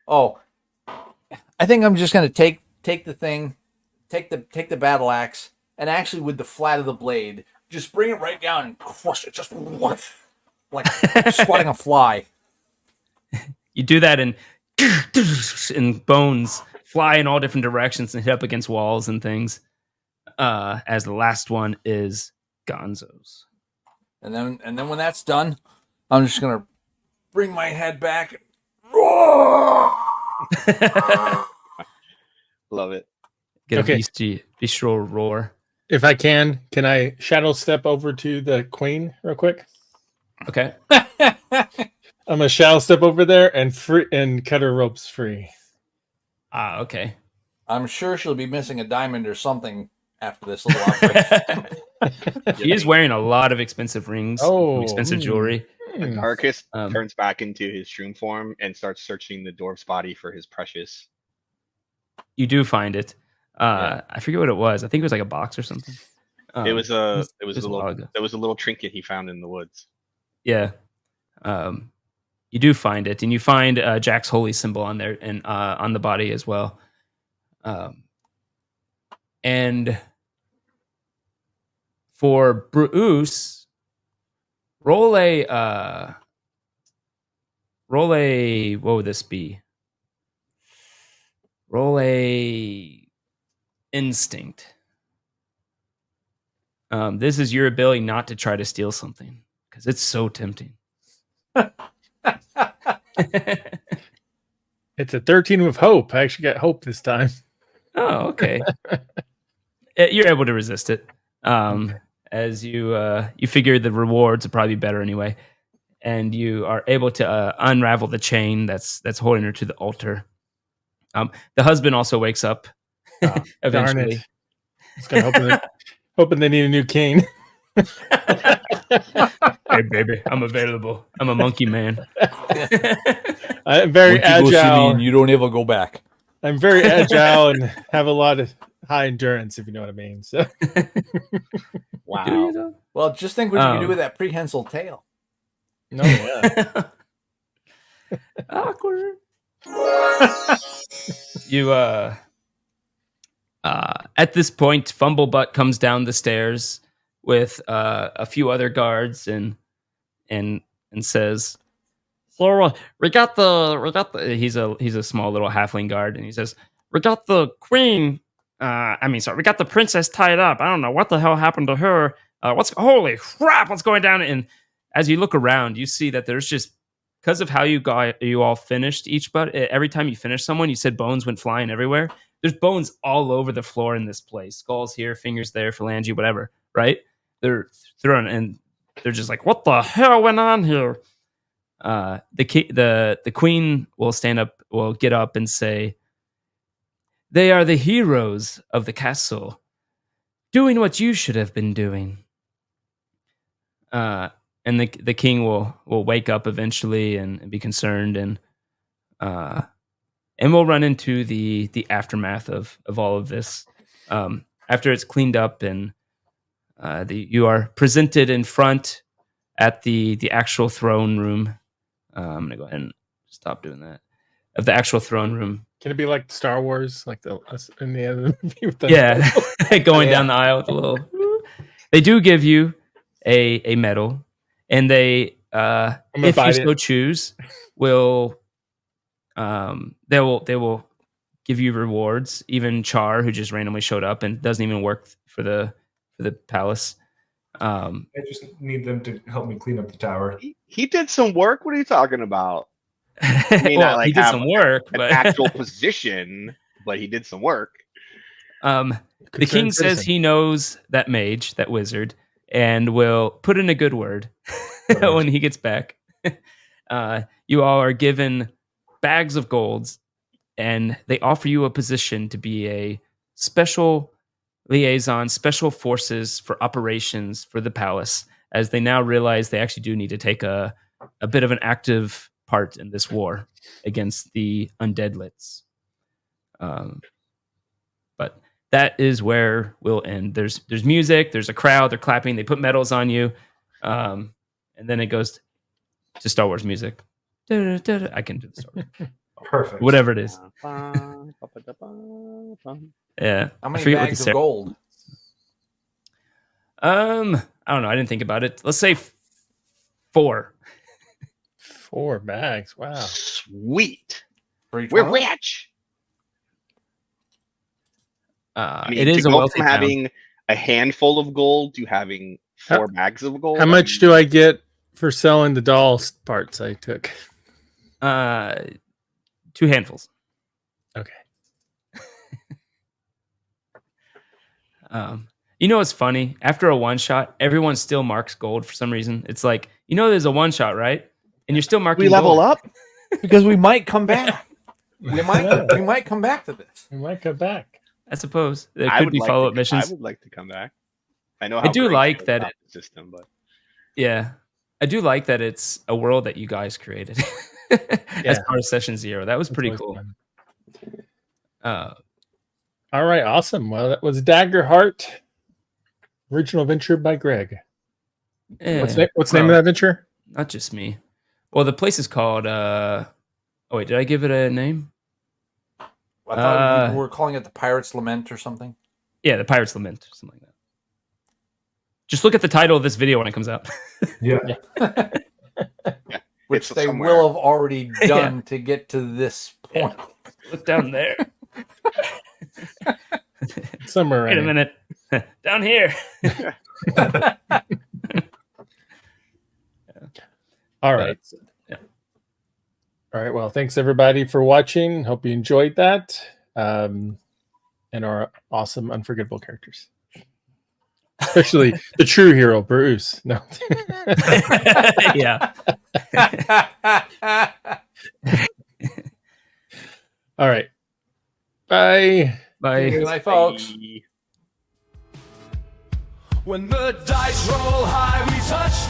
[SPEAKER 5] Oh, I think I'm just gonna take the thing, take the battle axe, and actually with the flat of the blade, just bring it right down and crush it, just like swatting a fly.
[SPEAKER 2] You do that, and bones fly in all different directions and hit up against walls and things. As the last one is Gonzo's.
[SPEAKER 5] And then when that's done, I'm just gonna bring my head back.
[SPEAKER 3] Love it.
[SPEAKER 2] Get a bestial roar.
[SPEAKER 1] If I can I shadow step over to the queen real quick?
[SPEAKER 2] Okay.
[SPEAKER 1] I'm gonna shadow step over there and cut her ropes free.
[SPEAKER 2] Okay.
[SPEAKER 5] I'm sure she'll be missing a diamond or something after this little operation.
[SPEAKER 2] He is wearing a lot of expensive rings, expensive jewelry.
[SPEAKER 3] Arcus turns back into his shroom form and starts searching the dwarf's body for his precious.
[SPEAKER 2] You do find it. I forget what it was. I think it was like a box or something.
[SPEAKER 3] It was a little trinket he found in the woods.
[SPEAKER 2] Yeah. You do find it, and you find Jack's holy symbol on there and on the body as well. And for Bruce, roll a what would this be? Roll a instinct. This is your ability not to try to steal something because it's so tempting.
[SPEAKER 1] It's a 13 with hope. I actually got hope this time.
[SPEAKER 2] Oh, okay. You're able to resist it. As you figure the rewards would probably be better anyway, and you are able to unravel the chain that's holding her to the altar. The husband also wakes up eventually.
[SPEAKER 1] Just kind of hoping they need a new king.
[SPEAKER 2] Hey, baby, I'm available. I'm a monkey man.
[SPEAKER 1] I'm very
[SPEAKER 5] Once you go city
[SPEAKER 1] agile.
[SPEAKER 5] and you don't ever go back.
[SPEAKER 1] I'm very agile and have a lot of high endurance, if you know what I mean. So,
[SPEAKER 3] Wow.
[SPEAKER 5] Well, just think what you can do with that prehensile tail.
[SPEAKER 1] no, yeah.
[SPEAKER 2] Awkward. You at this point, Fumblebutt comes down the stairs with a few other guards and says, "So we got the." He's a small little halfling guard, and he says, "We got the queen. We got the princess tied up. I don't know what the hell happened to her. Holy crap? What's going down?" And as you look around, you see that there's just, because of how you all finished each, but every time you finish someone, you said bones went flying everywhere. There's bones all over the floor in this place. Skulls here, fingers there, phalange, whatever. Right? They're thrown, and they're just like, "What the hell went on here?" The queen will get up and say, "They are the heroes of the castle, doing what you should have been doing." And the king will wake up eventually and be concerned, and we'll run into the aftermath of all of this. After it's cleaned up and you are presented in front at the actual throne room. I'm gonna go ahead and stop doing that. Of the actual throne room.
[SPEAKER 1] Can it be like Star Wars, like in the end of the movie? With the
[SPEAKER 2] Yeah, going down the aisle with a little. They do give you a medal, and they, if you so choose, will they will give you rewards. Even Char, who just randomly showed up and doesn't even work for the palace.
[SPEAKER 4] I just need them to help me clean up the tower.
[SPEAKER 3] He did some work. What are you talking about?
[SPEAKER 2] Well, he did some work, but
[SPEAKER 3] an actual position, but he did some work.
[SPEAKER 2] The king says he knows that mage, that wizard, and will put in a good word when he gets back. You all are given bags of golds, and they offer you a position to be a special liaison, special forces for operations for the palace, as they now realize they actually do need to take a bit of an active part in this war against the undeadlets. But that is where we'll end. There's music, there's a crowd, they're clapping, they put medals on you, and then it goes to Star Wars music. I can do the Star Wars.
[SPEAKER 4] Perfect.
[SPEAKER 2] Whatever it is. Yeah.
[SPEAKER 5] How many bags of gold?
[SPEAKER 2] I don't know. I didn't think about it. Let's say 4.
[SPEAKER 1] 4 bags. Wow.
[SPEAKER 3] Sweet.
[SPEAKER 5] We're
[SPEAKER 3] rich.
[SPEAKER 2] It is
[SPEAKER 3] to
[SPEAKER 2] a
[SPEAKER 3] go
[SPEAKER 2] wealthy
[SPEAKER 3] from
[SPEAKER 2] town.
[SPEAKER 3] having a handful of gold to having 4 bags of gold.
[SPEAKER 1] How much do I get for selling the doll parts I took?
[SPEAKER 2] 2 handfuls.
[SPEAKER 1] Okay.
[SPEAKER 2] You know what's funny? After a one shot, everyone still marks gold for some reason. It's like, there's a one shot, right? And you're still marking.
[SPEAKER 3] We level
[SPEAKER 2] gold.
[SPEAKER 3] up
[SPEAKER 5] because we might come back. We might come back to this.
[SPEAKER 1] We might come back.
[SPEAKER 2] I suppose there could be follow up missions.
[SPEAKER 3] I would like to come back. I know.
[SPEAKER 2] I do like that
[SPEAKER 3] system, but
[SPEAKER 2] yeah, I do like that it's a world that you guys created as part of Session 0. That was pretty cool.
[SPEAKER 1] All right, awesome. Well, that was Daggerheart, original adventure by Greg. What's the name of that adventure?
[SPEAKER 2] Not just me. Well, the place is called. Oh wait, did I give it a name?
[SPEAKER 5] I thought we were calling it the Pirate's Lament or something.
[SPEAKER 2] Yeah, the Pirate's Lament, something like that. Just look at the title of this video when it comes out.
[SPEAKER 4] Yeah.
[SPEAKER 5] Which they will have already done to get to this point.
[SPEAKER 2] Yeah. Look down there.
[SPEAKER 1] Somewhere.
[SPEAKER 2] Wait a minute. Down here.
[SPEAKER 1] All right.
[SPEAKER 2] Yeah.
[SPEAKER 1] All right. Well, thanks everybody for watching. Hope you enjoyed that. And our awesome, unforgettable characters. Especially the true hero, Bruce. No.
[SPEAKER 2] Yeah.
[SPEAKER 1] All right. Bye.
[SPEAKER 2] Bye.
[SPEAKER 5] Good night, folks.
[SPEAKER 3] Bye.
[SPEAKER 6] When the dice roll high, we touch